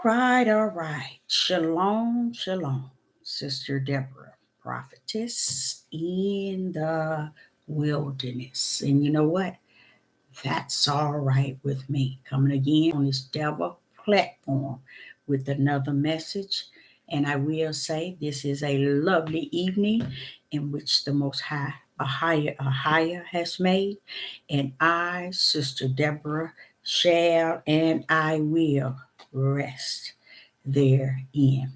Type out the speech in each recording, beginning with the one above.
All right. Shalom, shalom, Sister Deborah, prophetess in the wilderness. And you know what? That's all right with me. Coming again on this Deborah platform with another message. And I will say this is a lovely evening in which the Most High, a higher has made. And I, Sister Deborah, shall and I will rest therein.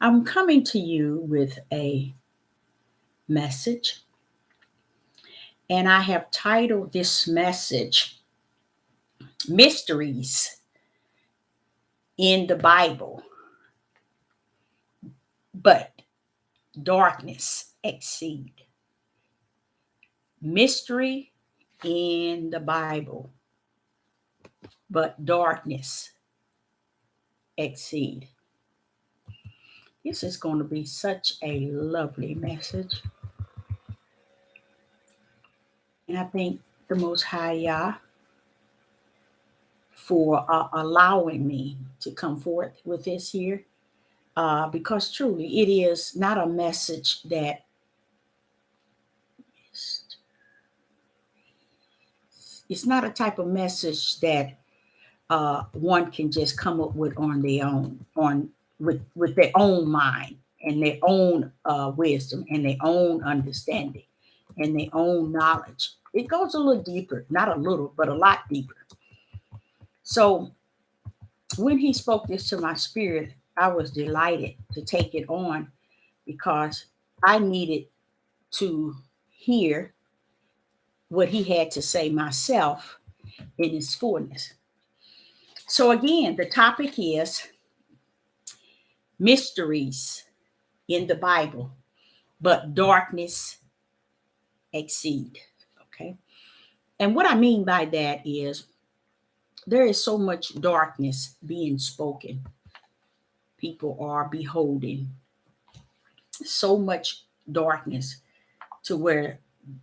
I'm coming to you with a message, and I have titled this message Mysteries in the Bible, but darkness exceed. Mystery in the Bible, but darkness exceed. This is going to be such a lovely message. And I thank the Most High Yah for allowing me to come forth with this here. Because truly, it is not a message that it's not a type of message that one can just come up with on their own, on with their own mind and their own wisdom and their own understanding and their own knowledge. It goes a little deeper, not a little, but a lot deeper. So when he spoke this to my spirit, I was delighted to take it on because I needed to hear what he had to say myself in his fullness. So again, the topic is mysteries in the Bible, but darkness exceed. Okay. And what I mean by that is there is so much darkness being spoken. People are beholding so much darkness to where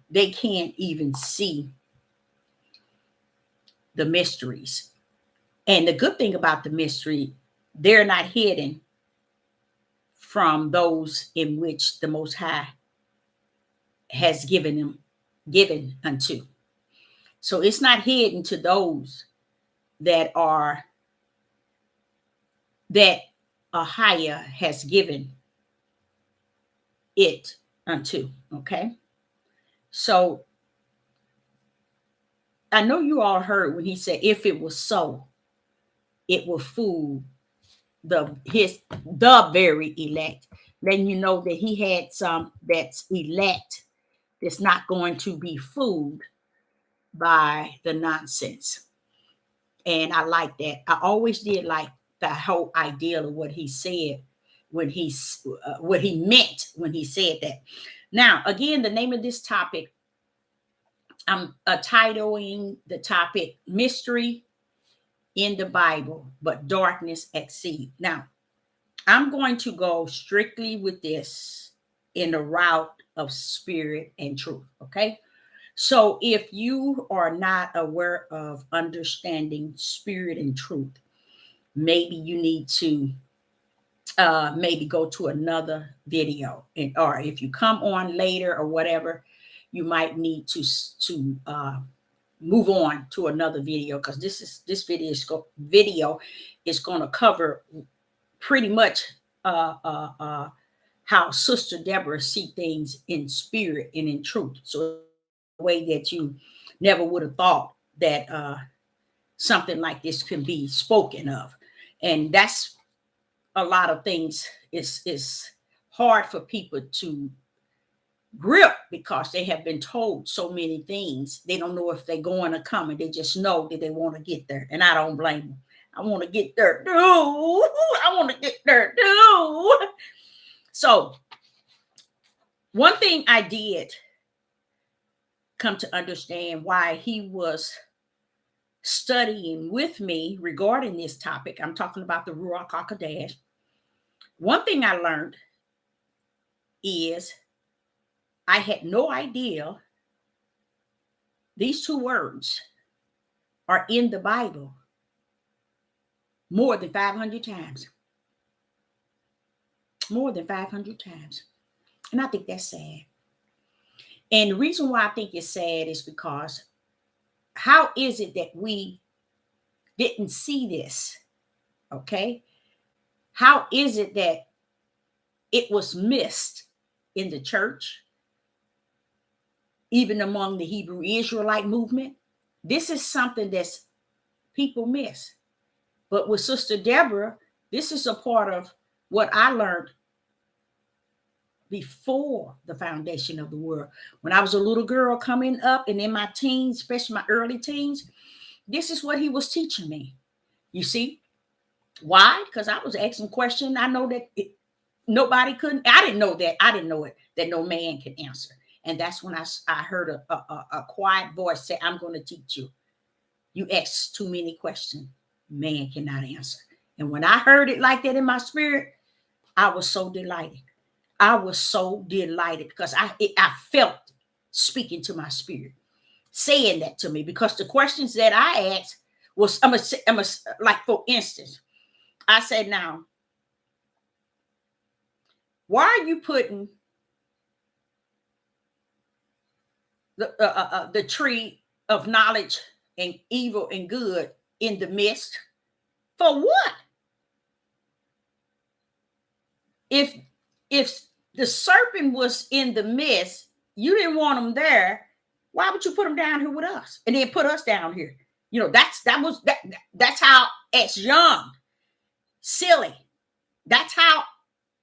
they can't even see the mysteries. And the good thing about the mystery, they're not hidden from those in which the Most High has given unto. So it's not hidden to those that are that a higher has given it unto. Okay. So I know you all heard when he said, if it was so, it will fool the very elect. Then you know that he had some that's elect that's not going to be fooled by the nonsense. And I like that. I always did like the whole idea of what he said when what he meant when he said that. Now, again, the name of this topic, I'm titling the topic Mystery in the Bible, but Darkness Exceed. Now, I'm going to go strictly with this in the route of spirit and truth. Okay. So if you are not aware of understanding spirit and truth, maybe you need to maybe go to another video, or if you come on later or whatever, you might need to move on to another video because this video is going to cover pretty much how Sister Deborah see things in spirit and in truth. So a way that you never would have thought that something like this can be spoken of. And that's a lot of things is hard for people to grip because they have been told so many things. They don't know if they're going to come, and they just know that they want to get there. And I don't blame them. I want to get there too. I want to get there too. So one thing I did come to understand why he was studying with me regarding this topic. I'm talking about the Ruach HaKodesh. One thing I learned is I had no idea these two words are in the Bible, more than 500 times. More than 500 times. And I think that's sad. And the reason why I think it's sad is because how is it that we didn't see this? Okay. How is it that it was missed in the church, even among the Hebrew Israelite movement? This is something that's people miss. But with Sister Deborah, this is a part of what I learned before the foundation of the world. When I was a little girl coming up and in my teens, especially my early teens, this is what he was teaching me. You see? Why? Because I was asking questions. I know that nobody couldn't. I didn't know that. I didn't know it, that no man can answer. And that's when I heard a quiet voice say, I'm going to teach you. You ask too many questions. Man cannot answer. And when I heard it like that in my spirit, I was so delighted. I was so delighted because I felt speaking to my spirit, saying that to me, because the questions that I asked was, like, for instance, I said, now, why are you putting the tree of knowledge and evil and good in the midst? For what? If the serpent was in the midst, you didn't want him there. Why would you put him down here with us and then put us down here? You know, that's how, as young, silly. That's how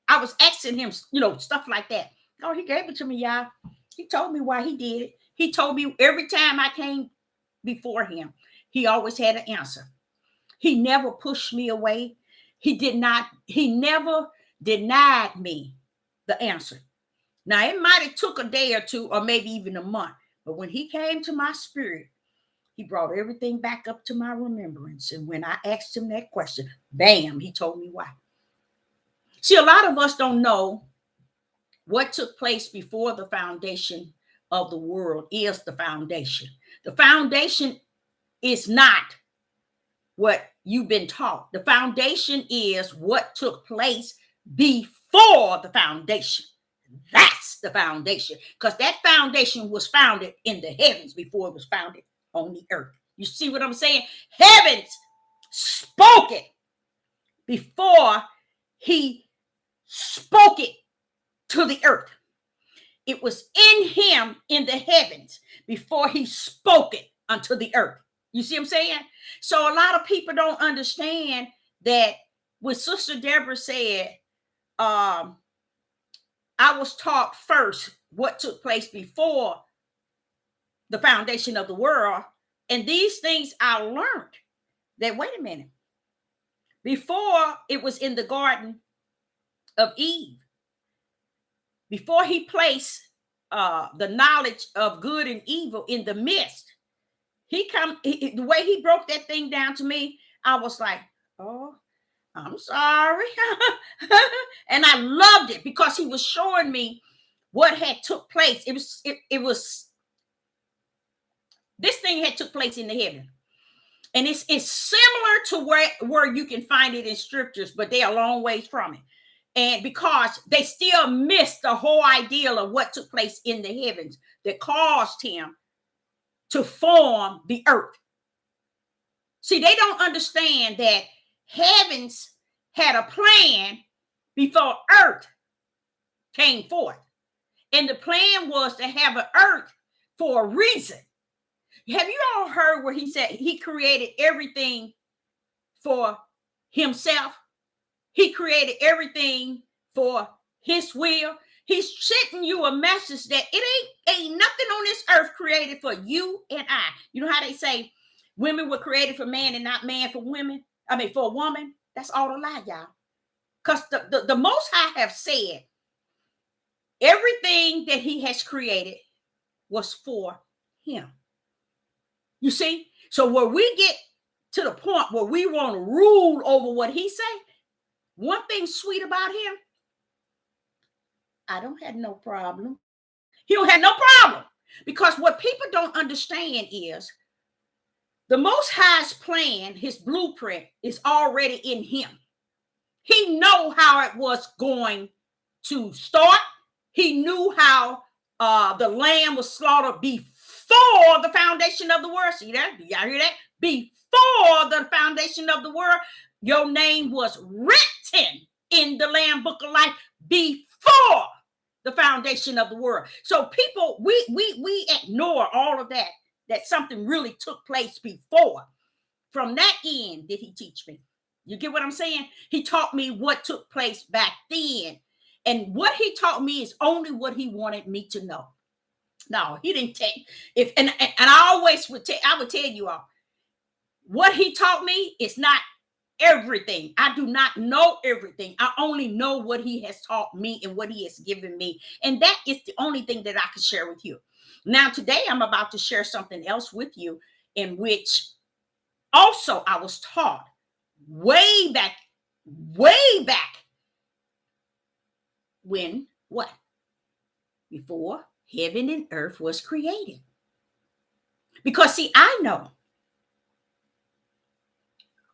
I was asking him, you know, stuff like that. Oh, he gave it to me, y'all. He told me why he did it. He told me every time I came before him, he always had an answer. He never pushed me away. He never denied me the answer. Now, it might have took a day or two or maybe even a month, but when he came to my spirit, he brought everything back up to my remembrance. And when I asked him that question, bam, he told me why. See, a lot of us don't know what took place before the foundation of the world is the foundation. The foundation is not what you've been taught. The foundation is what took place before the foundation. That's the foundation, because that foundation was founded in the heavens before it was founded on the earth. You see what I'm saying? Heavens spoke it before he spoke it to the earth. It was in him in the heavens before he spoke it unto the earth. You see what I'm saying? So a lot of people don't understand that when Sister Deborah said, I was taught first what took place before the foundation of the world. And these things I learned that, wait a minute, before it was in the Garden of Eve, before he placed the knowledge of good and evil in the midst, the way he broke that thing down to me, I was like, oh, I'm sorry. And I loved it because he was showing me what had took place. It was this thing had took place in the heaven. And it's similar to where you can find it in scriptures, but they're a long ways from it. And because they still missed the whole idea of what took place in the heavens that caused him to form the earth. See, they don't understand that heavens had a plan before earth came forth. And the plan was to have an earth for a reason. Have you all heard where he said he created everything for himself? He created everything for his will. He's sending you a message that it ain't nothing on this earth created for you and I. You know how they say women were created for man and not man for women? I mean, for a woman. That's all a lie, y'all. Because the Most High have said everything that he has created was for him. You see? So where we get to the point where we want to rule over what he say, one thing sweet about him, I don't have no problem. He don't have no problem. Because what people don't understand is The Most High's plan, his blueprint, is already in him. He knew how it was going to start. He knew how the lamb was slaughtered before the foundation of the world. See that? Y'all hear that? Before the foundation of the world, your name was written in the Lamb Book of Life before the foundation of the world. So people, we ignore all of that something really took place before. From that end did he teach me. You get what I'm saying? He taught me what took place back then. And what he taught me is only what he wanted me to know. No, he didn't take if and I always would I would tell you all, what he taught me is not everything. I do not know everything. I only know what he has taught me and what he has given me. And that is the only thing that I can share with you. Now, today I'm about to share something else with you in which also I was taught way back when what? Before heaven and earth was created. Because see, I know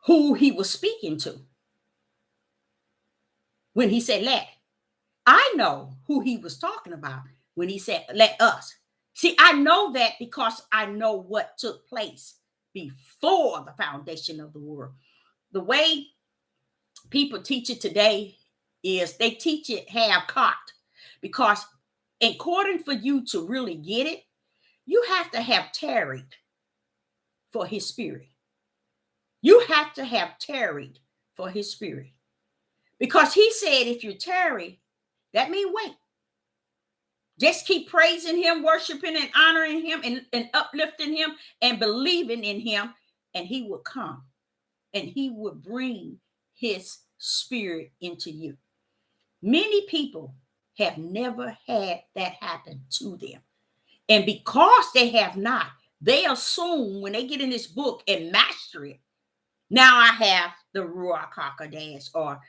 who he was speaking to when he said let. I know who he was talking about when he said let us. See, I know that because I know what took place before the foundation of the world. The way people teach it today is they teach it half-cocked, because in order for you to really get it, you have to have tarried for his spirit. You have to have tarried for his spirit. Because he said if you tarry, that means wait. Just keep praising him, worshiping and honoring him and uplifting him and believing in him, and he will come and he will bring his spirit into you. Many people have never had that happen to them. And because they have not, they assume when they get in this book and master it, now I have the Ruach HaKodesh, or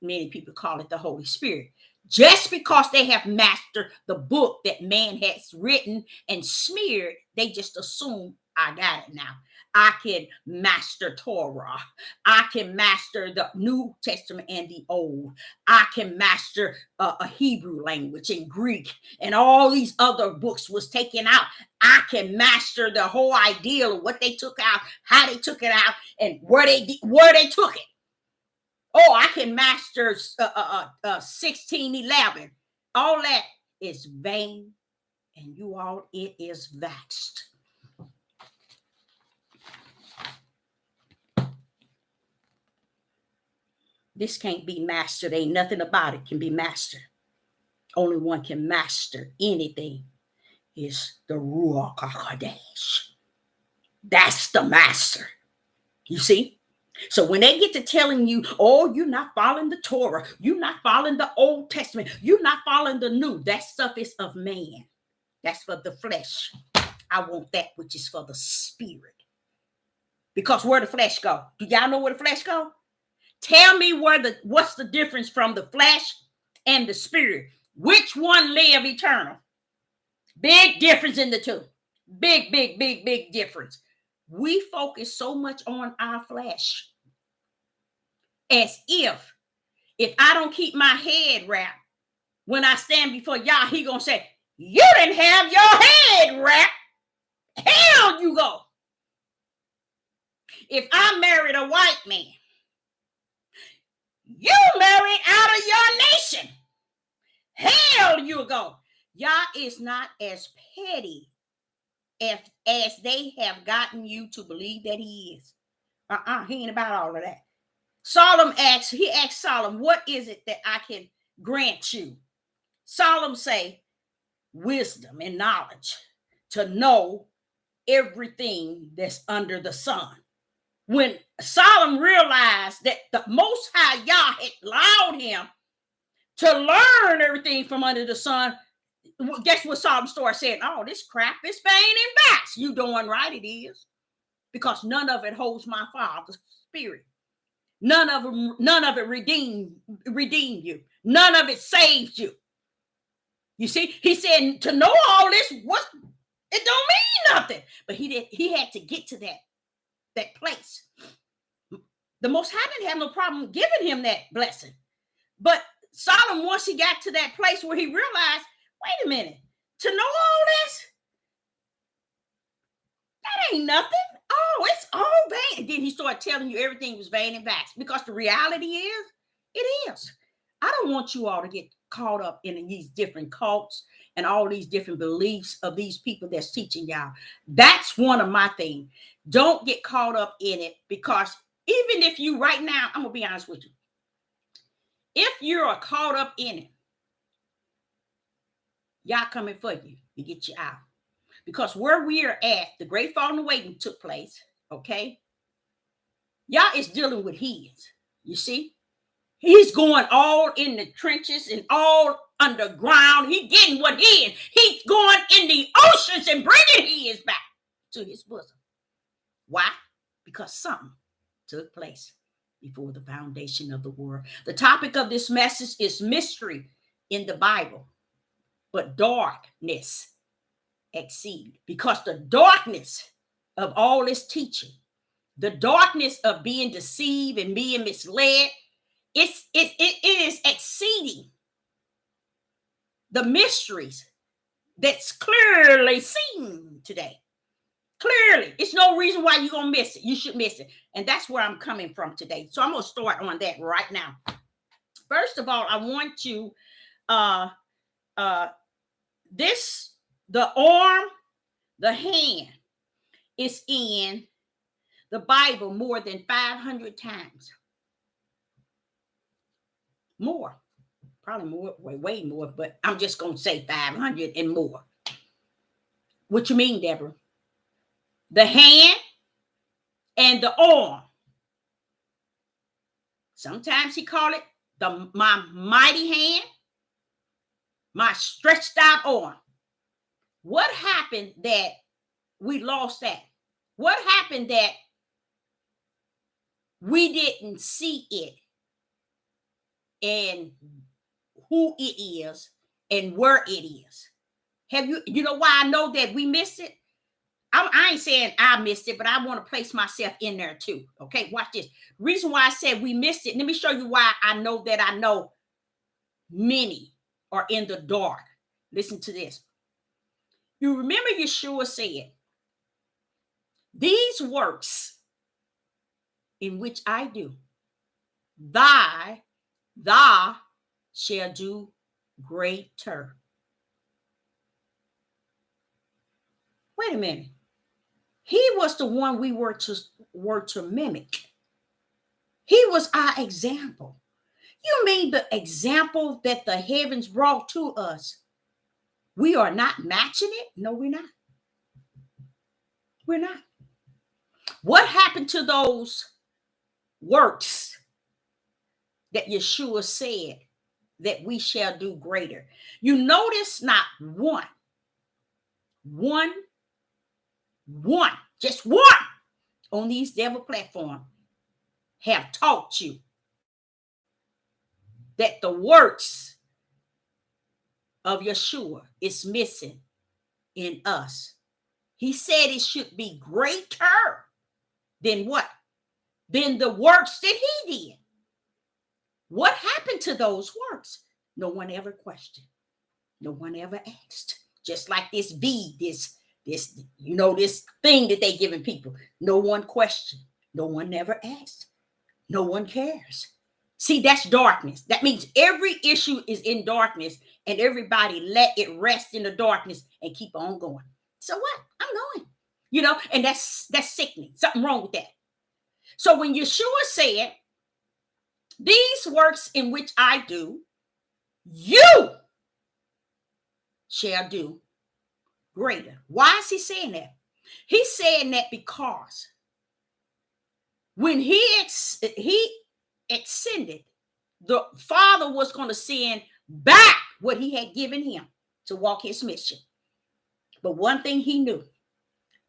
many people call it the Holy Spirit. Just because they have mastered the book that man has written and smeared, they just assume I got it now. I can master Torah. I can master the New Testament and the Old. I can master a Hebrew language and Greek, and all these other books was taken out. I can master the whole idea of what they took out, how they took it out, and where they took it. Oh, I can master 1611. All that is vain, and you all, it is vexed. This can't be mastered. Ain't nothing about it can be mastered. Only one can master anything is the Ruach HaKodesh. That's the master. You see? So when they get to telling you, oh, you're not following the Torah, you're not following the Old Testament, you're not following the New, that stuff is of man. That's for the flesh. I want that which is for the spirit. Because where the flesh go? Do y'all know where the flesh go? Tell me what's the difference from the flesh and the spirit? Which one live eternal? Big difference in the two. Big difference. We focus so much on our flesh, as if I don't keep my head wrapped, when I stand before y'all, he gonna say, you didn't have your head wrapped. Hell you go. If I married a white man, you married out of your nation. Hell you go. Y'all is not as petty as they have gotten you to believe that he is. He ain't about all of that. He asked Solomon, what is it that I can grant you? Solomon say, wisdom and knowledge to know everything that's under the sun. When Solomon realized that the Most High Yah had allowed him to learn everything from under the sun, guess what Solomon started saying? Oh, this crap is pain and backs. You doing right, it is. Because none of it holds my Father's spirit. None of it redeemed you. None of it saved you. You see, he said to know all this, it don't mean nothing. But he had to get to that that place. The Most High didn't have no problem giving him that blessing. But Solomon, once he got to that place where he realized, wait a minute, to know all this, that ain't nothing. Oh, it's all vain. And then he started telling you everything was vain and vast, because the reality is, it is. I don't want you all to get caught up in these different cults and all these different beliefs of these people that's teaching y'all. That's one of my things. Don't get caught up in it, because even if you right now, I'm going to be honest with you. If you're caught up in it, y'all coming for you to get you out. Because where we are at, the great falling away took place, okay? Y'all is dealing with his, you see? He's going all in the trenches and all underground. He's getting what he is. He's going in the oceans and bringing his back to his bosom. Why? Because something took place before the foundation of the world. The topic of this message is mystery in the Bible, but darkness exceed. Because the darkness of all this teaching, the darkness of being deceived and being misled, it is exceeding the mysteries that's clearly seen today. Clearly, it's no reason why you're going to miss it. You should miss it. And that's where I'm coming from today. So I'm going to start on that right now. First of all, I want to, the arm, the hand is in the Bible more than 500 times. More, probably more, way more, but I'm just going to say 500 and more. What you mean, Deborah? The hand and the arm. Sometimes he call it my mighty hand, my stretched out arm. What happened that we lost that? What happened that we didn't see it and who it is and where it is? Have you know why I know that we missed it? I ain't saying I missed it, but I want to place myself in there too. Okay, watch this. Reason why I said we missed it. Let me show you why I know that I know many are in the dark. Listen to this. You remember Yeshua said, these works in which I do, thou shall do greater. Wait a minute. He was the one we were to mimic. He was our example. You mean the example that the heavens brought to us, we are not matching it? No, we're not. We're not. What happened to those works that Yeshua said that we shall do greater? You notice not one, just one on these devil platforms have taught you that the works of Yeshua is missing in us. He said it should be greater than what? Than the works that he did. What happened to those works? No one ever questioned. No one ever asked. Just like this bead, this thing that they giving people. No one questioned. No one never asked. No one cares. See, that's darkness. That means every issue is in darkness, and everybody let it rest in the darkness and keep on going. So what? I'm going. And that's sickening. Something wrong with that. So when Yeshua said, these works in which I do, you shall do greater. Why is he saying that? He's saying that because when he ascended, the Father was going to send back what he had given him to walk his mission. But one thing he knew,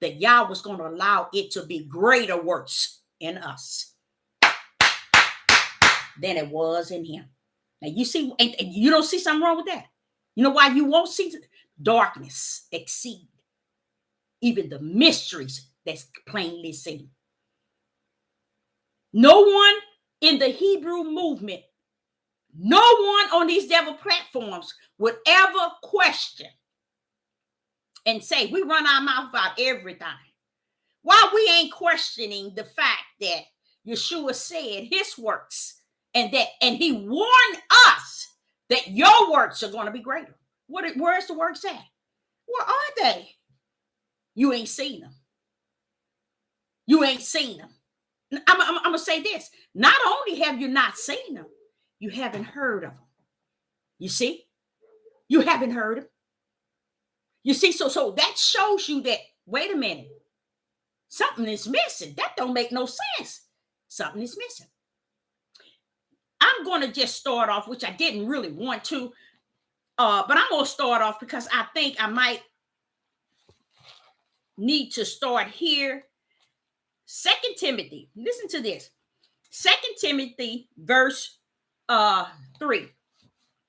that Yah was going to allow it to be greater works in us than it was in him. Now you see, and you don't see something wrong with that. You know why you won't see darkness exceed even the mysteries that's plainly seen? No one in the Hebrew movement, no one on these devil platforms would ever question and say, we run our mouth about everything. Why we ain't questioning the fact that Yeshua said his works and he warned us that your works are going to be greater. Where's the works at? Where are they? You ain't seen them. You ain't seen them. I'm going to say this. Not only have you not seen them, you haven't heard of them. You see? You haven't heard them. You see, so that shows you that, wait a minute, something is missing. That don't make no sense. Something is missing. I'm going to just start off, which I didn't really want to, but I'm going to start off because I think I might need to start here. 2 Timothy, listen to this. 2 Timothy verse 3.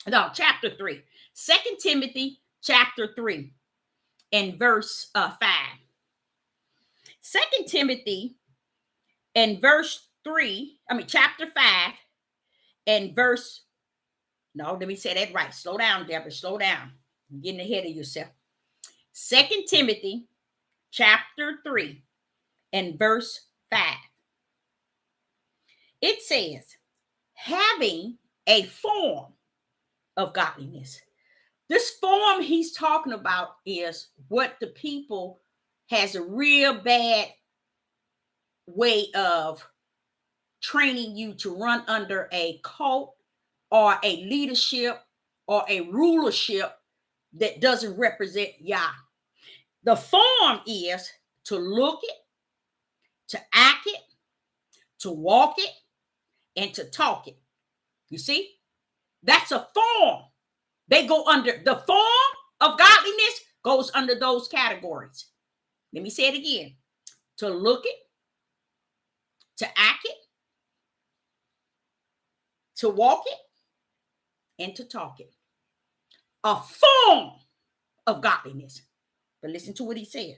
No, chapter 3. 2 Timothy chapter 3 and verse 5. 2 Timothy and verse 3, chapter 5 and verse, no, let me say that right. Slow down, Deborah, slow down. You're getting ahead of yourself. 2 Timothy chapter 3 and verse 5. It says, having a form of godliness. This form he's talking about is what the people has a real bad way of training you to run under a cult or a leadership or a rulership that doesn't represent Yah. The form is to look it, to act it, to walk it, and to talk it. You see? That's a form. They go under the form of godliness goes under those categories. Let me say it again. To look it, to act it, to walk it, and to talk it. A form of godliness. But listen to what he says.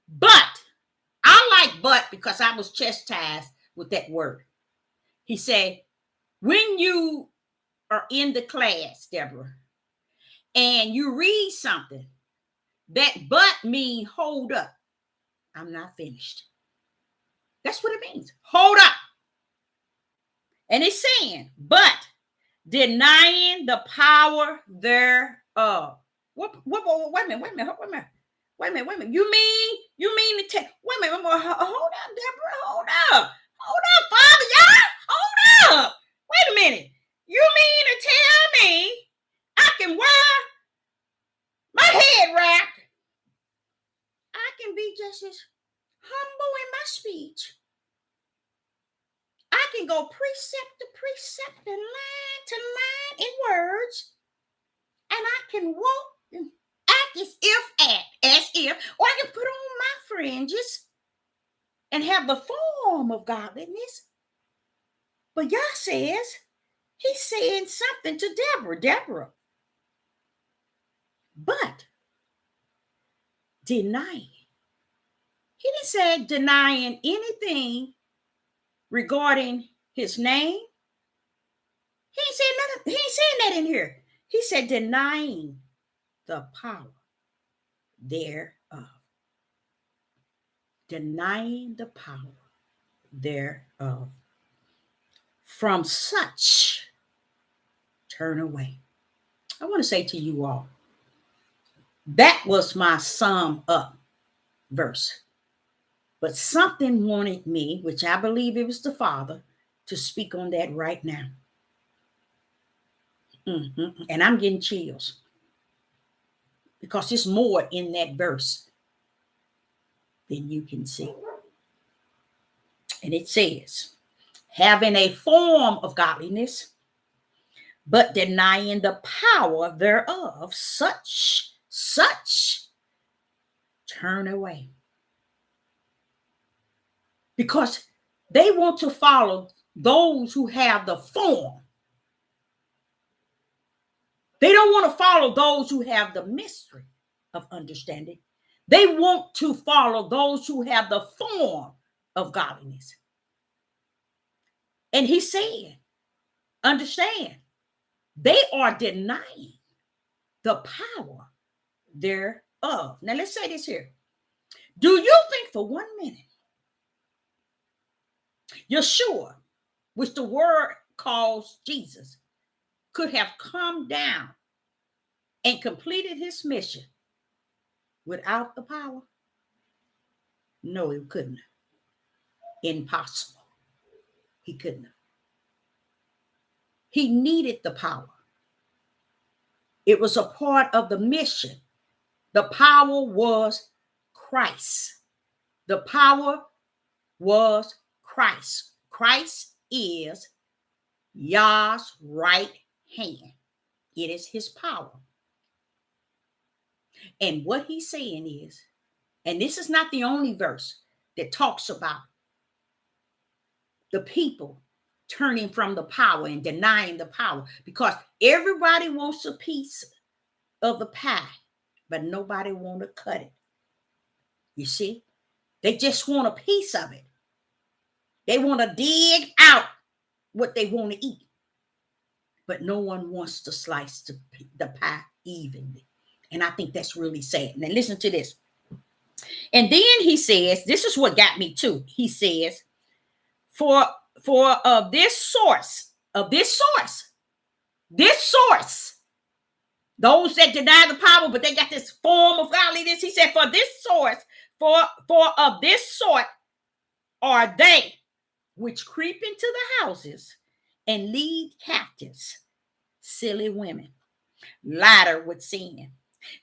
But, I like but because I was chastised with that word. He said, when you are in the class, Deborah, and you read something, that but mean hold up. I'm not finished. That's what it means. Hold up. And it's saying, but denying the power thereof. Wait a minute. You mean to tell, wait a minute, hold up, Deborah, hold up, Father, yeah, hold up. Wait a minute. You mean to tell me I can wear my head wrapped? I can be just as humble in my speech. I can go precept to precept and line to line in words. And I can walk and act as if, or I can put on my fringes and have the form of godliness. But Yah says, he's saying something to Deborah. But denying. He didn't say denying anything regarding his name. He ain't saying nothing. He ain't saying that in here. He said denying the power thereof. Denying the power thereof. From such, turn away. I want to say to you all, that was my sum up verse. But something wanted me, which I believe it was the Father, to speak on that right now. And I'm getting chills because there's more in that verse than you can see. And it says, having a form of godliness, but denying the power thereof, such turn away. Because they want to follow those who have the form. They don't want to follow those who have the mystery of understanding. They want to follow those who have the form of godliness. And he said, understand, they are denying the power thereof. Now let's say this here. Do you think for 1 minute Yeshua, which the word calls Jesus, could have come down and completed his mission without the power? No, he couldn't. Impossible. He couldn't. He needed the power. It was a part of the mission. The power was Christ. The power was Christ. Christ is Yah's right hand. It is his power. And what he's saying is, and this is not the only verse that talks about the people turning from the power and denying the power, because everybody wants a piece of the pie, but nobody want to cut it. You see, they just want a piece of it. They want to dig out what they want to eat, but no one wants to slice the pie evenly. And I think that's really sad. Now listen to this. And then he says, this is what got me too. He says, for this source, those that deny the power, but they got this form of godliness. He said, for this source, for of this sort are they which creep into the houses and lead captives silly women, ladder with sin,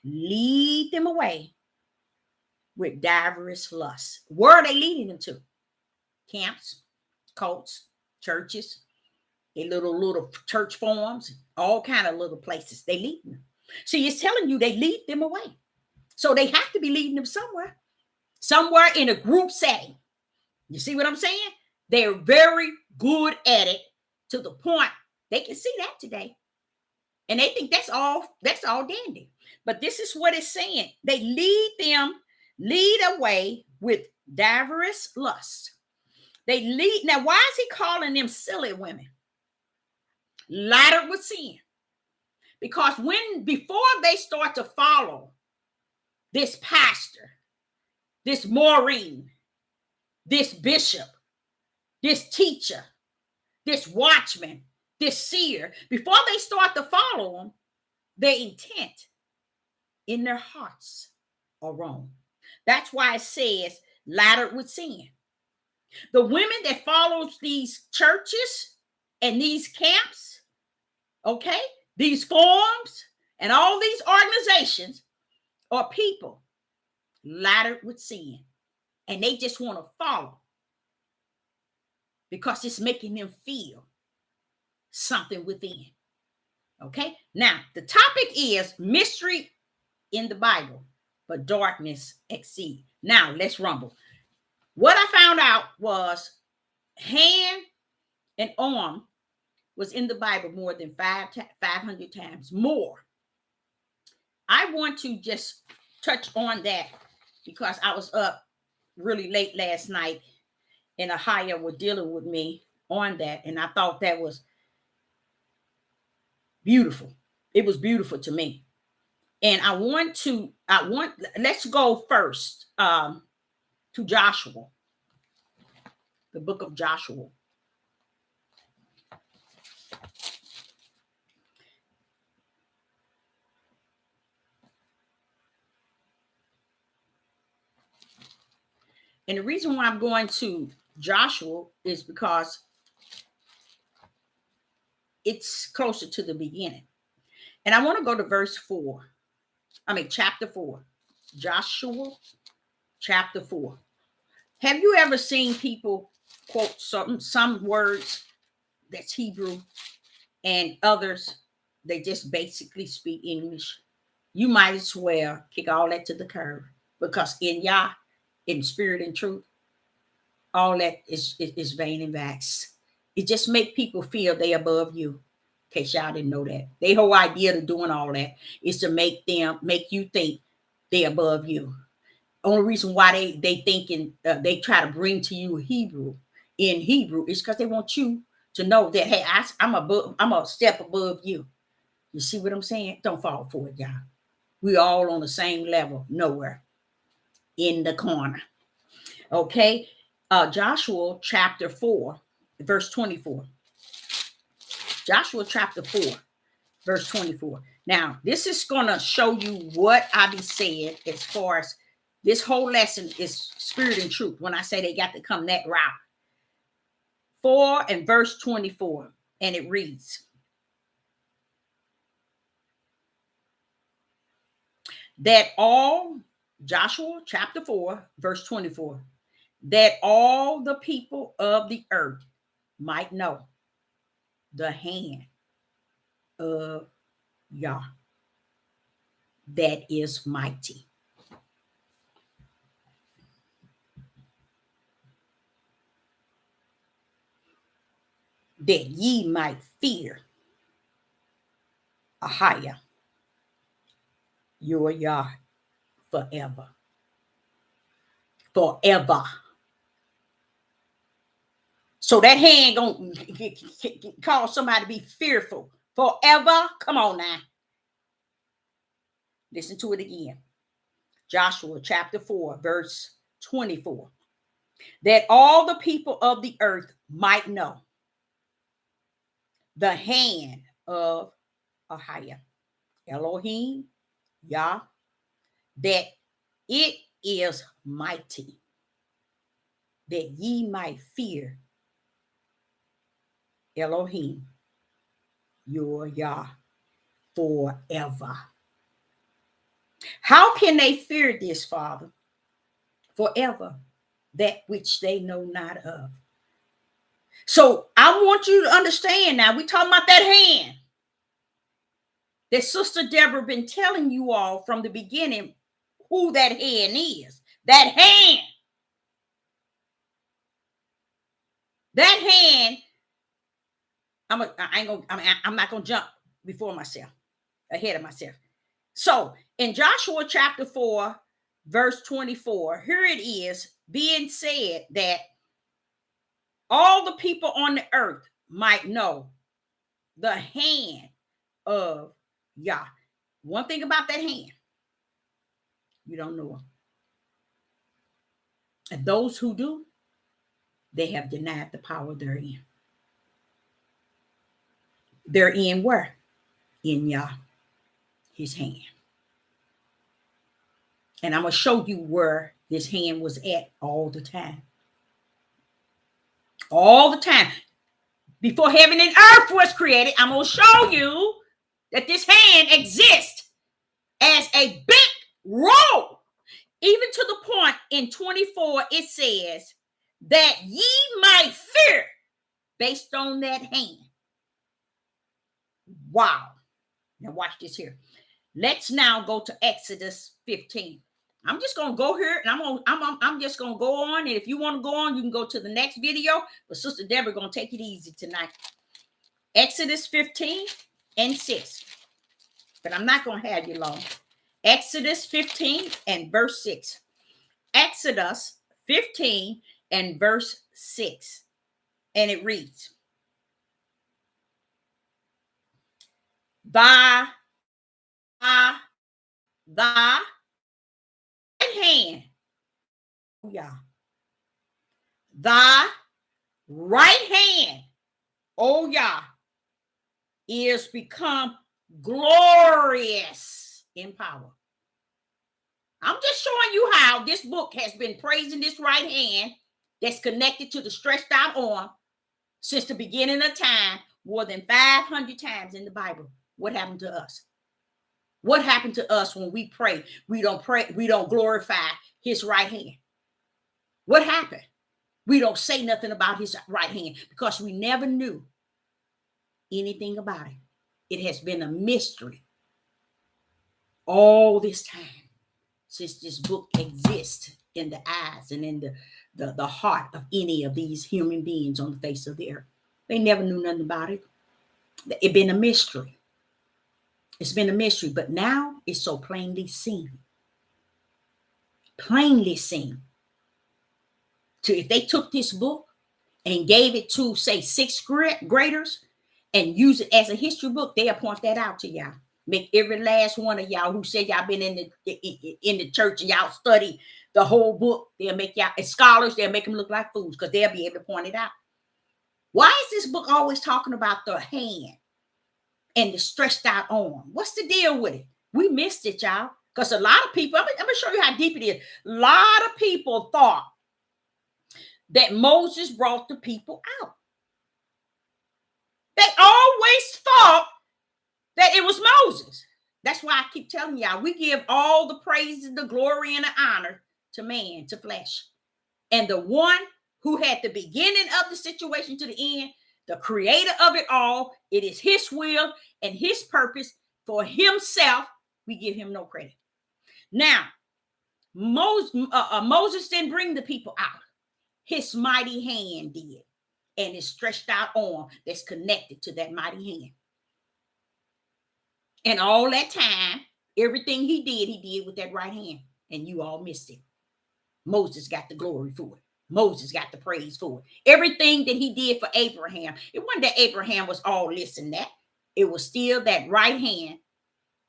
lead them away with diverse lusts. Where are they leading them to? Camps, cults, churches, a little church forms, all kind of little places. They lead them. See, it's telling you they lead them away. So they have to be leading them somewhere in a group setting. You see what I'm saying? They're very good at it to the point they can see that today. And they think that's all dandy. But this is what it's saying. They lead away with diverse lusts. They lead. Now, why is he calling them silly women? Laddered with sin. Because before they start to follow this pastor, this Maureen, this bishop, this teacher, this watchman, this seer, before they start to follow them, their intent in their hearts are wrong. That's why it says laddered with sin. The women that follows these churches and these camps, okay, these forms and all these organizations are people laddered with sin. And they just want to follow because it's making them feel something within. Okay, now the topic is mystery in the Bible, but darkness exceed. Now let's rumble. What I found out was hand and arm was in the Bible more than 500 times more. I want to just touch on that because I was up really late last night and Ahaya were dealing with me on that. And I thought that was beautiful. It was beautiful to me. And let's go first to Joshua, the book of Joshua. And the reason why I'm going to Joshua is because it's closer to the beginning. And I want to go to chapter 4. Joshua, chapter 4. Have you ever seen people quote some words that's Hebrew and others, they just basically speak English? You might as well kick all that to the curb because in Yah, in spirit and truth, all that is vain and vast. It just make people feel they above you. In case y'all didn't know that. Their whole idea of doing all that is to make you think they above you. Only reason why they thinking they try to bring to you in Hebrew is because they want you to know that, hey, I'm a step above you. You see what I'm saying? Don't fall for it, y'all. We all on the same level, nowhere in the corner. Okay. Joshua chapter 4, verse 24. Joshua chapter 4, verse 24. Now, this is going to show you what I be saying as far as this whole lesson is spirit and truth. When I say they got to come that route. 4 and verse 24. And it reads, that all, Joshua chapter 4, verse 24, that all the people of the earth might know the hand of Yah that is mighty. That ye might fear Ahia, your Yah, forever. Forever. So that hand gonna cause somebody to be fearful forever. Come on now. Listen to it again. Joshua chapter 4, verse 24. That all the people of the earth might know the hand of Ahia, Elohim, Yah, that it is mighty, that ye might fear Elohim, your Yah, forever. How can they fear this, Father? Forever, that which they know not of. So I want you to understand now, we're talking about that hand that Sister Deborah been telling you all from the beginning who that hand is. That hand. That hand, I'm not gonna jump before myself, ahead of myself. So in Joshua chapter 4, verse 24, here it is being said that all the people on the earth might know the hand of Yah. One thing about that hand, you don't know him. And those who do, they have denied the power therein. They're in where? In Yah, his hand. And I'm going to show you where this hand was at all the time. All the time. Before heaven and earth was created, I'm going to show you that this hand exists as a big role. Even to the point in 24, it says that ye might fear based on that hand. Wow. Now watch this here. Let's now go to Exodus 15. I'm just going to go here and I'm just going to go on. And if you want to go on, you can go to the next video. But Sister Deborah going to take it easy tonight. Exodus 15 and 6. But I'm not going to have you long. Exodus 15 and verse 6. Exodus 15 and verse 6. And it reads, thy right hand, yeah, thy right hand, oh yeah, is become glorious in power. I'm just showing you how this book has been praising this right hand that's connected to the stretched out arm since the beginning of time, more than 500 times in the Bible. What happened to us? What happened to us when we pray? We don't glorify his right hand. What happened? We don't say nothing about his right hand because we never knew anything about it. It has been a mystery all this time since this book exists in the eyes and in the heart of any of these human beings on the face of the earth. They never knew nothing about it. It's been a mystery. It's been a mystery, but now it's so plainly seen. Plainly seen. So if they took this book and gave it to, say, sixth graders and use it as a history book, they'll point that out to y'all. Make every last one of y'all who said y'all been in the church and y'all study the whole book, they'll make y'all, as scholars, they'll make them look like fools because they'll be able to point it out. Why is this book always talking about the hand and the stretched out arm? What's the deal with it? We missed it, y'all. Because a lot of people, I'm going to show you how deep it is. A lot of people thought that Moses brought the people out. They always thought that it was Moses. That's why I keep telling y'all, we give all the praise and the glory and the honor to man, to flesh. And the one who had the beginning of the situation to the end, the creator of it all, it is his will and his purpose for himself. We give him no credit. Now, Moses didn't bring the people out. His mighty hand did. And his stretched out arm that's connected to that mighty hand. And all that time, everything he did with that right hand. And you all missed it. Moses got the glory for it. Moses got the praise for it. Everything that he did for Abraham, it wasn't that Abraham was all this and that. It was still that right hand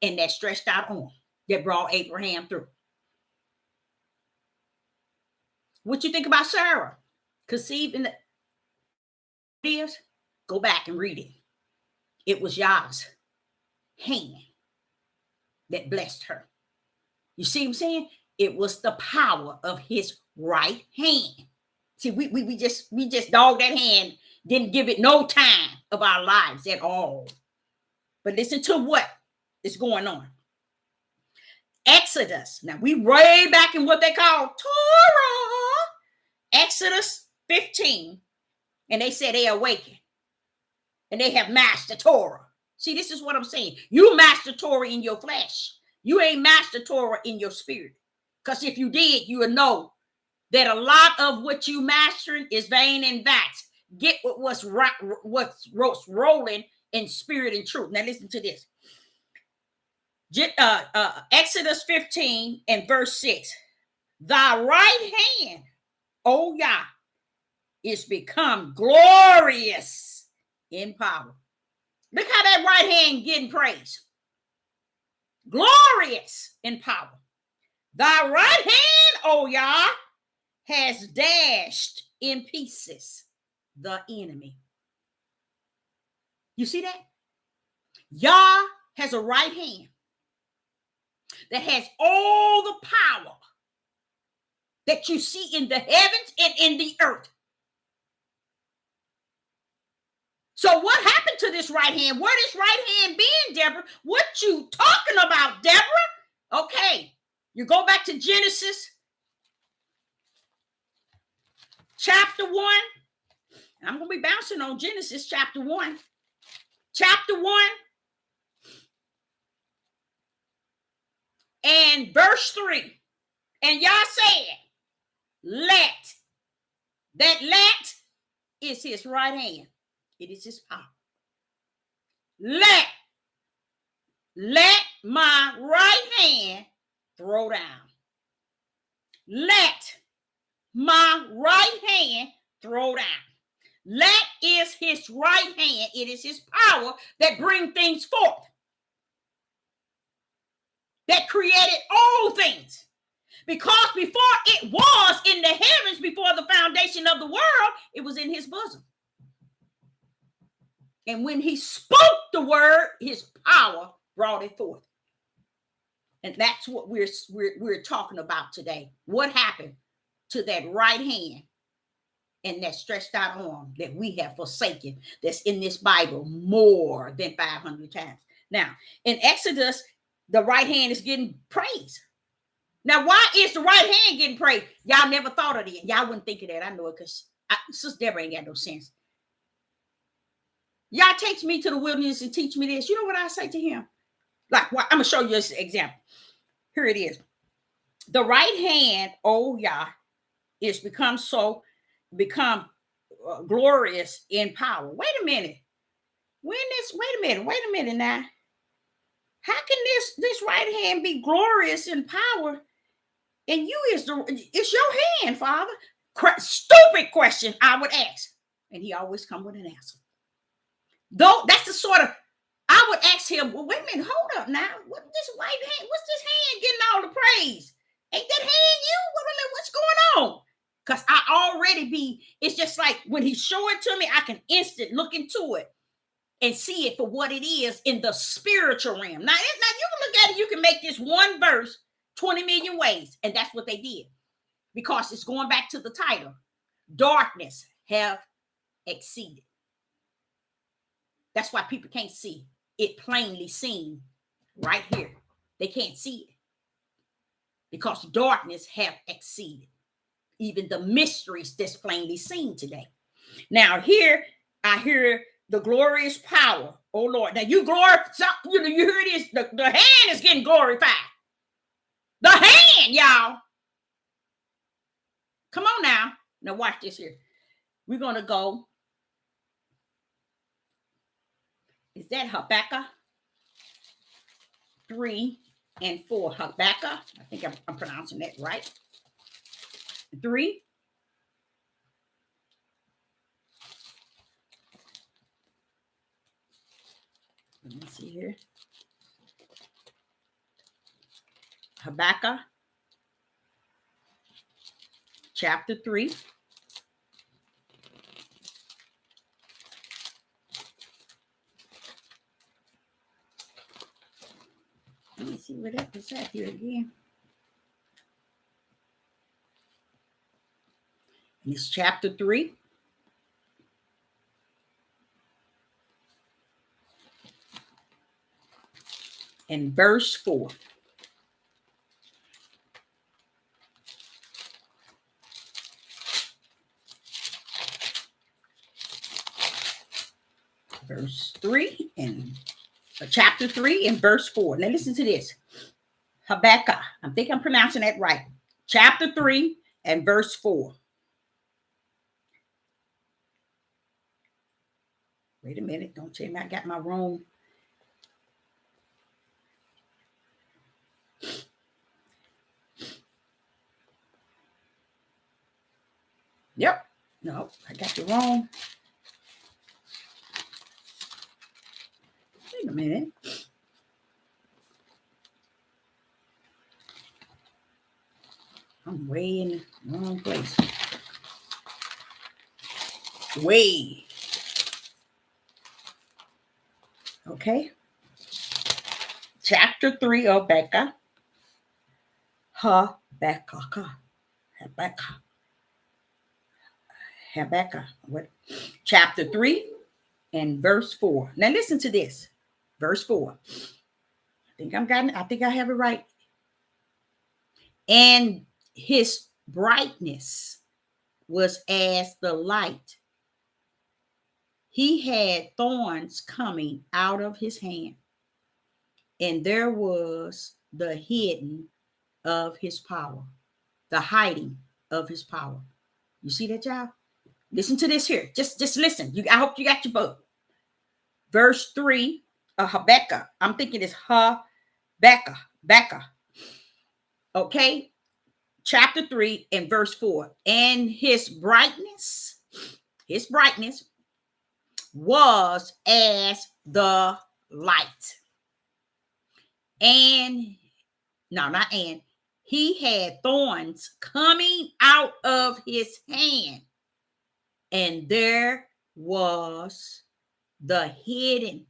and that stretched out arm that brought Abraham through. What you think about Sarah? Conceived in the years? Go back and read it. It was Yah's hand that blessed her. You see what I'm saying? It was the power of his right hand. See, we just dogged that hand, didn't give it no time of our lives at all. But listen to what is going on. Exodus. Now we way back in what they call Torah. Exodus 15. And they said they awaken. And they have mastered Torah. See, this is what I'm saying. You master Torah in your flesh. You ain't master Torah in your spirit. Because if you did, you would know that a lot of what you mastering is vain and vats. Get what's rolling in spirit and truth. Now listen to this. Exodus 15 and verse 6. Thy right hand, O Yah, is become glorious in power. Look how that right hand getting praise. Glorious in power. Thy right hand, O Yah, has dashed in pieces the enemy. You see that? Yah has a right hand that has all the power that you see in the heavens and in the earth. So what happened to this right hand? Where this right hand been, Deborah? What you talking about, Deborah? Okay, you go back to Genesis chapter 1. I'm going to be bouncing on Genesis chapter 1. Chapter 1 and verse 3. And Yah said, let. That let is his right hand. It is his power. Let my right hand throw down. Let my right hand throw down. Let is his right hand. It is his power that brings things forth. That created all things. Because before it was in the heavens, before the foundation of the world, it was in his bosom. And when he spoke the word, his power brought it forth. And that's what we're talking about today. What happened to that right hand and that stretched out arm that we have forsaken, that's in this Bible more than 500 times. Now, in Exodus, the right hand is getting praise. Now, why is the right hand getting praised? Y'all never thought of it. Y'all wouldn't think of that. I know it because Sister Deborah ain't got no sense. Y'all takes me to the wilderness and teach me this. You know what I say to him? Like, well, I'm going to show you this example. Here it is. The right hand, oh Yah, is become glorious in power. Wait a minute. Wait a minute now. How can this right hand be glorious in power? And it's your hand, Father. Stupid question I would ask. And he always come with an answer. Though that's the sort of, I would ask him, well, wait a minute, hold up now. What this white hand, what's this hand getting all the praise? Ain't that hand you? What's going on? Because I already be, it's just like when he show it to me, I can instant look into it and see it for what it is in the spiritual realm. Now you can look at it, you can make this one verse 20 million ways. And that's what they did. Because it's going back to the title. Darkness have exceeded. That's why people can't see it plainly seen right here. They can't see it because darkness have exceeded even the mysteries that's plainly seen today. Now here I hear the glorious power. Oh Lord, now you hear this, the hand is getting glorified. The hand, y'all. Come on now. Now watch this here. We're going to go. Is that Habakkuk 3 and 4? Habakkuk. I think I'm pronouncing that right. 3. Let me see here. Habakkuk chapter 3. Let me see what that was at here again. And it's chapter 3. And verse 4. Verse 3 and chapter 3 and verse 4. Now listen to this. Habakkuk. I think I'm pronouncing that right. Chapter 3 and verse 4. Wait a minute. Don't tell me I got my wrong. Yep. No, I got the wrong. Wait a minute. I'm way in the wrong place. Way. Okay. Chapter 3 of Habakkuk. Habakkuk. What? Chapter 3 and verse 4. Now listen to this. Verse 4. I think I have it right. And his brightness was as the light. He had thorns coming out of his hand, and there was the hiding of his power, the hiding of his power. You see that, y'all? Listen to this here. Just listen. I hope you got your book. Verse 3 of Habakkuk. I'm thinking it's Habakkuk. Okay. Chapter 3 and verse 4. And his brightness was as the light. And he had thorns coming out of his hand, and there was the hidden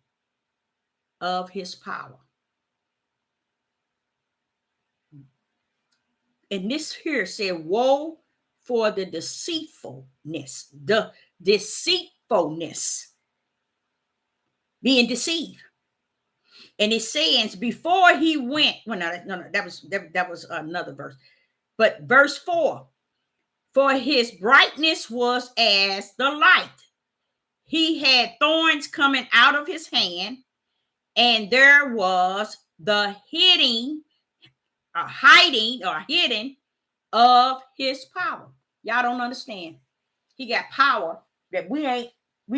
of his power. And this here said, woe for the deceitfulness, being deceived. And it says before he went, well, no, that was another verse. But verse 4, for his brightness was as the light. He had thorns coming out of his hand, and there was the hiding of his power. Y'all don't understand. He got power that we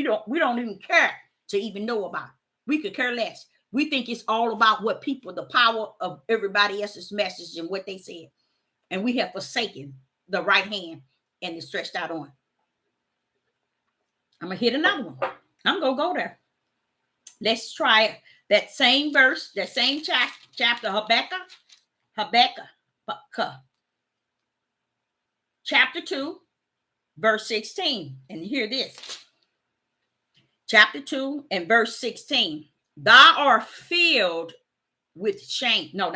don't even care to even know about. We could care less. We think it's all about what people, the power of everybody else's message and what they said. And we have forsaken the right hand and the stretched out arm. I'm going to hit another one. I'm going to go there. Let's try that same verse, that same chapter, Habakkuk, chapter 2, verse 16. And hear this. Chapter 2 and verse 16. Thou art filled with shame. No.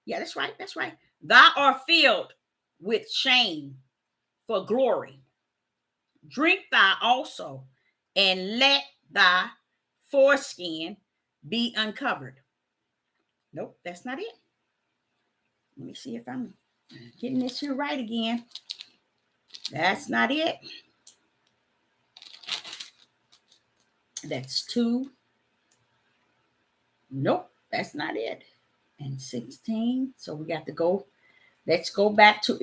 Yeah, that's right. That's right. Thou art filled with shame for glory. Drink thou also, and let thy foreskin be uncovered. Nope, that's not it. Let me see if I'm getting this here right again. That's not it. That's 2. Nope, that's not it. And 16. So we got to go. Let's go back to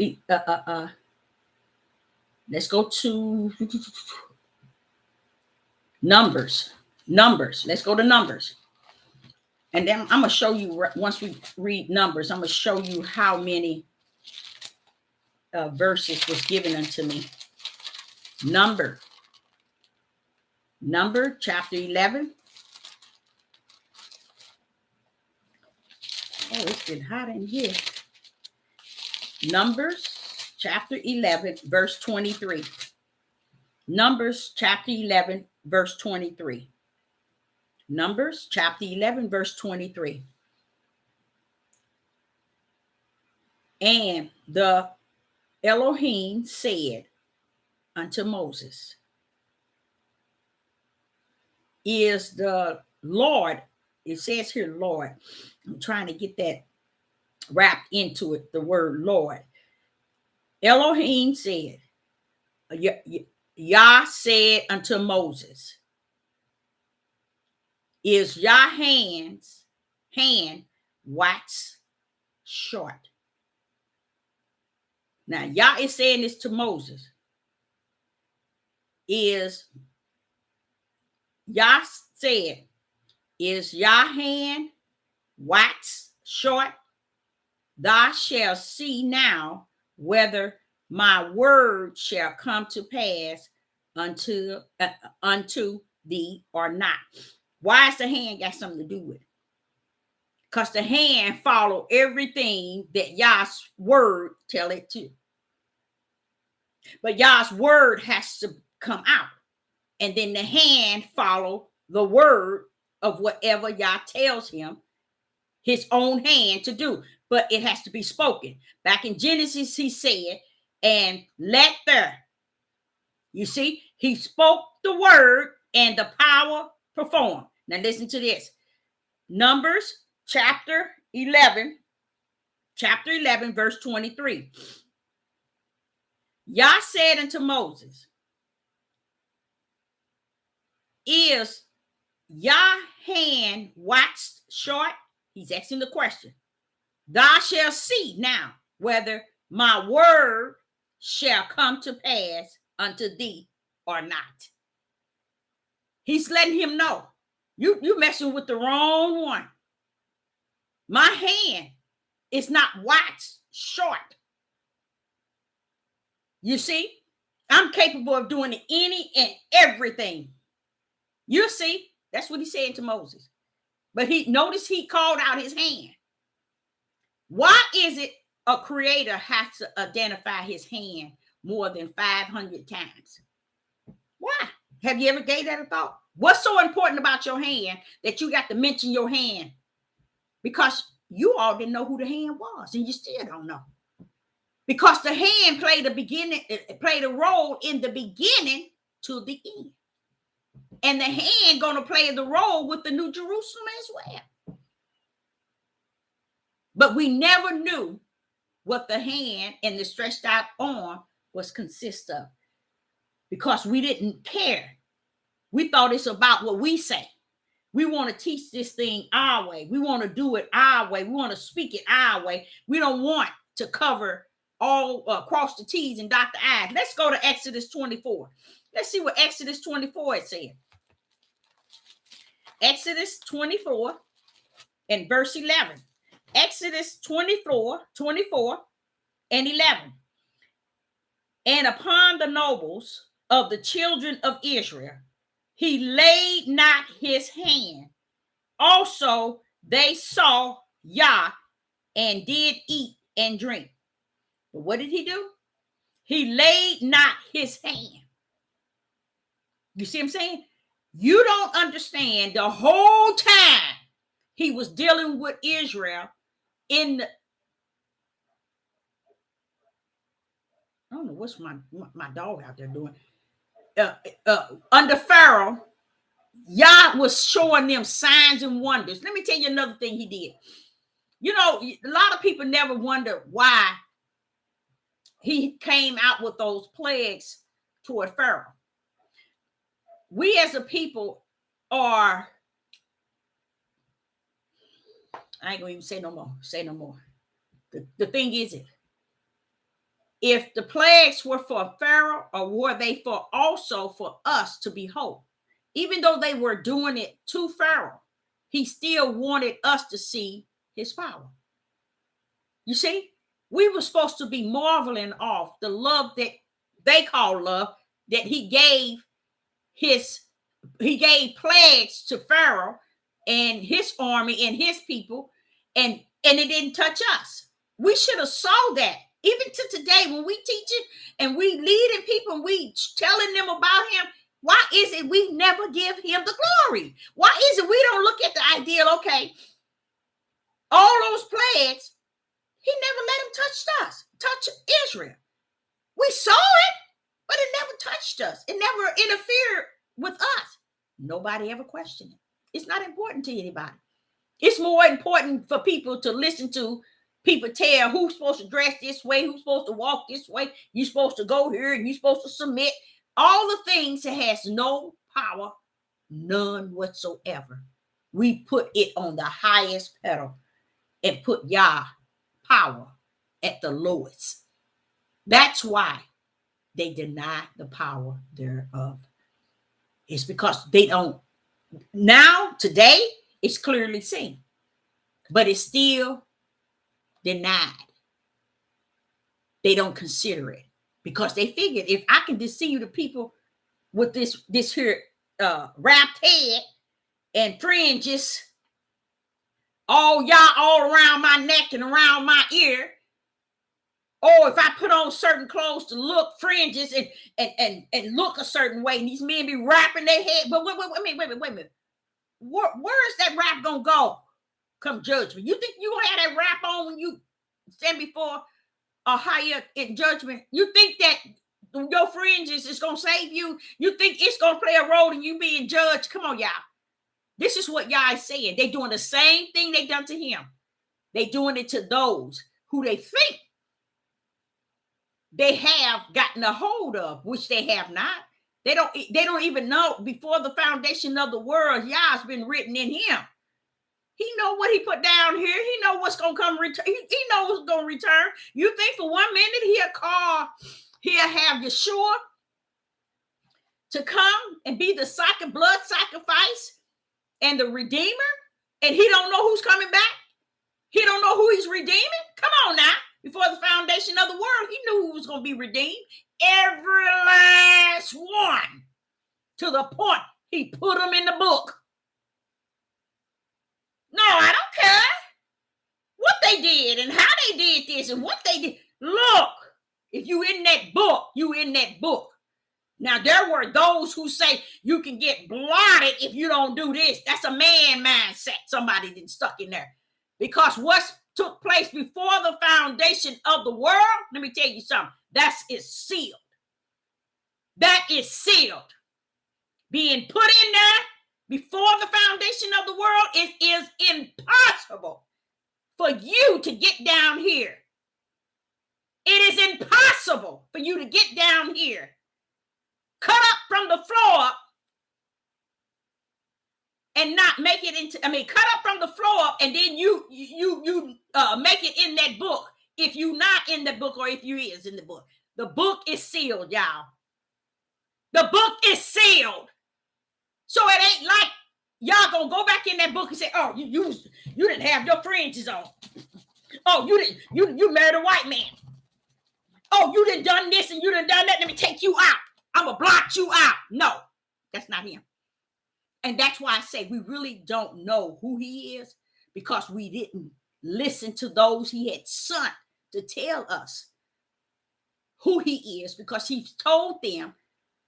let's go to Numbers. Let's go to Numbers. And then I'm going to show you, once we read Numbers, I'm going to show you how many verses was given unto me. Number chapter 11. Oh, it's getting hot in here. Numbers chapter 11, verse 23. Numbers chapter 11, verse 23. Numbers chapter 11, verse 23. And the Elohim said unto Moses, is the Lord, it says here, Lord. I'm trying to get that wrapped into it, the word Lord. Elohim said, Yah said unto Moses, is Yah hand wax short? Now, Yah is saying this to Moses. Is Yah said, is Yah hand wax short? Thou shalt see now whether my word shall come to pass unto thee or not. Why is the hand got something to do with it? Because the hand follow everything that Yah's word tell it to. But Yah's word has to come out. And then the hand follow the word of whatever Yah tells him, his own hand to do. But it has to be spoken. Back in Genesis, he said, and let there. You see, he spoke the word and the power performed. Now listen to this. Numbers chapter 11, verse 23. Yah said unto Moses, is Yah hand waxed short? He's asking the question. Thou shalt see now whether my word shall come to pass unto thee or not. He's letting him know. You messing with the wrong one. My hand is not waxed short. You see, I'm capable of doing any and everything. You see, that's what he said to Moses. But notice he called out his hand. Why is it a creator has to identify his hand more than 500 times? Why? Have you ever gave that a thought? What's so important about your hand that you got to mention your hand? Because you all didn't know who the hand was, and you still don't know. Because the hand played a role in the beginning to the end. And the hand going to play the role with the New Jerusalem as well. But we never knew what the hand and the stretched out arm was consist of, because we didn't care. We thought it's about what we say. We want to teach this thing our way. We want to do it our way. We want to speak it our way. We don't want to cover all cross the T's and dot the I's. Let's go to Exodus 24. Let's see what Exodus 24 is saying. Exodus 24 and verse 11. Exodus 24 and 11. And upon the nobles of the children of Israel. He laid not his hand. Also, they saw Yah and did eat and drink. But what did he do? He laid not his hand. You see what I'm saying? You don't understand the whole time he was dealing with Israel in the, I don't know what's my dog out there doing. Under Pharaoh, Yah was showing them signs and wonders. Let me tell you another thing he did. You know, a lot of people never wonder why he came out with those plagues toward Pharaoh. We as a people are, I ain't gonna even say no more. The thing is, if the plagues were for Pharaoh, or were they for also for us to behold? Even though they were doing it to Pharaoh, he still wanted us to see his power. You see, we were supposed to be marveling off the love that they call love, that he gave plagues to Pharaoh and his army and his people, and it didn't touch us. We should have saw that. Even to today, when we teach it and we leading people and we telling them about him, why is it we never give him the glory? Why is it we don't look at the ideal, okay, all those plagues, he never let him touch Israel. We saw it, but it never touched us. It never interfered with us. Nobody ever questioned it. It's not important to anybody. It's more important for people to listen to people tell who's supposed to dress this way, who's supposed to walk this way, you're supposed to go here, and you're supposed to submit. All the things that has no power, none whatsoever. We put it on the highest pedal and put Yah power at the lowest. That's why they deny the power thereof. It's because they don't. Now, today, it's clearly seen, but it's still denied. They don't consider it because they figured if I can deceive the people with this here wrapped head and fringes, all around my neck and around my ear, or if I put on certain clothes to look fringes and look a certain way, and these men be wrapping their head. But wait a minute. Where is that wrap gonna go come judgment? You think you gonna have that wrap on when you stand before a higher in judgment? You think that your fringes is gonna save you? You think it's gonna play a role in you being judged? Come on, y'all. This is what y'all is saying. They doing the same thing they done to him. They doing it to those who they think they have gotten a hold of, which they have not. They don't even know before the foundation of the world, Yah's been written in him. He know what he put down here. He know what's gonna come return. He knows what's gonna return. You think for 1 minute he'll have Yeshua to come and be the blood sacrifice and the redeemer, and he don't know who's coming back? He don't know who he's redeeming? Come on now. Before the foundation of the world, he knew who was going to be redeemed. Every last one, to the point he put them in the book. No, I don't care what they did and how they did this and what they did. Look, if you in that book, you in that book. Now, there were those who say you can get blotted if you don't do this. That's a man mindset somebody did stuck in there. Because what's took place before the foundation of the world, let me tell you something, that is sealed. That is sealed. Being put in there before the foundation of the world, it is impossible for you to get down here. It is impossible for you to get down here. Cut up from the floor up and not make it into, cut up from the floor up and then you make it in that book. If you not in the book or if you is in the book. The book is sealed, y'all. The book is sealed. So it ain't like y'all gonna go back in that book and say, oh, you didn't have your fringes on. Oh, you married a white man. Oh, you done this and you done that. Let me take you out. I'm going to blot you out. No, that's not him. And that's why I say we really don't know who he is, because we didn't listen to those he had sent to tell us who he is, because he's told them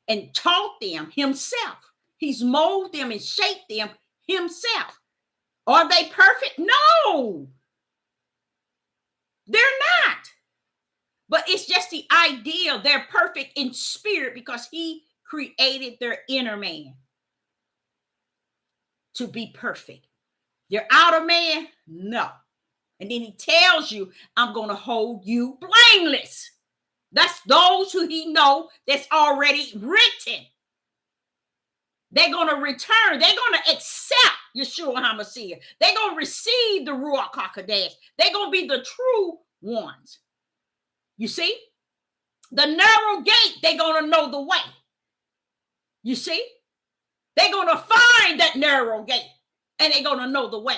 and taught them himself. He's molded them and shaped them himself. Are they perfect? No, they're not. But it's just the idea they're perfect in spirit, because he created their inner man to be perfect. Their outer man, no. And then he tells you, I'm going to hold you blameless. That's those who he know that's already written. They're going to return. They're going to accept Yeshua HaMashiach. They're going to receive the Ruach HaKodesh. They're going to be the true ones. You see? The narrow gate, they're going to know the way. You see? They're going to find that narrow gate, and they're going to know the way.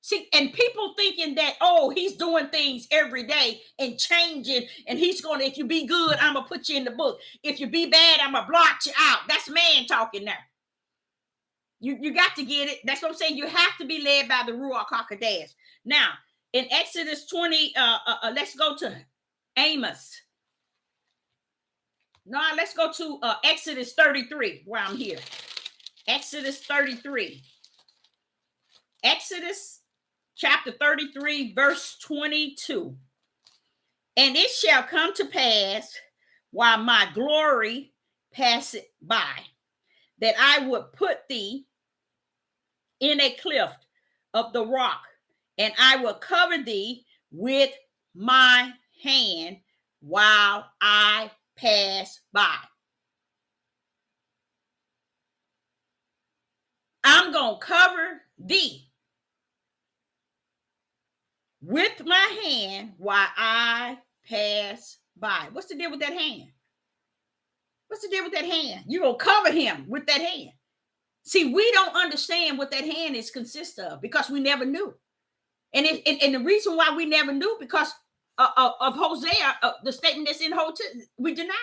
See, and people thinking that, oh, he's doing things every day and changing, and he's going to, if you be good, I'm going to put you in the book. If you be bad, I'm going to blot you out. That's man talking there. You got to get it. That's what I'm saying. You have to be led by the Ruach HaKodesh. Now, in Exodus 20, let's go to Amos. No, let's go to Exodus 33, where I'm here. Exodus 33. Exodus chapter 33, verse 22. And it shall come to pass, while my glory passeth by, that I would put thee in a cleft of the rock, and I will cover thee with my hand while I pass by. I'm going to cover thee with my hand while I pass by. What's the deal with that hand? What's the deal with that hand? You're going to cover him with that hand. See, we don't understand what that hand is consist of, because we never knew. And the reason why we never knew, because of Hosea, the statement that's in Hosea, we deny.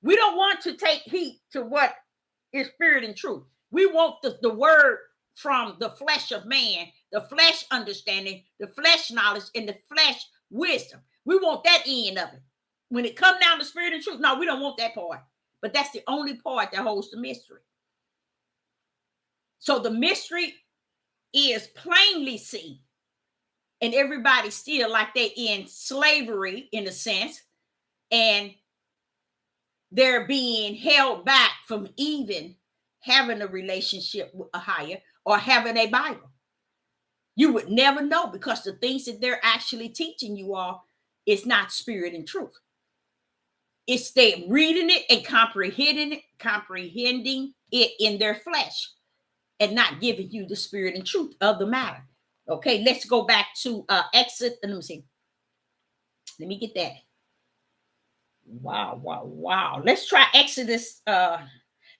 We don't want to take heed to what is spirit and truth. We want the word from the flesh of man, the flesh understanding, the flesh knowledge, and the flesh wisdom. We want that end of it. When it comes down to spirit and truth, no, we don't want that part. But that's the only part that holds the mystery. So the mystery is plainly seen. And everybody still like they're in slavery in a sense. And they're being held back from even having a relationship with a higher or having a Bible. You would never know, because the things that they're actually teaching you all is not spirit and truth. It's they reading it and comprehending it in their flesh, and not giving you the spirit and truth of the matter. Okay, let's go back to Exodus. Let me see. Let me get that. Wow. Let's try Exodus.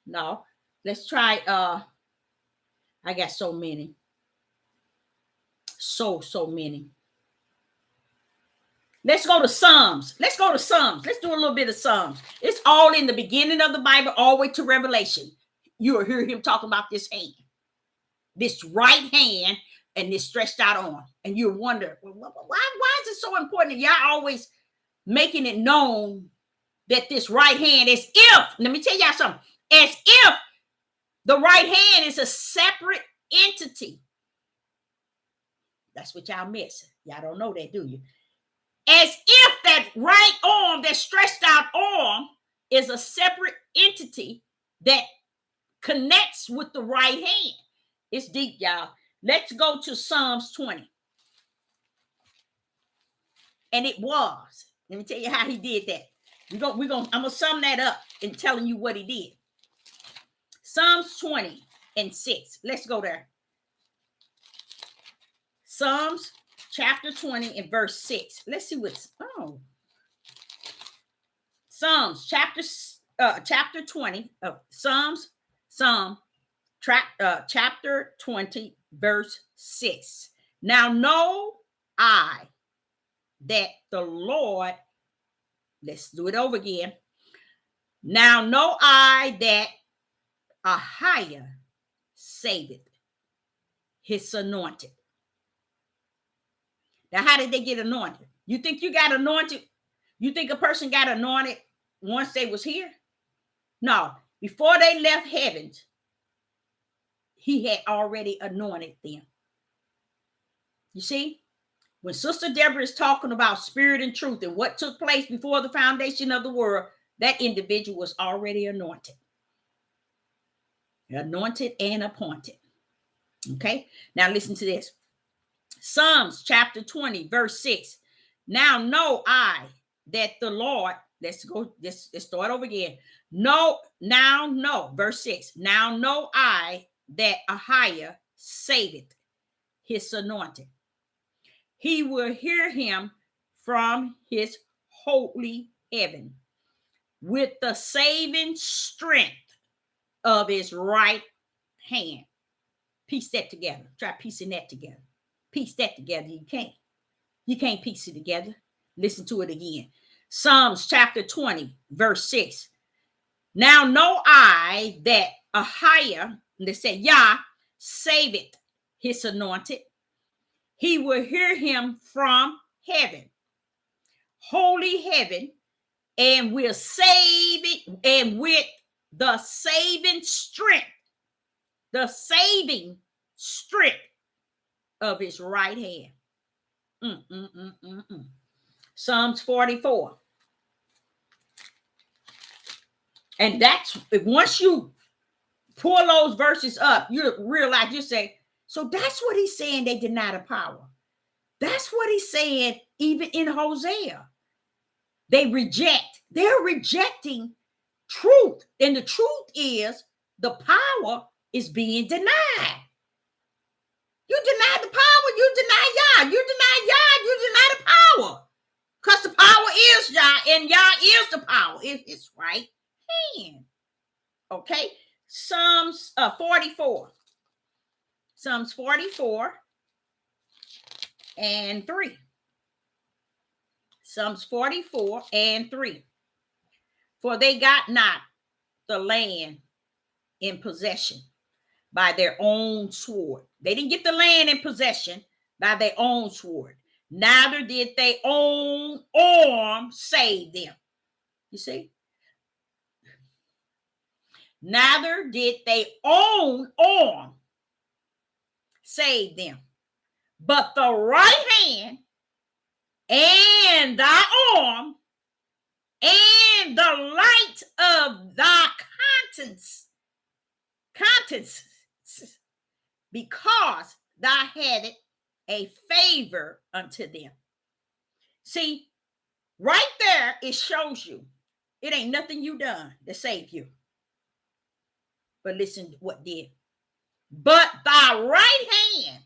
No, let's try. I got so many. So many. Let's go to Psalms. Let's do a little bit of Psalms. It's all in the beginning of the Bible, all the way to Revelation. You'll hear him talking about this hand, this right hand, and this stretched out arm. And you wonder, well, why is it so important that y'all always making it known that this right hand is, if, let me tell y'all something, as if the right hand is a separate entity. That's what y'all miss. Y'all don't know that, do you? As if that right arm, that stretched out arm, is a separate entity that connects with the right hand. It's deep, y'all. Let's go to Psalms 20. And it was. Let me tell you how he did that. I'm gonna sum that up in telling you what he did. Psalms 20 and 6. Let's go there. Psalms chapter 20 and verse 6. Let's see what's Psalms chapter 20 of chapter 20 verse 6. Now know I that the Lord, let's do it over again. Now know I that Ahiah saveth his anointed. Now, how did they get anointed? You think you got anointed? You think a person got anointed once they was here? No. Before they left heaven, he had already anointed them. You see? When Sister Deborah is talking about spirit and truth and what took place before the foundation of the world, that individual was already anointed. Anointed and appointed. Okay? Now listen to this. Psalms chapter 20, verse 6. Now know I that the Lord, let's start over again. Verse 6. Now know I that Ahiah saveth his anointed. He will hear him from his holy heaven with the saving strength of his right hand. Piece that together. Try piecing that together. Piece that together. You can't. You can't piece it together. Listen to it again. Psalms chapter 20, verse 6. Now know I that Ahiah, they said, Yah, saveth his anointed. He will hear him from heaven, holy heaven, and will save it, and with the saving strength of his right hand. Psalms 44. And that's, once you pull those verses up, you realize, you say, so that's what he's saying, they deny the power. That's what he's saying even in Hosea. They're rejecting truth. And the truth is the power is being denied. You deny the power, you deny Yah. You deny Yah, you deny the power. Because the power is Yah, and Yah is the power. It's right hand. Okay? Psalms 44. Psalms 44 and 3. Psalms 44 and 3. For they got not the land in possession by their own sword. They didn't get the land in possession by their own sword. Neither did their own arm save them. You see? Neither did their own arm save them, but the right hand and thy arm and the light of thy countenance, because thou hadst a favor unto them. See, right there, it shows you it ain't nothing you done to save you. But listen to what did. But thy right hand,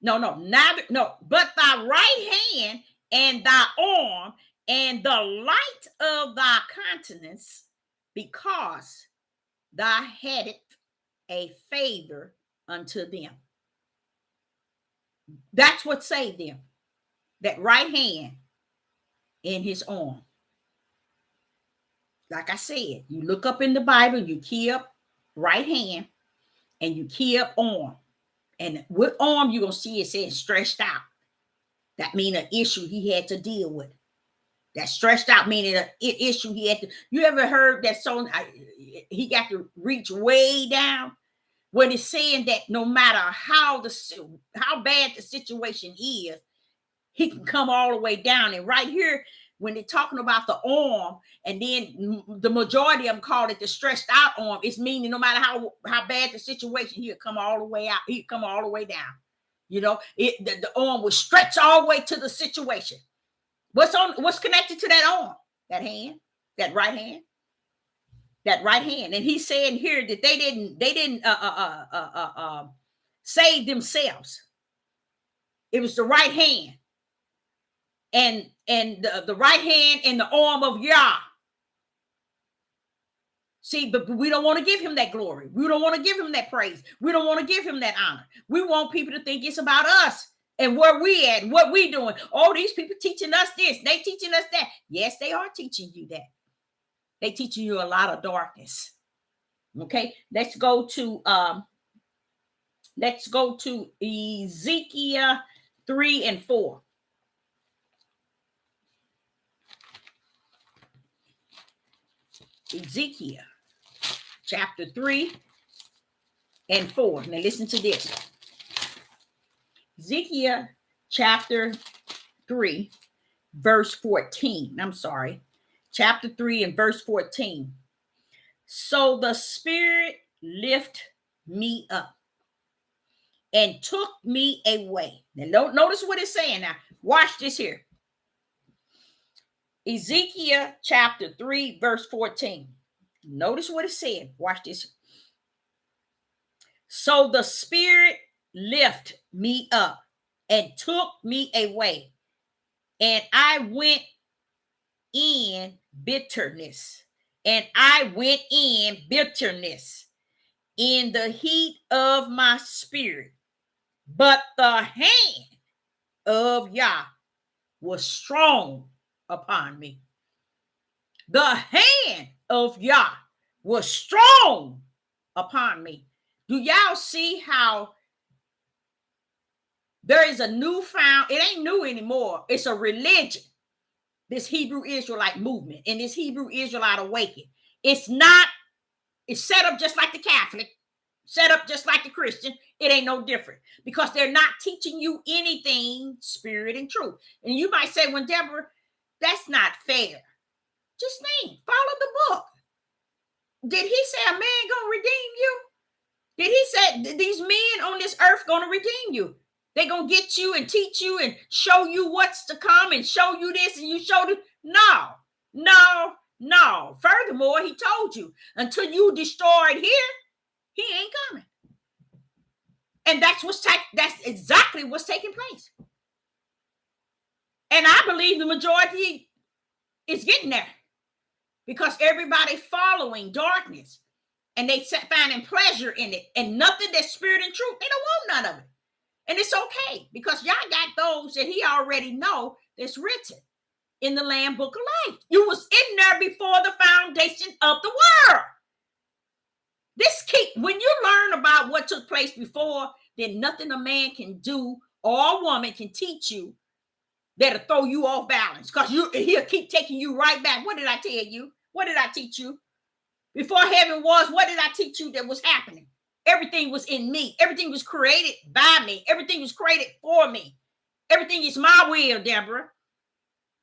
but thy right hand and thy arm and the light of thy countenance, because thou hadst a favor unto them. That's what saved them. That right hand in his arm. Like I said, you look up in the Bible, you key up right hand and you key up arm. And with arm, you're going to see it says stretched out. That means an issue he had to deal with. That stretched out meaning an issue he had to. You ever heard that song? He got to reach way down. When it's saying that no matter how bad the situation is, he can come all the way down. And right here, when they're talking about the arm, and then the majority of them call it the stretched out arm, it's meaning no matter how bad the situation, he'll come all the way out. He'll come all the way down. You know, the arm will stretch all the way to the situation. What's connected to that arm? That hand, that right hand. That right hand. And he's saying here that they didn't save themselves. It was the right hand. And the right hand and the arm of Yah. See, but we don't want to give him that glory. We don't want to give him that praise. We don't want to give him that honor. We want people to think it's about us and where we at and what we doing. Oh, these people teaching us this. They teaching us that. Yes, they are teaching you that. They teaching you a lot of darkness. Okay, let's go to Ezekiel 3 and 4. Ezekiel chapter 3 and 4. Now listen to this. Ezekiel chapter 3, verse 14. I'm sorry. Chapter 3 and verse 14. So the Spirit lifted me up and took me away. Now, notice what it's saying now. Watch this here. Ezekiel chapter 3, verse 14. Notice what it said. Watch this. So the Spirit lifted me up and took me away, and I went in bitterness. And I went in bitterness in the heat of my spirit. But the hand of Yah was strong upon me. The hand of Yah was strong upon me. Do y'all see how there is a newfound, it ain't new anymore, it's a religion, this Hebrew Israelite movement and this Hebrew Israelite awakening. It's set up just like the Catholic, set up just like the Christian. It ain't no different because they're not teaching you anything spirit and truth. And you might say, well, Deborah, that's not fair. Just think, follow the book. Did he say a man gonna redeem you? Did he say these men on this earth gonna redeem you? They're gonna get you and teach you and show you what's to come and show you this and you show this? No. Furthermore, he told you until you destroy it here, he ain't coming. And that's exactly what's taking place. And I believe the majority is getting there because everybody following darkness and they finding pleasure in it and nothing that's spirit and truth. They don't want none of it. And it's okay because y'all got those that he already know that's written in the Lamb Book of Life. You was in there before the foundation of the world. When you learn about what took place before, then nothing a man can do or a woman can teach you that'll throw you off balance because he'll keep taking you right back. What did I tell you? What did I teach you? Before heaven was, what did I teach you that was happening? Everything was in me. Everything was created by me. Everything was created for me. Everything is my will, Deborah.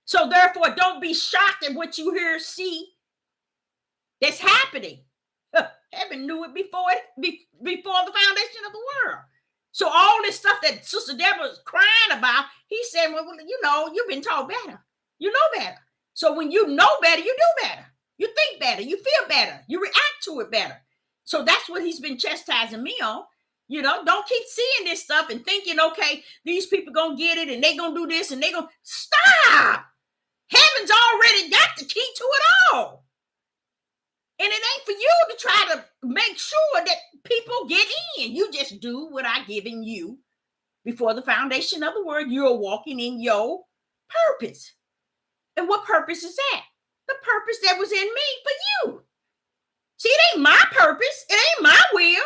So therefore, don't be shocked at what you hear, see that's happening. Heaven knew it before the foundation of the world. So all this stuff that Sister Deborah was crying about, he said, well, you've been taught better. You know better. So when you know better, you do better. You think better. You feel better. You react to it better. So that's what he's been chastising me on. Don't keep seeing this stuff and thinking, okay, these people going to get it and they going to do this and they going to stop. Heaven's already got the key to it all. And it ain't for you to try to make sure that people get in. You just do what I given you before the foundation of the world. You're walking in your purpose. And what purpose is that? The purpose that was in me for you. See, it ain't my purpose. It ain't my will.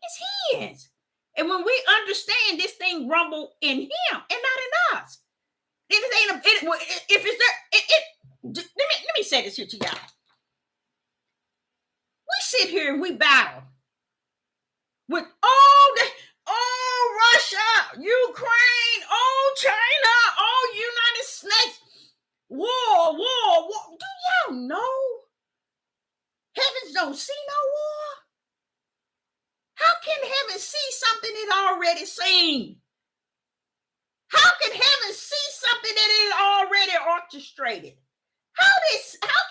It's his. And when we understand this thing rumble in him and not in us, let me say this here to y'all. We sit here and we battle with Russia, Ukraine, China, United States, war. Do y'all know? Heavens don't see no war. How can heaven see something it already seen? How can heaven see something that is already orchestrated? How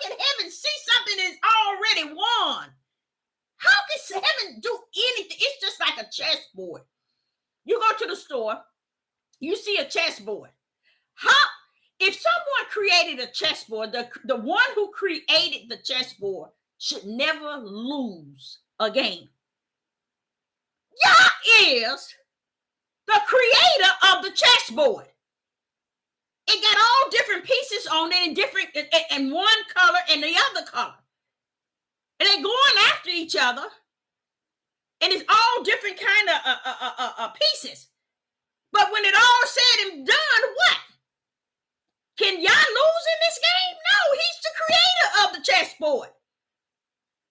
can heaven see something that's already won? How can heaven do anything? It's just like a chessboard. You go to the store, you see a chessboard. If someone created a chessboard, the one who created the chessboard should never lose a game. Yah is the creator of the chessboard. It got all different pieces on it and one color and the other color. and they're going after each other, and it's all different kind of pieces. But when it all said and done, what? Can y'all lose in this game? No, he's the creator of the chessboard.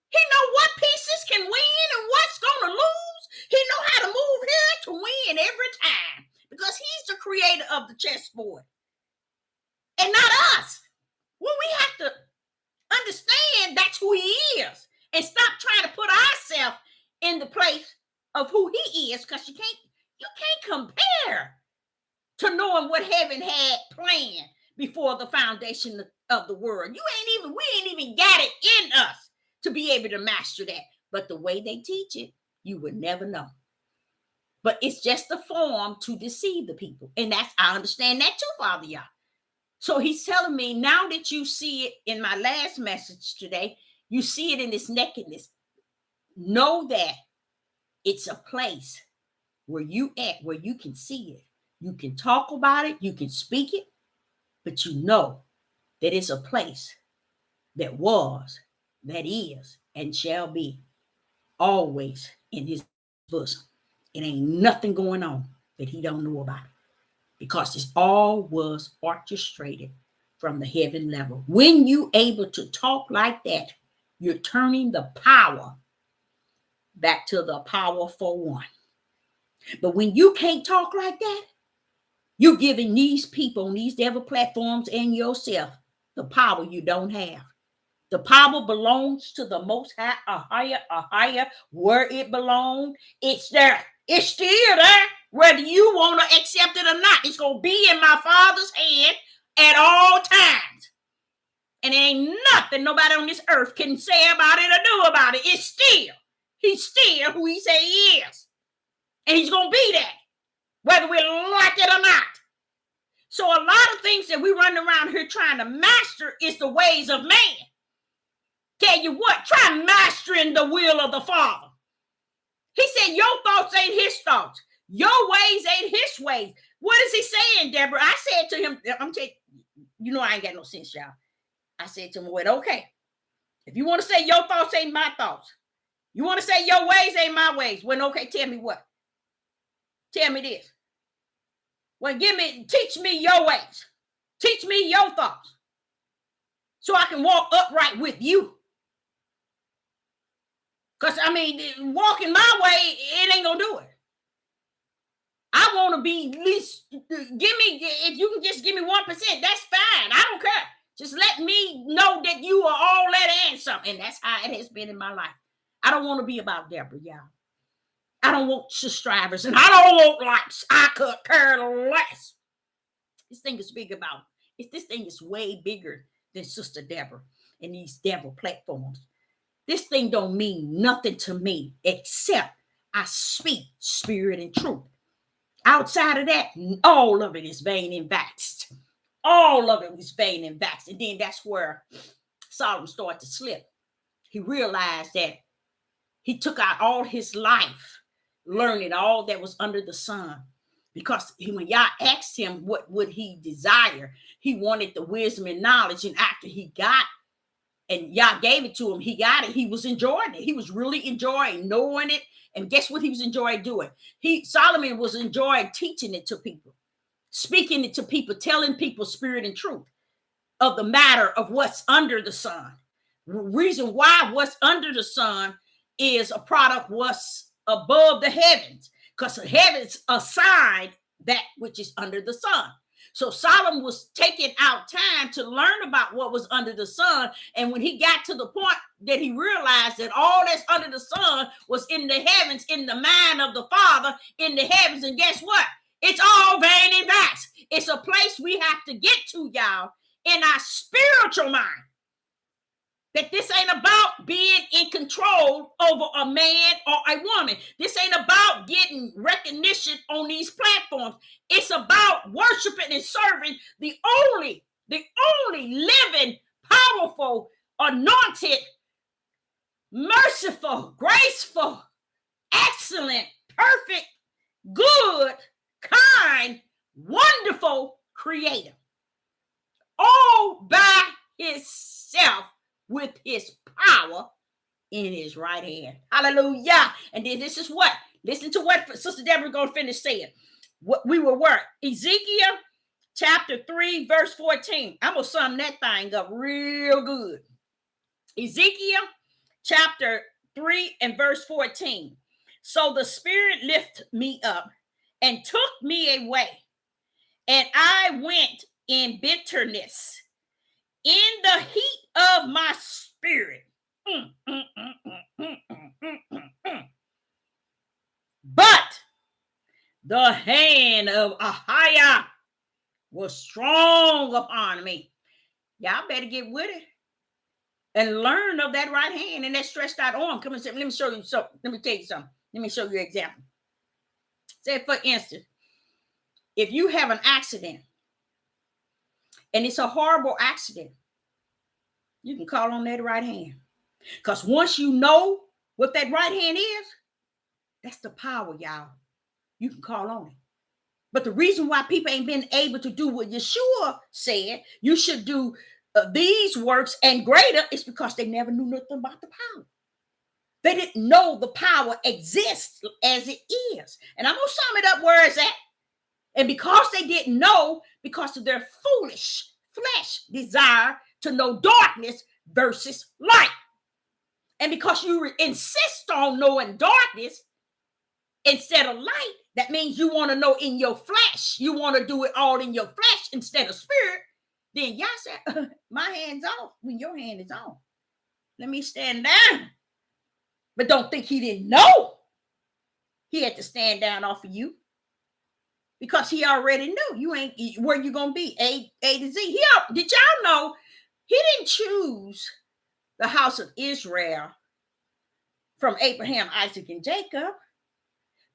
He know what pieces can win and what's going to lose. He know how to move here to win every time because he's the creator of the chessboard and not us. Well, we have to understand that's who he is and stop trying to put ourselves in the place of who he is, because you can't compare to knowing what heaven had planned before the foundation of the world. We ain't even got it in us to be able to master that. But the way they teach it, you would never know. But it's just a form to deceive the people. And I understand that too, Father Yah. So he's telling me, now that you see it in my last message today, you see it in this nakedness. Know that it's a place where you can see it. You can talk about it, you can speak it, but you know that it's a place that was, that is, and shall be always in his bosom. It ain't nothing going on that he don't know about, because it all was orchestrated from the heaven level. When you able to talk like that, you're turning the power back to the powerful one. But when you can't talk like that, you're giving these people on these devil platforms and yourself the power you don't have. The power belongs to the Most High, a higher, where it belongs. It's there. It's still there, whether you want to accept it or not. It's going to be in my Father's hand at all times. And there ain't nothing nobody on this earth can say about it or do about it. He's still who he say he is. And he's going to be that, whether we like it or not. So a lot of things that we run around here trying to master is the ways of man. Tell you what, try mastering the will of the Father. He said your thoughts ain't his thoughts. Your ways ain't his ways. What is he saying, Deborah? I said to him, I'm telling you, I ain't got no sense, y'all. I said to him, well, okay, if you want to say your thoughts ain't my thoughts, you want to say your ways ain't my ways, well, okay, tell me what? Tell me this. Well, teach me your ways. Teach me your thoughts so I can walk upright with you. Because, walking my way, it ain't going to do it. I want to be at least, if you can just give me 1%, that's fine. I don't care. Just let me know that you are all that and something. And that's how it has been in my life. I don't want to be about Deborah, y'all. I don't want subscribers, and I don't want likes. I could care less. This thing is big about it. This thing is way bigger than Sister Deborah and these devil platforms. This thing don't mean nothing to me except I speak spirit and truth. Outside of that, all of it is vain and vexed. All of it was vain and vexed. And then that's where Solomon started to slip. He realized that he took out all his life learning all that was under the sun. Because when y'all asked him what would he desire, he wanted the wisdom and knowledge. And after he got and y'all gave it to him, he got it. He was enjoying it. He was really enjoying knowing it. And guess what he was enjoying doing? Solomon was enjoying teaching it to people, speaking it to people, telling people spirit and truth of the matter of what's under the sun. Reason why what's under the sun is a product what's above the heavens, because the heavens aside that which is under the sun. So Solomon was taking out time to learn about what was under the sun. And when he got to the point that he realized that all that's under the sun was in the heavens, in the mind of the Father, in the heavens. And guess what? It's all vain and vast. It's a place we have to get to, y'all, in our spiritual mind. That this ain't about being in control over a man or a woman. This ain't about getting recognition on these platforms. It's about worshiping and serving the only living, powerful, anointed, merciful, graceful, excellent, perfect, good, kind, wonderful creator. All by himself. With his power in his right hand. Hallelujah. And then this is what? Listen to what Sister Deborah going to finish saying. What we will work. Ezekiel chapter 3, verse 14. I'm going to sum that thing up real good. Ezekiel chapter 3 and verse 14. So the Spirit lifted me up and took me away, and I went in bitterness, in the heat of my spirit. But the hand of Ahiah was strong upon me. Y'all better get with it and learn of that right hand and that stretched out arm. Come and say, let me show you something. Let me tell you something. Let me show you an example. Say, for instance, if you have an accident and it's a horrible accident, you can call on that right hand. Because once you know what that right hand is, that's the power, y'all. You can call on it. But the reason why people ain't been able to do what Yeshua said, you should do these works and greater, is because they never knew nothing about the power. They didn't know the power exists as it is. And I'm going to sum it up where it's at. And because they didn't know, because of their foolish flesh desire to know darkness versus light. And because you insist on knowing darkness instead of light, that means you want to know in your flesh. You want to do it all in your flesh instead of spirit. Then y'all said, my hand's off when your hand is on. Let me stand down. But don't think he didn't know. He had to stand down off of you. Because he already knew you ain't where you gonna be. A to Z. Did y'all know he didn't choose the house of Israel from Abraham, Isaac, and Jacob?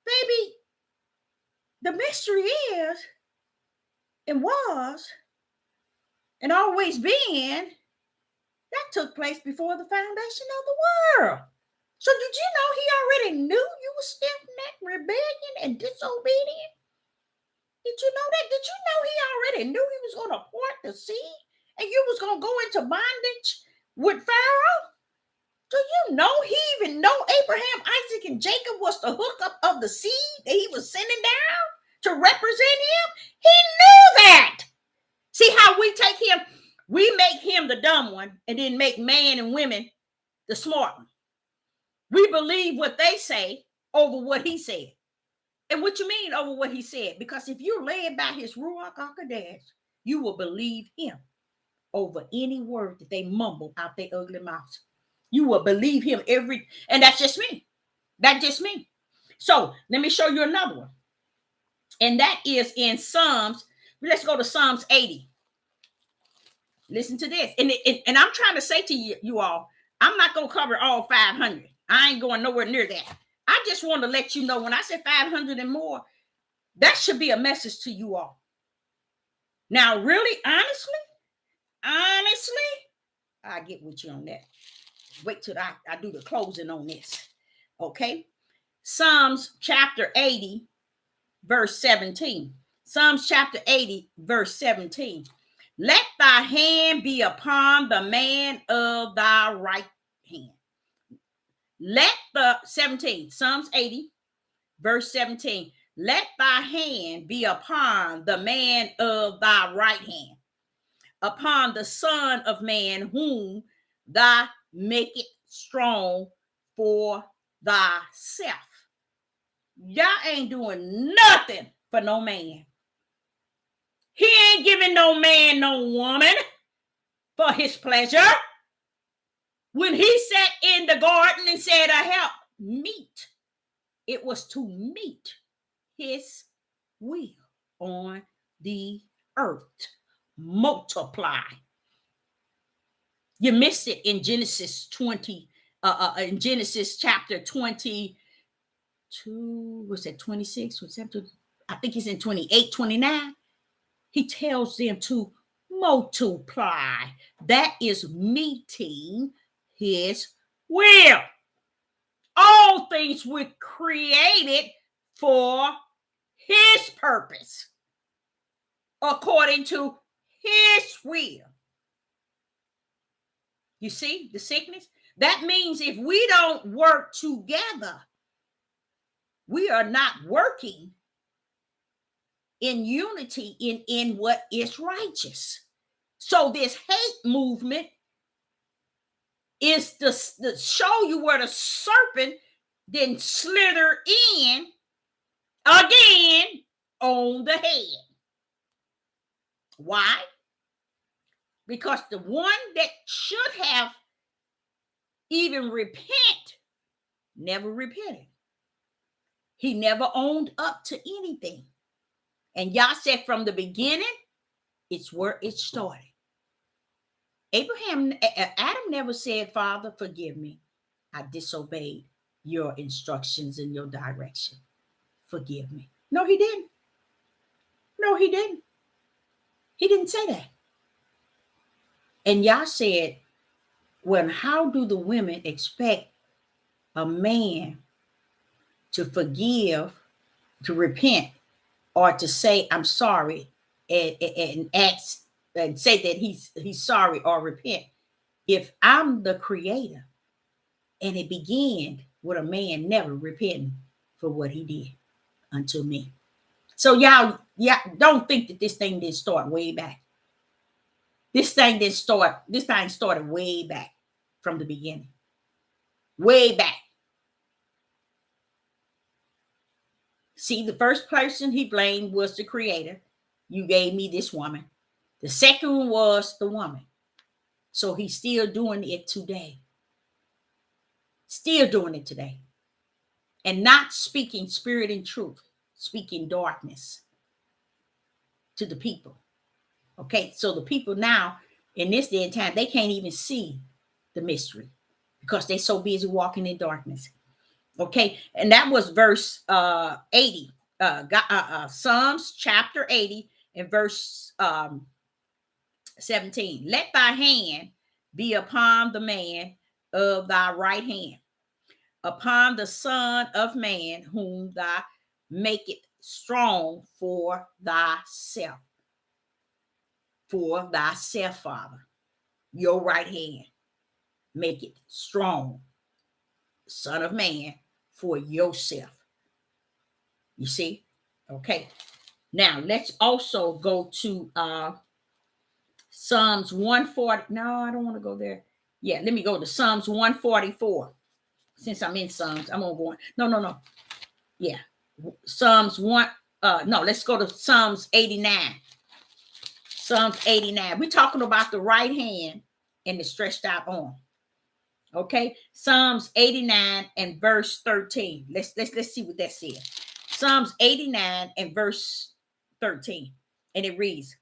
Baby, the mystery is and was and always been that took place before the foundation of the world. So did you know he already knew you were stiff-necked, rebellion, and disobedient? Did you know that? Did you know he already knew he was going to part the sea and you was going to go into bondage with Pharaoh? Do you know he even know Abraham, Isaac, and Jacob was the hookup of the seed that he was sending down to represent him? He knew that. See how we take him? We make him the dumb one and then make man and women the smart one. We believe what they say over what he said. And what you mean over what he said? Because if you're led by his Ruach HaKodesh, you will believe him over any word that they mumble out their ugly mouths. You will believe him and that's just me. That's just me. So let me show you another one. And that is in Psalms. Let's go to Psalms 80. Listen to this. And I'm trying to say to you all, I'm not going to cover all 500. I ain't going nowhere near that. I just want to let you know when I say 500 and more, that should be a message to you all. Now, really, honestly, I get with you on that. Wait till I do the closing on this. Okay. Psalms chapter 80, verse 17. Psalms chapter 80, verse 17. Let thy hand be upon the man of thy right hand. Psalms 80, verse 17. Let thy hand be upon the man of thy right hand, upon the Son of Man, whom thou makest strong for thyself. Y'all ain't doing nothing for no man. He ain't giving no man no woman for his pleasure. When he sat in the garden and said, I help meet, it was to meet his will on the earth. Multiply. You missed it in Genesis 20, in Genesis chapter 22, was that 26? Was that, I think it's in 28, 29. He tells them to multiply. That is meeting his will. All things were created for his purpose, according to his will. You see the sickness? That means if we don't work together, we are not working in unity in what is righteous. So this hate movement is to show you where the serpent then slither in again on the head. Why? Because the one that should have even repent never repented. He never owned up to anything. And Yah said from the beginning, it's where it started. Adam never said, Father, forgive me. I disobeyed your instructions and your direction. Forgive me. No, he didn't. No, he didn't. He didn't say that. And Yah said, well, how do the women expect a man to forgive, to repent, or to say, I'm sorry, and ask and say that he's sorry or repent, if I'm the creator? And it began with a man never repenting for what he did unto me. So y'all don't think that this thing didn't start way back. This thing started way back from the beginning. Way back. See, the first person he blamed was the creator. You gave me this woman. The second one was the woman. So he's still doing it today. Still doing it today. And not speaking spirit and truth, speaking darkness to the people. Okay, so the people now, in this day and time, they can't even see the mystery because they're so busy walking in darkness. Okay, and that was verse 80. Psalms chapter 80 and verse 17. Let thy hand be upon the man of thy right hand, upon the Son of Man, whom thou makest strong for thyself. For thyself, Father, your right hand, make it strong, Son of Man, for yourself. You see? Okay. Now, let's also go to Psalms 140. No, I don't want to go there. Yeah, let me go to Psalms 144. Since I'm in Psalms, I'm going to go on. No. Yeah. Psalms 1. No, let's go to Psalms 89. Psalms 89. We're talking about the right hand and the stretched out arm. Okay. Psalms 89 and verse 13. Let's see what that says. Psalms 89 and verse 13. And it reads,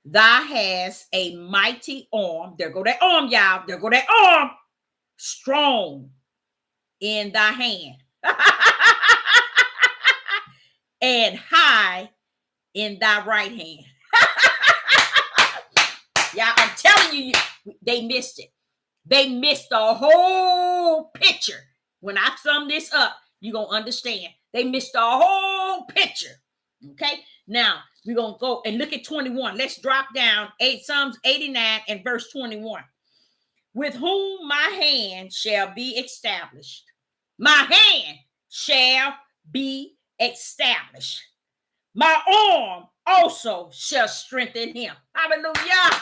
Thou hast a mighty arm. There go that arm, y'all. There go that arm. Strong in thy hand. And high in thy right hand. Yeah, I'm telling you, they missed it. They missed the whole picture. When I sum this up, you're going to understand. They missed the whole picture. Okay? Now, we're going to go and look at 21. Let's drop down Psalms 89 and verse 21. With whom my hand shall be established. My hand shall be established. My arm also shall strengthen him. Hallelujah.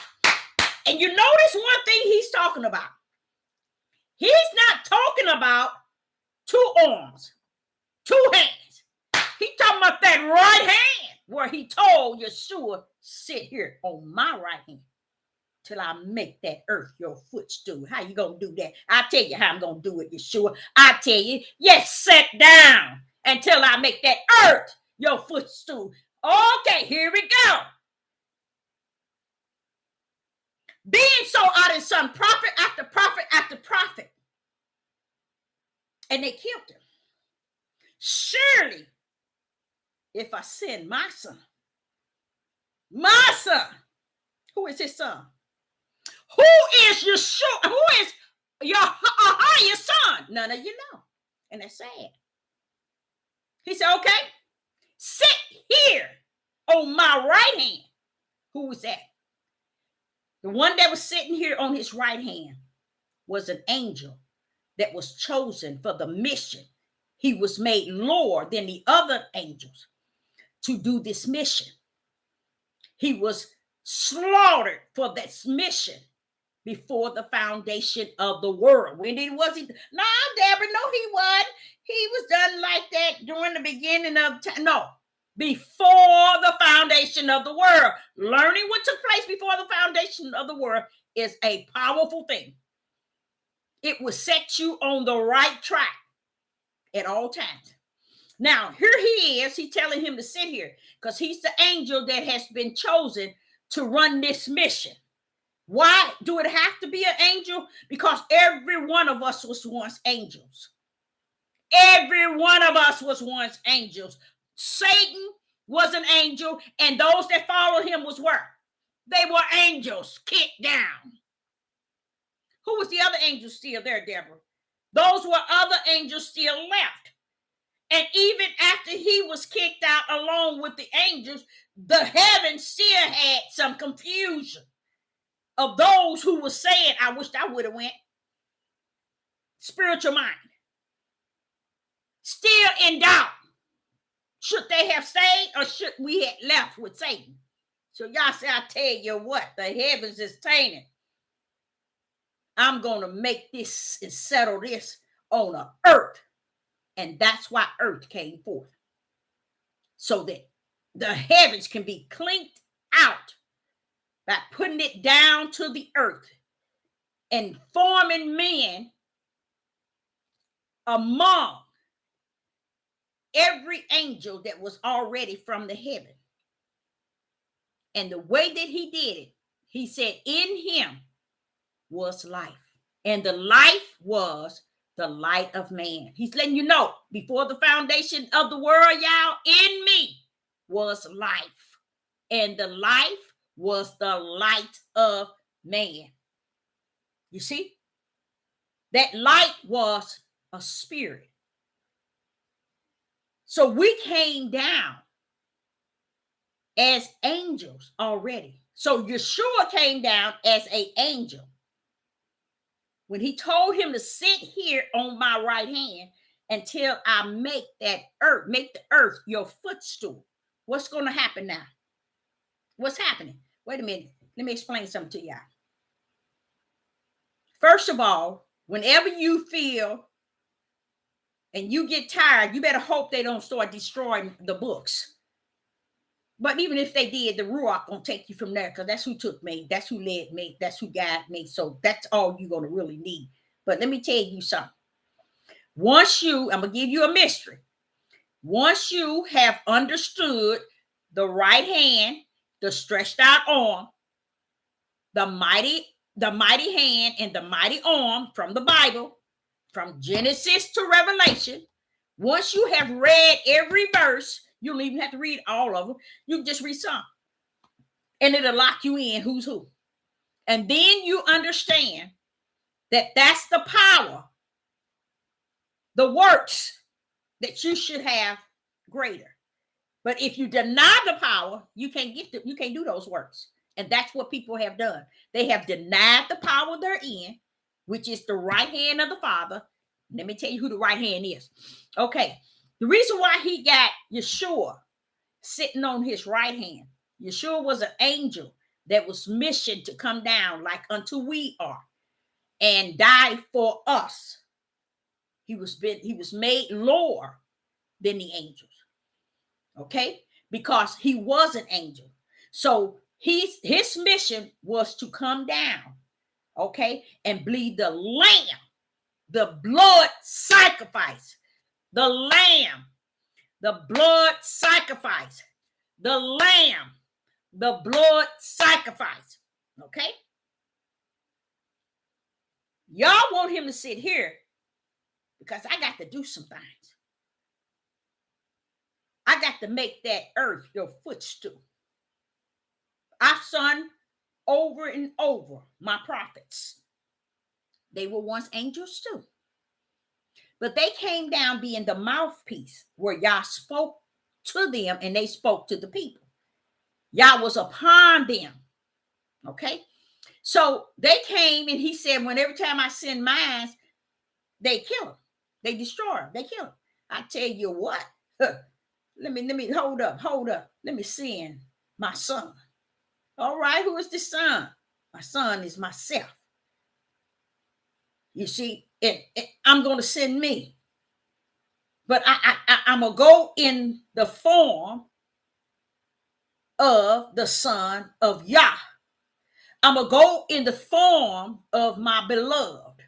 And you notice one thing he's talking about. He's not talking about two arms, two hands. He's talking about that right hand where he told Yeshua, sit here on my right hand till I make that earth your footstool. How you going to do that? I'll tell you how I'm going to do it, Yeshua. I tell you, yes, sit down until I make that earth your footstool. Okay, here we go. Being so out in son, prophet after prophet after prophet. And they killed him. Surely, if I send my son, who is his son? Who is Yeshua? Who is your highest son? None of you know. And that's sad. He said, okay, sit here on my right hand. Who was that? The one that was sitting here on his right hand was an angel that was chosen for the mission. He was made lower than the other angels to do this mission. He was slaughtered for this mission before the foundation of the world. When it wasn't, no, Deborah, no, he wasn't. He was done like that during the beginning of time. No, before the foundation of the world. Learning what took place before the foundation of the world is a powerful thing. It will set you on the right track at all times. Now, here he is. He's telling him to sit here because he's the angel that has been chosen to run this mission. Why do it have to be an angel? Because every one of us was once angels. Every one of us was once angels. Satan was an angel, and those that followed him was where? They were angels kicked down. Who was the other angel still there, Deborah? Those were other angels still left. And even after he was kicked out along with the angels, the heavens still had some confusion of those who were saying, I wished I would have went. Spiritual mind. Still in doubt. Should they have stayed or should we have left with Satan? So y'all say, I tell you what, the heavens is tainted. I'm going to make this and settle this on the earth. And that's why earth came forth. So that the heavens can be cleaned out by putting it down to the earth and forming men among every angel that was already from the heaven. And the way that he did it, he said, in him was life. And the life was the light of man. He's letting you know, before the foundation of the world, y'all, in me was life. And the life was the light of man. You see? That light was a spirit. So we came down as angels already. So Yeshua came down as an angel. When he told him to sit here on my right hand until I make the earth your footstool. What's going to happen now? What's happening? Wait a minute. Let me explain something to y'all. First of all, whenever you feel and you get tired, you better hope they don't start destroying the books. But even if they did, the Ruach gonna take you from there because that's who took me. That's who led me. That's who guided me. So that's all you're going to really need. But let me tell you something. I'm going to give you a mystery. Once you have understood the right hand, the stretched out arm, the mighty hand and the mighty arm from the Bible, from Genesis to Revelation, once you have read every verse, you don't even have to read all of them. You can just read some. And it'll lock you in who's who. And then you understand that that's the power, the works that you should have greater. But if you deny the power, you can't do those works. And that's what people have done. They have denied the power they're in, which is the right hand of the Father. Let me tell you who the right hand is. Okay. The reason why he got Yeshua sitting on his right hand, Yeshua was an angel that was missioned to come down like unto we are and die for us. He was made lower than the angels. Okay? Because he was an angel. So his mission was to come down, okay, and bleed the lamb, the blood sacrifice, the lamb, the blood sacrifice, the lamb, the blood sacrifice. Okay? Y'all want him to sit here because I got to do some things. I got to make that earth your footstool. I've sung over and over my prophets. They were once angels too. But they came down being the mouthpiece where Yah spoke to them and they spoke to the people. Yah was upon them. Okay? So they came and he said, when every time I send mine, they kill him. They destroy him. They kill him. I tell you what. Let me hold up. Let me send my son. All right, who is the son? My son is myself. You see, I'm going to send me. But I'm going to go in the form of the son of Yah. I'm going to go in the form of my beloved.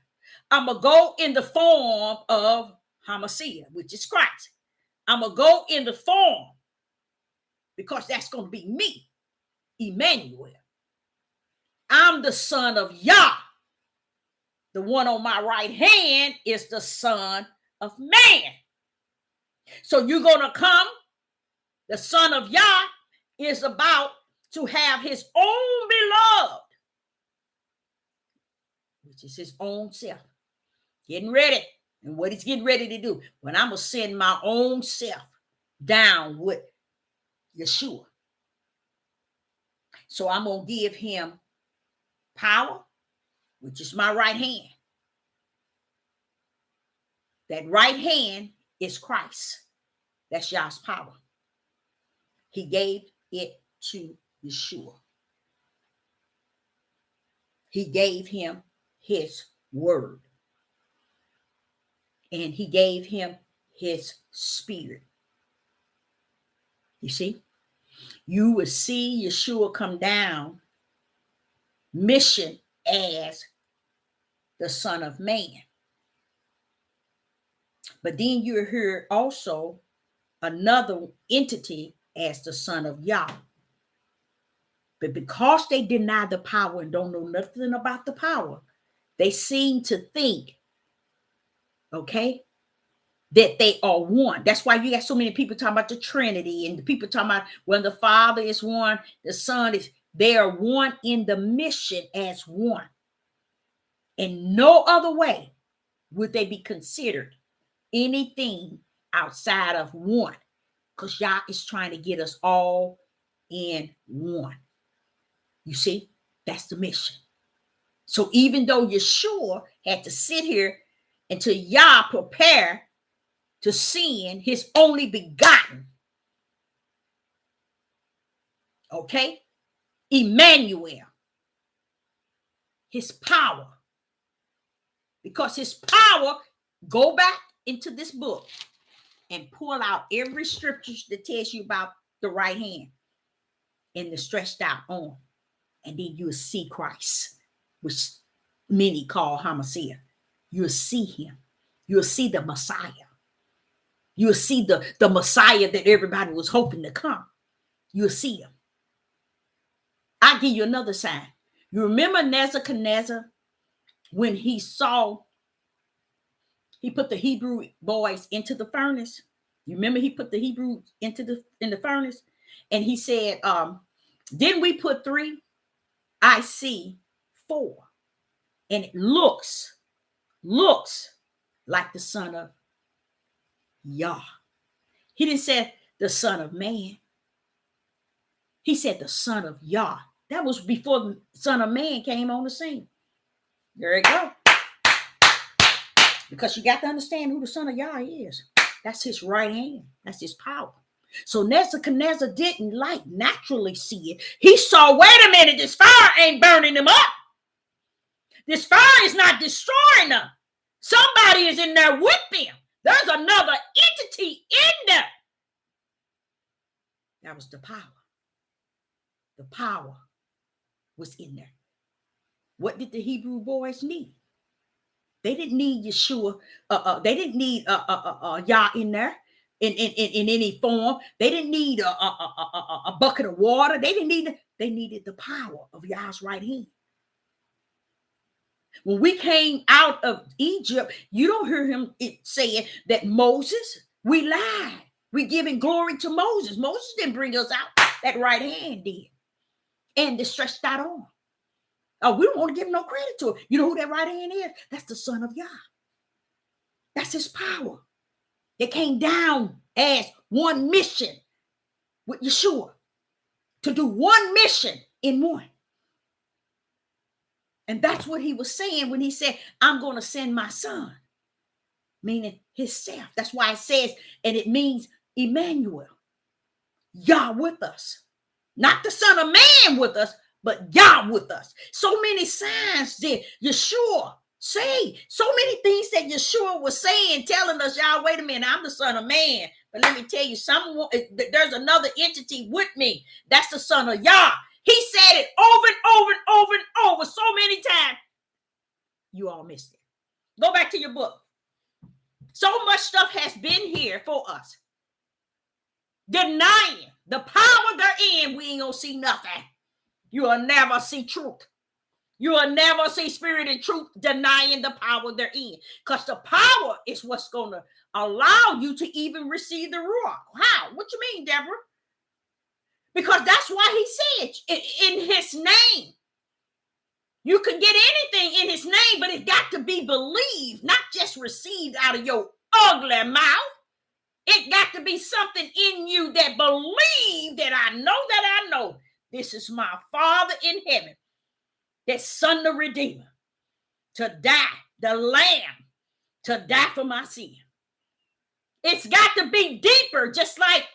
I'm going to go in the form of Hamashiach, which is Christ. I'm going to go in the form because that's going to be me, Emmanuel. I'm the son of Yah. The one on my right hand is the son of man. So you're going to come. The son of Yah is about to have his own beloved, which is his own self, getting ready. And what he's getting ready to do, when I'm going to send my own self down with Yeshua. So I'm going to give him power, which is my right hand. That right hand is Christ. That's Yah's power. He gave it to Yeshua. He gave him his word. And he gave him his spirit. You see? You will see Yeshua come down, mission as the Son of Man. But then you hear also another entity as the Son of Yah. But because they deny the power and don't know nothing about the power, they seem to think, okay, that they are one. That's why you got so many people talking about the Trinity, and the people talking about when the Father is one, the Son is, they are one in the mission as one. In no other way would they be considered anything outside of one, because Yah is trying to get us all in one. You see, that's the mission. So even though Yeshua had to sit here until Yah prepare to send his only begotten, okay, Emmanuel, his power, because his power, go back into this book and pull out every scripture that tells you about the right hand and the stretched out arm, and then you'll see Christ, which many call Hamashiach. You'll see him. You'll see the Messiah. You'll see the Messiah that everybody was hoping to come. You'll see him. I'll give you another sign. You remember Nebuchadnezzar when he put the Hebrew boys into the furnace? You remember he put the Hebrews in the furnace? And he said, didn't we put 3? I see 4. And it looks like the Son of Yah. He didn't say the Son of Man. He said the Son of Yah. That was before the Son of Man came on the scene. There you go. Because you got to understand who the Son of Yah is. That's his right hand. That's his power. So Nebuchadnezzar didn't naturally see it. He saw, wait a minute, this fire ain't burning them up. This fire is not destroying them. Somebody is in there with them. There's another entity in there. That was the power. The power was in there. What did the Hebrew boys need? They didn't need Yeshua. They didn't need Yah in there in any form. They didn't need a bucket of water. They didn't need. They needed the power of Yah's right hand. When we came out of Egypt, you don't hear him saying that Moses, we lied. We giving glory to Moses. Moses didn't bring us out. That right hand did. And the stretched out arm. Oh, we don't want to give no credit to it. You know who that right hand is? That's the Son of Yah. That's his power. It came down as one mission with Yeshua. To do one mission in one. And that's what he was saying when he said, I'm going to send my son. meaning himself. That's why it says, and it means Emmanuel, Yah with us. Not the Son of Man with us, but Yah with us. So many signs that Yeshua say, so many things that Yeshua was saying, telling us, y'all, wait a minute, I'm the Son of Man. But let me tell you, there's another entity with me. That's the Son of Yah. He said it over and over and over and over so many times. You all missed it. Go back to your book. So much stuff has been here for us. Denying the power therein, we ain't gonna see nothing. You will never see truth. You will never see spirit and truth denying the power therein. Because the power is what's going to allow you to even receive the Ruach. How? What you mean, Deborah? Because that's why he said in his name. You can get anything in his name, but it got to be believed, not just received out of your ugly mouth. It got to be something in you that believe that I know this is my Father in heaven, that Son the Redeemer, to die, the Lamb, to die for my sin. It's got to be deeper, just like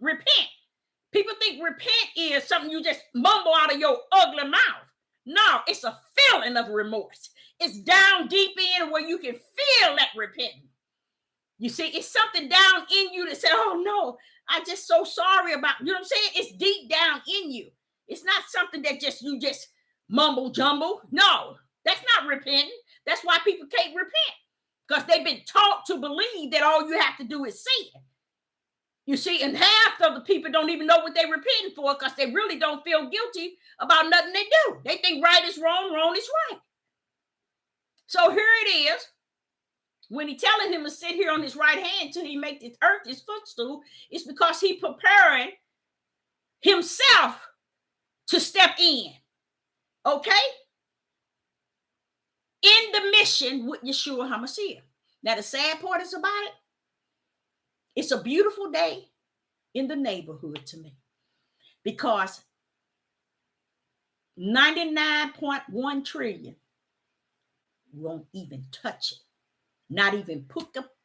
repent. People think repent is something you just mumble out of your ugly mouth. No, it's a feeling of remorse. It's down deep in where you can feel that repentance. You see, it's something down in you that said, oh no, I'm just so sorry about, you know what I'm saying? It's deep down in you. It's not something that you just mumble jumble. No, that's not repenting. That's why people can't repent, because they've been taught to believe that all you have to do is say it. You see, and half of the people don't even know what they're repenting for, because they really don't feel guilty about nothing they do. They think right is wrong, wrong is right. So here it is. When he telling him to sit here on his right hand till he make this earth his footstool, it's because he preparing himself to step in. Okay? In the mission with Yeshua HaMashiach. Now the sad part is about it. It's a beautiful day in the neighborhood to me, because 99.1 trillion won't even touch it. Not even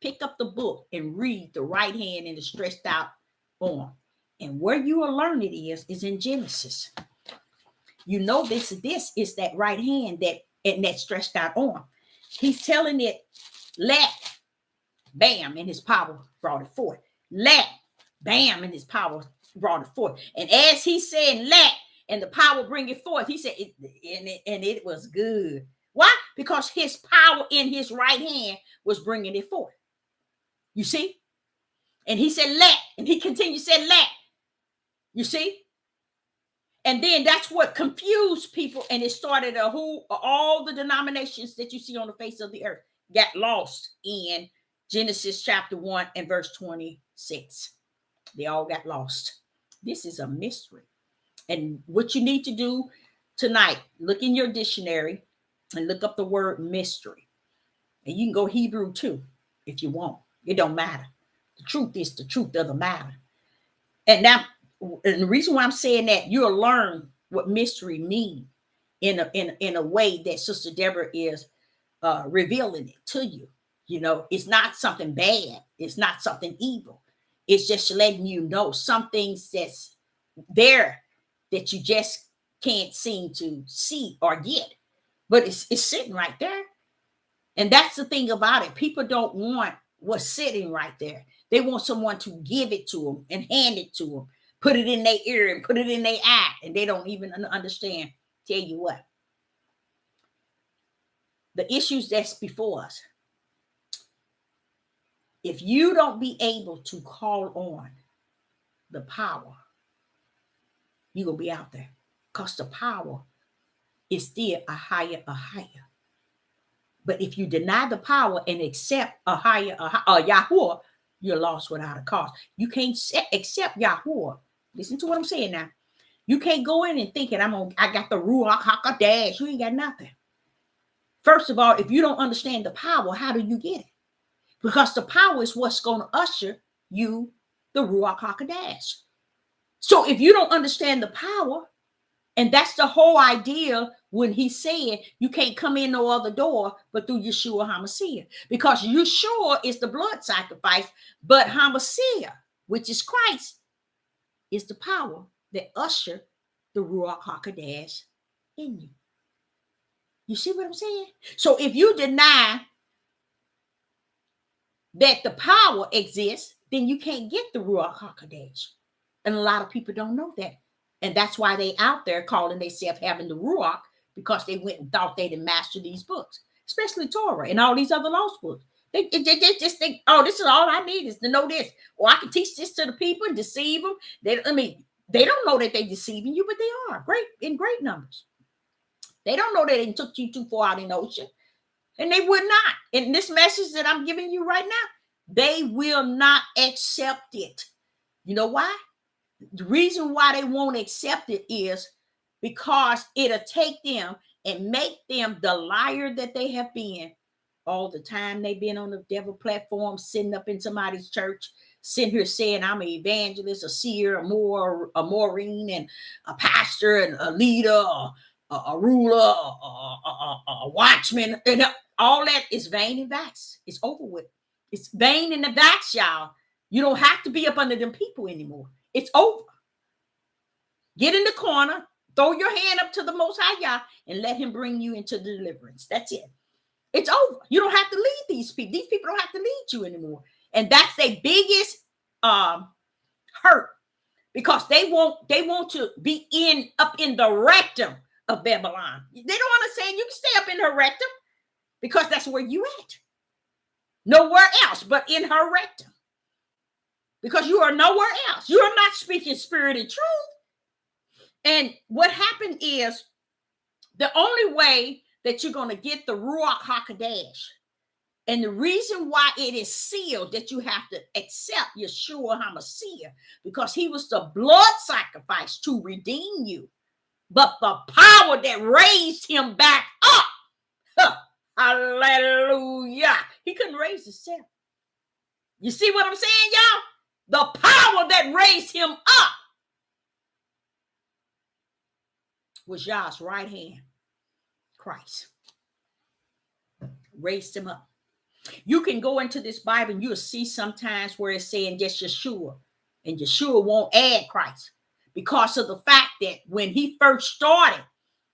pick up the book and read the right hand and the stretched out arm. And where you will learn it is in Genesis. You know this is that right hand that stretched out arm. He's telling it, let, bam, and his power brought it forth. Let, bam, and his power brought it forth. And as he said, let, and the power bring it forth, he said, it was good. Why? Because his power in his right hand was bringing it forth. You see? And he said, let, and he continued, said, let. You see? And then that's what confused people, and it started all the denominations that you see on the face of the earth got lost in Genesis chapter 1 and verse 26. They all got lost. This is a mystery. And what you need to do tonight, look in your dictionary and look up the word mystery. And you can go Hebrew too, if you want. It don't matter. The truth is the truth, doesn't matter. And the reason why I'm saying that, you'll learn what mystery means in a way that Sister Deborah is revealing it to you. You know, it's not something bad. It's not something evil. It's just letting you know some things that's there that you just can't seem to see or get. But it's sitting right there. And that's the thing about it. People don't want what's sitting right there. They want someone to give it to them and hand it to them, put it in their ear and put it in their eye, and they don't even understand. Tell you what, the issues that's before us, if you don't be able to call on the power, you're going to be out there, because the power is still a higher. But if you deny the power and accept a higher, Yahuwah, you're lost without a cause. You can't accept Yahuwah. Listen to what I'm saying now. You can't go in and thinking I got the Ruach HaKodesh. You ain't got nothing. First of all, if you don't understand the power, how do you get it? Because the power is what's going to usher you the Ruach HaKodesh. So if you don't understand the power And that's the whole idea when he said you can't come in no other door but through Yeshua HaMashiach. Because Yeshua is the blood sacrifice, but HaMashiach, which is Christ, is the power that usher the Ruach HaKodesh in you. You see what I'm saying? So if you deny that the power exists, then you can't get the Ruach HaKodesh. And a lot of people don't know that. And that's why they out there calling themselves having the Ruach, because they went and thought they'd master these books, especially Torah and all these other lost books. They just think, oh, this is all I need is to know this. Or I can teach this to the people and deceive them. They don't know that they're deceiving you, but they are in great numbers. They don't know that they took you too far out in the ocean. And they would not. In this message that I'm giving you right now, they will not accept it. You know why? The reason why they won't accept it is because it'll take them and make them the liar that they have been all the time. They've been on the devil platform, sitting up in somebody's church, sitting here saying I'm an evangelist, a seer, a Maureen, and a pastor, and a leader, a ruler, a watchman, and all that is vain and vax. It's over with. It's vain and the vax, y'all. You don't have to be up under them people anymore. It's over. Get in the corner, throw your hand up to the Most High Yah, and let him bring you into deliverance. That's it. It's over. You don't have to lead these people. These people don't have to lead you anymore. And that's their biggest hurt, because they want to be up in the rectum of Babylon. They don't understand you can stay up in her rectum because that's where you at. Nowhere else but in her rectum. Because you are nowhere else. You are not speaking spirit and truth. And what happened is the only way that you're going to get the Ruach HaKodesh, and the reason why it is sealed that you have to accept Yeshua HaMashiach, because he was the blood sacrifice to redeem you. But the power that raised him back up, hallelujah, he couldn't raise himself. You see what I'm saying, y'all? The power that raised him up was Yah's right hand, Christ. Raised him up. You can go into this Bible and you'll see sometimes where it's saying just Yeshua, and Yeshua won't add Christ, because of the fact that when he first started,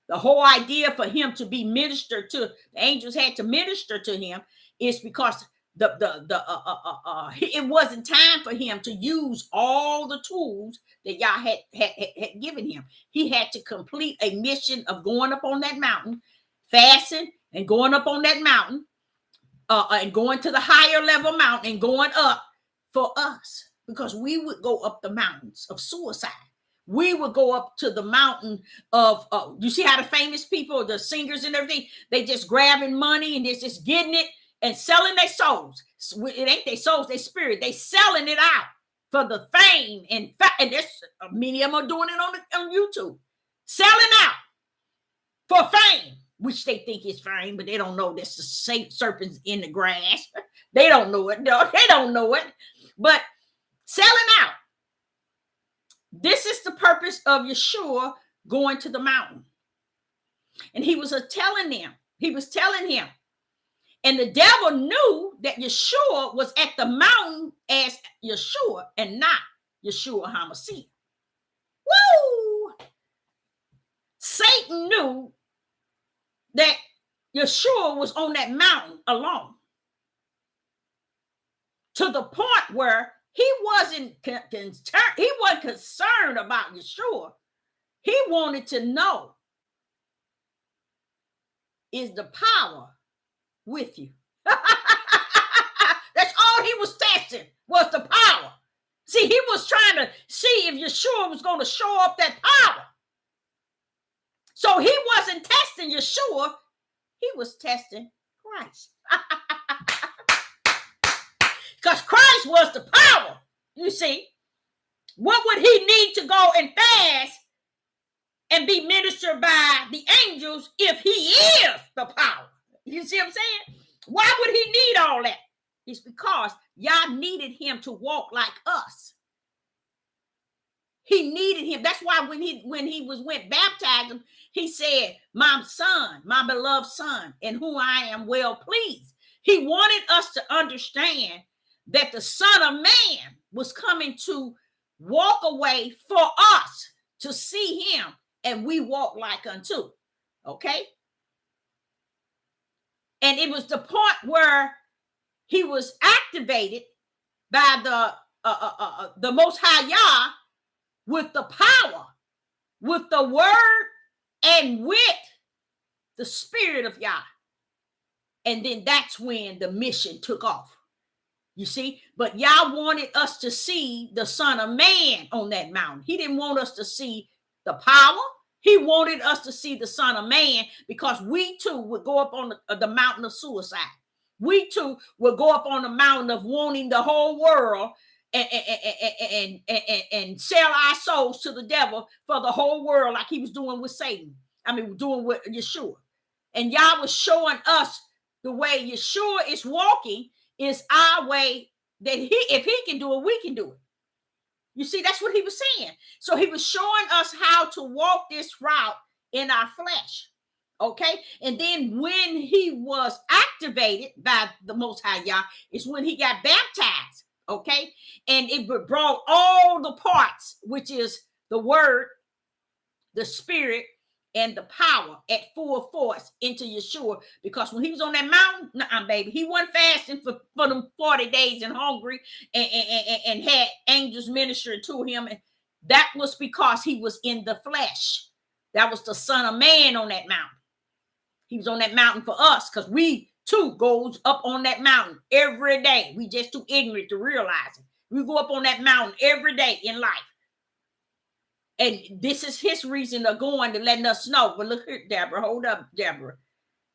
the whole idea for him to be ministered to, the angels had to minister to him, is because it wasn't time for him to use all the tools that Yah had given him. He had to complete a mission of going up on that mountain, fasting, and going up on that mountain, and going to the higher level mountain and going up for us, because we would go up the mountains of suicide. We would go up to the mountain of, you see how the famous people, the singers and everything, they just grabbing money and they're just getting it and selling their souls. It ain't their souls, their spirit. They selling it out for the fame. And there's many of them are doing it on YouTube. Selling out for fame, which they think is fame, but they don't know that's the serpents in the grass. They don't know it. No, they don't know it. But selling out. This is the purpose of Yeshua going to the mountain. And he was telling him. And the devil knew that Yeshua was at the mountain as Yeshua and not Yeshua HaMashiach. Woo! Satan knew that Yeshua was on that mountain alone, to the point where he wasn't concerned about Yeshua. He wanted to know, is the power with you? That's all he was testing, was the power. See, he was trying to see if Yeshua was going to show up that power. So he wasn't testing Yeshua. He was testing Christ. Because Christ was the power. You see, what would he need to go and fast and be ministered by the angels if he is the power? You see what I'm saying? Why would he need all that? It's because Yah needed him to walk like us. He needed him. That's why when he went baptized, he said, "My son, my beloved son, in whom I am well pleased." He wanted us to understand that the Son of Man was coming to walk away for us to see him, and we walk like unto. Okay? And it was the point where he was activated by the Most High Yah with the power, with the word, and with the Spirit of Yah. And then that's when the mission took off. You see, but Yah wanted us to see the Son of Man on that mountain. He didn't want us to see the power. He wanted us to see the Son of Man, because we too would go up on the mountain of suicide. We too would go up on the mountain of wanting the whole world and sell our souls to the devil for the whole world, like he was doing with Satan. Doing with Yeshua. And Yah was showing us the way Yeshua is walking is our way, that if he can do it, we can do it. You see, that's what he was saying. So he was showing us how to walk this route in our flesh. Okay. And then when he was activated by the Most High Yah is when he got baptized. Okay. And it brought all the parts, which is the word, the Spirit, and the power at full force into Yeshua. Because when he was on that mountain, baby, he wasn't fasting for them 40 days and hungry and had angels ministering to him. And that was because he was in the flesh. That was the Son of Man on that mountain. He was on that mountain for us, because we too goes up on that mountain every day. We just too ignorant to realize it. We go up on that mountain every day in life. And this is his reason of going, to letting us know. But look here, Deborah, hold up, Deborah.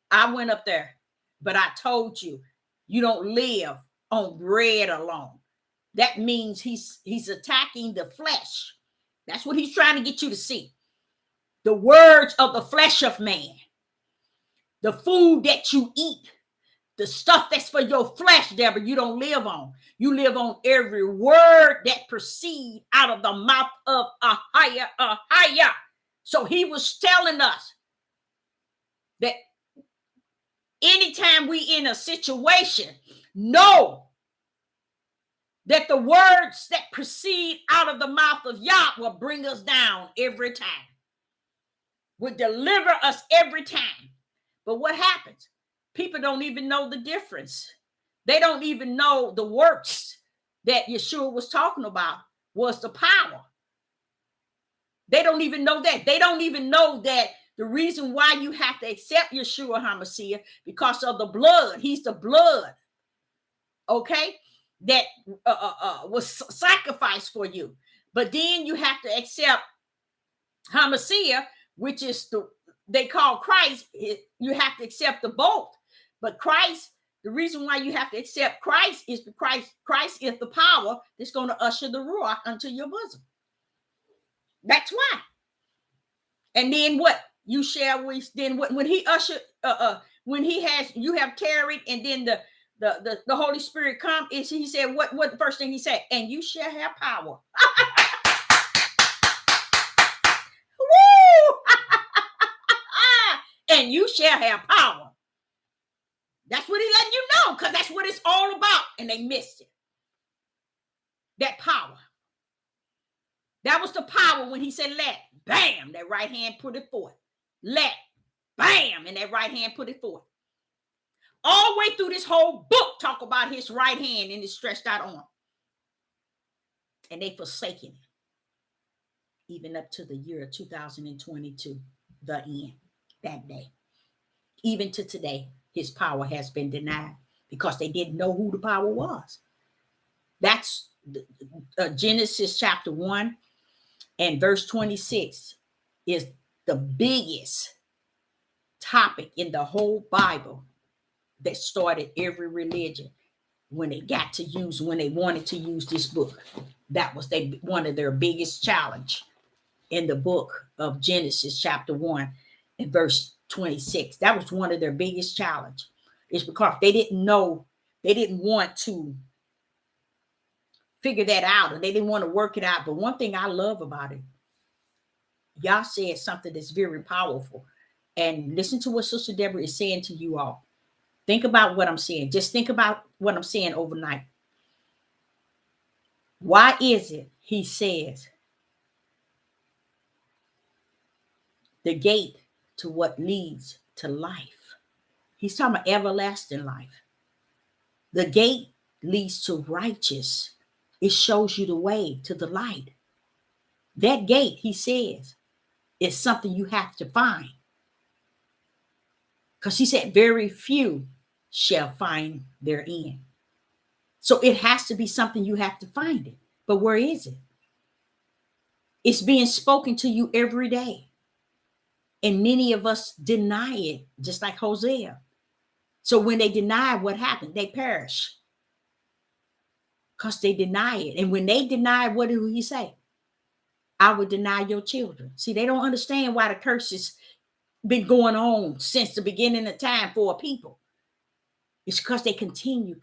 I went up there, but I told you, you don't live on bread alone. That means he's attacking the flesh. That's what he's trying to get you to see. The words of the flesh of man, the food that you eat, the stuff that's for your flesh, Deborah, you don't live on. You live on every word that proceeds out of the mouth of Ahaya. So he was telling us that anytime we in a situation, know that the words that proceed out of the mouth of Yah will bring us down every time, will deliver us every time. But what happens? People don't even know the difference. They don't even know the works that Yeshua was talking about was the power. They don't even know that. They don't even know that the reason why you have to accept Yeshua HaMashiach, because of the blood. He's the blood, okay, that was sacrificed for you. But then you have to accept HaMashiach, which is they call Christ. You have to accept the both. But Christ, the reason why you have to accept Christ is because Christ is the power that's going to usher the Ruach unto your bosom. That's why. And then what? You shall then when he ushered, when he has, you have tarried, and then the Holy Spirit come, is he said, what the first thing he said? And you shall have power. Woo! And you shall have power. That's what he letting you know, because that's what it's all about. And they missed it. That power. That was the power when he said, let, bam, that right hand put it forth. Let, bam, and that right hand put it forth. All the way through this whole book, talk about his right hand and his stretched out arm. And they forsaken it. Even up to the year 2022, the end, that day. Even to today, his power has been denied because they didn't know who the power was. That's Genesis chapter 1 and verse 26 is the biggest topic in the whole Bible that started every religion when they wanted to use this book. That was one of their biggest challenge in the book of Genesis chapter 1 and verse 26. That was one of their biggest challenge. It's because they didn't know, they didn't want to figure that out, or they didn't want to work it out. But one thing I love about it, y'all said something that's very powerful. And listen to what Sister Deborah is saying to you all. Think about what I'm saying. Just think about what I'm saying overnight. Why is it, he says, the gate to what leads to life? He's talking about everlasting life. The gate leads to righteous. It shows you the way to the light. That gate, he says, is something you have to find. Because he said, very few shall find their end. So it has to be something you have to find it. But where is it? It's being spoken to you every day. And many of us deny it, just like Hosea. So when they deny, what happened? They perish. Because they deny it. And when they deny, what do he say? I would deny your children. See, they don't understand why the curse has been going on since the beginning of time for a people. It's because they continue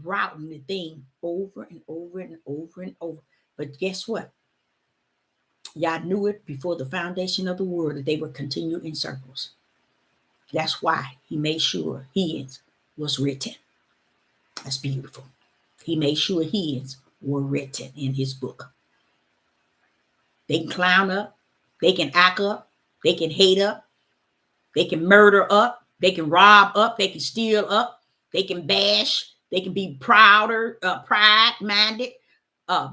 routing the thing over and over and over and over. But guess what? Y'all knew it before the foundation of the world that they would continue in circles. That's why he made sure his was written. That's beautiful. He made sure his were written in his book. They can clown up. They can act up. They can hate up. They can murder up. They can rob up. They can steal up. They can bash. They can be pride-minded,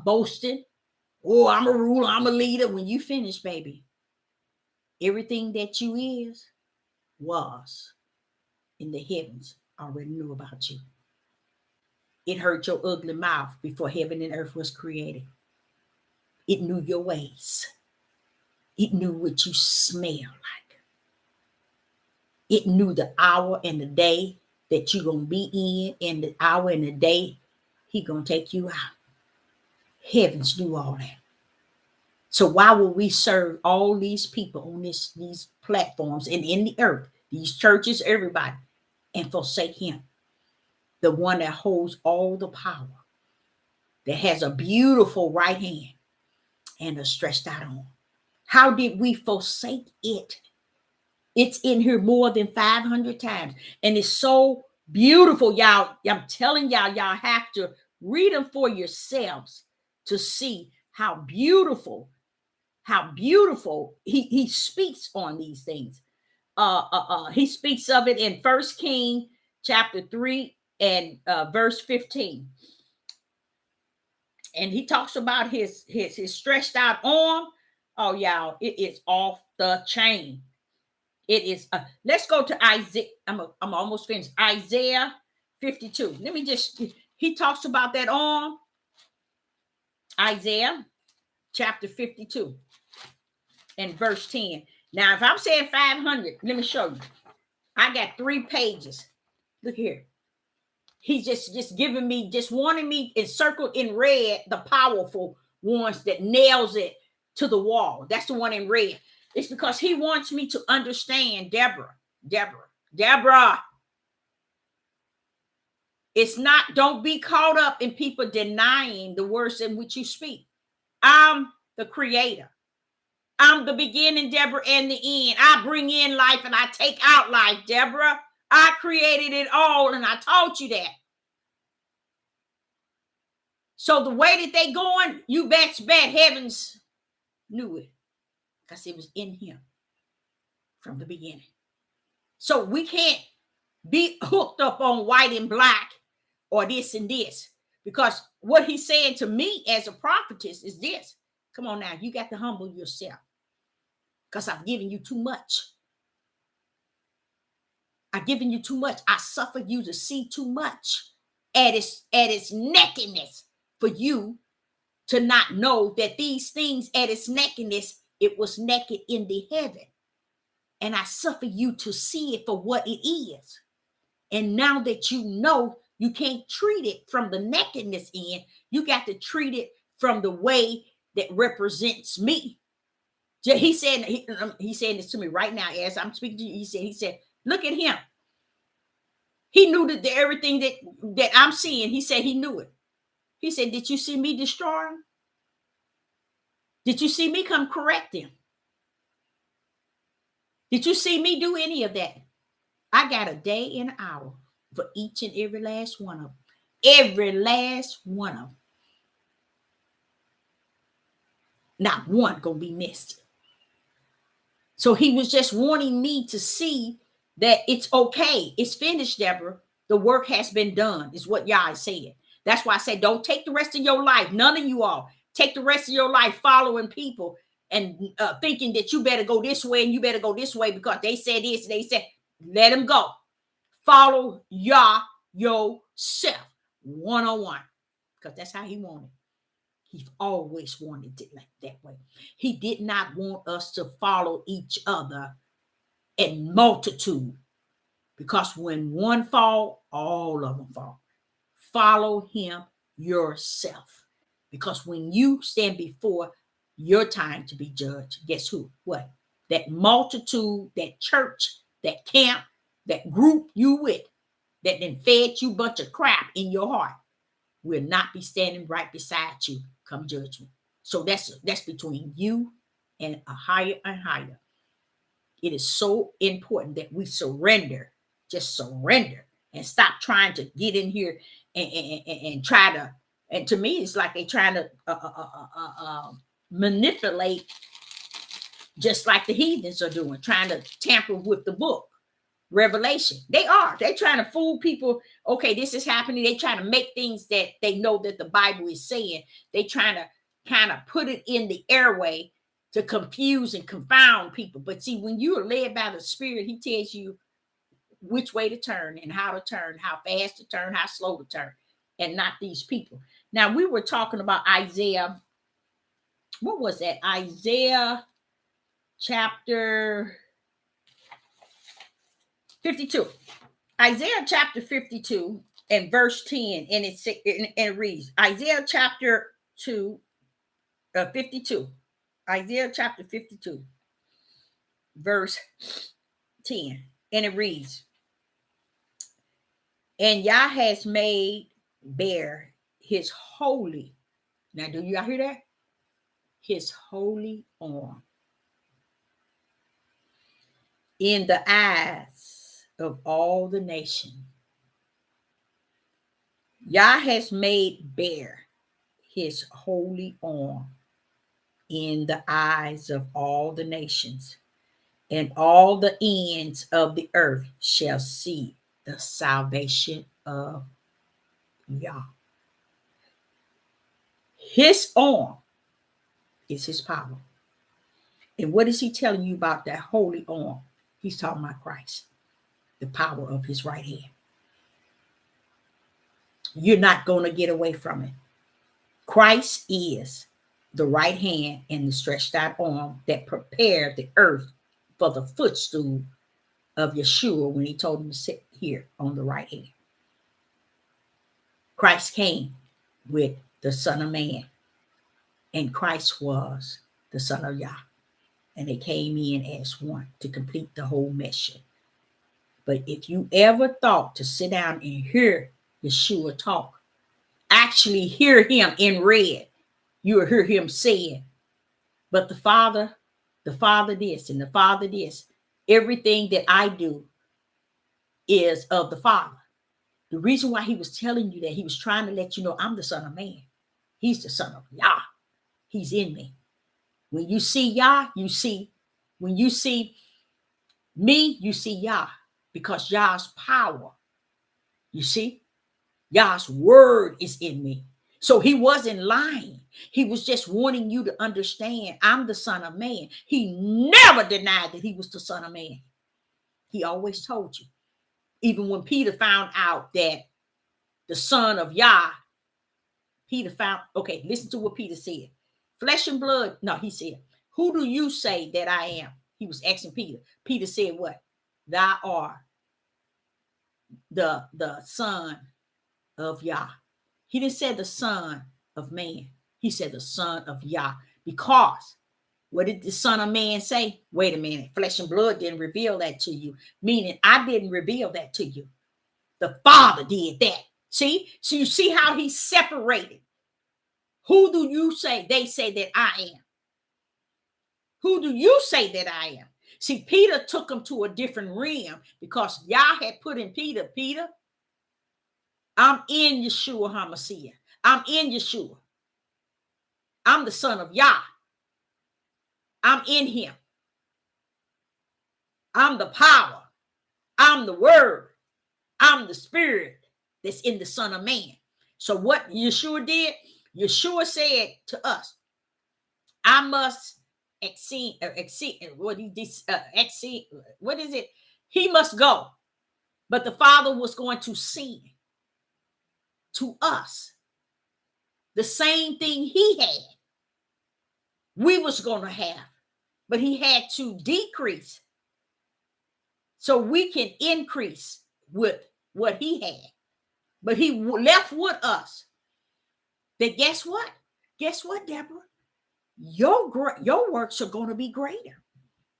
boasting. Oh, I'm a ruler. I'm a leader. When you finish, baby, everything that you was in the heavens already knew about you. It heard your ugly mouth before heaven and earth was created. It knew your ways. It knew what you smell like. It knew the hour and the day that you're going to be in, and the hour and the day he going to take you out. Heavens knew all that. So why would we serve all these people on these platforms and in the earth, these churches, everybody, and forsake him? The one that holds all the power, that has a beautiful right hand and a stretched out arm. How did we forsake it? It's in here more than 500 times. And it's so beautiful, y'all. I'm telling y'all have to read them for yourselves to see how beautiful he speaks on these things. He speaks of it in 1 King chapter 3 and verse 15. And he talks about his stretched out arm. Oh, y'all, it is off the chain. It is. Let's go to Isaiah. I'm almost finished. Isaiah 52. Let me just. He talks about that arm. Isaiah chapter 52 and verse 10. Now, if I'm saying 500, let me show you. I got 3 pages. Look here. He's just giving me, just wanting me encircled in red, the powerful ones that nails it to the wall. That's the one in red. It's because he wants me to understand, Deborah. It's not, don't be caught up in people denying the words in which you speak. I'm the creator. I'm the beginning, Deborah, and the end. I bring in life and I take out life, Deborah. I created it all and I taught you that. So the way that they going, you bet heavens knew it because it was in him from the beginning. So we can't be hooked up on white and black or this and this, because what he's saying to me as a prophetess is this. Come on now, you got to humble yourself because I've given you too much. I've given you too much. I suffered you to see too much at its nakedness for you to not know that these things at its nakedness, it was naked in the heaven. And I suffer you to see it for what it is. And now that you know, you can't treat it from the nakedness in, you got to treat it from the way that represents me. He's saying this to me right now as I'm speaking to you. He said, look at him. He knew that everything that I'm seeing, he said he knew it. He said, did you see me destroy him? Did you see me come correct him? Did you see me do any of that? I got a day and an hour for each and every last one of them. Every last one of them. Not one gonna be missed. So he was just wanting me to see that it's okay. It's finished, Deborah. The work has been done, is what Yah is saying. That's why I say, don't take the rest of your life. None of you all take the rest of your life following people and thinking that you better go this way and you better go this way because they said this. They said, let them go. Follow Yah yourself one-on-one, because that's how he wanted. He's always wanted it like that way. He did not want us to follow each other in multitude, because when one fall, all of them fall. Follow him yourself, because when you stand before your time to be judged, guess who? What? That multitude, that church, that camp, that group you with, that then fed you a bunch of crap in your heart, will not be standing right beside you come judgment. So that's between you and a higher and higher. It is so important that we surrender, just surrender, and stop trying to get in here and try to. And to me, it's like they trying to manipulate, just like the heathens are doing, trying to tamper with the book. Revelation. They're trying to fool people. Okay, this is happening. They trying to make things that they know that the Bible is saying. They trying to kind of put it in the airway to confuse and confound people. But see, when you are led by the Spirit, he tells you which way to turn and how to turn, how fast to turn, how slow to turn, and not these people. Now, we were talking about Isaiah. What was that? Isaiah chapter 52. Isaiah chapter 52 and verse 10, and it reads, Isaiah chapter 52. Isaiah chapter 52, verse 10, and it reads, and Yah has made bare his holy, now do y'all hear that? His holy arm in the eyes of all the nation. Yah has made bare his holy arm in the eyes of all the nations, and all the ends of the earth shall see the salvation of Yah. His arm is his power. And what is he telling you about that holy arm? He's talking about Christ, the power of his right hand. You're not going to get away from it. Christ is the right hand and the stretched out arm that prepared the earth for the footstool of Yeshua when he told him to sit here on the right hand. Christ came with the Son of Man, and Christ was the Son of Yah. And they came in as one to complete the whole mission. But if you ever thought to sit down and hear Yeshua talk, actually hear him in red, you will hear him saying, but the Father this and the Father this. Everything that I do is of the Father. The reason why he was telling you that, he was trying to let you know I'm the Son of Man. He's the Son of Yah. He's in me. When you see Yah, you see, when you see me, you see Yah, because Yah's power, you see, Yah's word is in me. So he wasn't lying. He was just wanting you to understand I'm the Son of Man. He never denied that he was the Son of Man. He always told you. Even when Peter found out that the Son of Yah, Peter found, okay, listen to what Peter said. Flesh and blood, no, he said, who do you say that I am? He was asking Peter. Peter said what? Thou art the Son of Yah. He didn't say the Son of Man. He said the Son of Yah. Because what did the Son of Man say? Wait a minute. Flesh and blood didn't reveal that to you. Meaning I didn't reveal that to you. The Father did that. See? So you see how he separated. Who do you say they say that I am? Who do you say that I am? See, Peter took him to a different realm because Yah had put in Peter, I'm in Yeshua HaMashiach. I'm in Yeshua. I'm the son of Yah. I'm in him. I'm the power. I'm the word. I'm the spirit that's in the Son of Man. So what Yeshua did, Yeshua said to us, I must exceed, what is it? He must go. But the Father was going to send to us the same thing he had. We was going to have, but he had to decrease so we can increase with what he had. But he left with us that guess what? Guess what, Deborah? Your works are going to be greater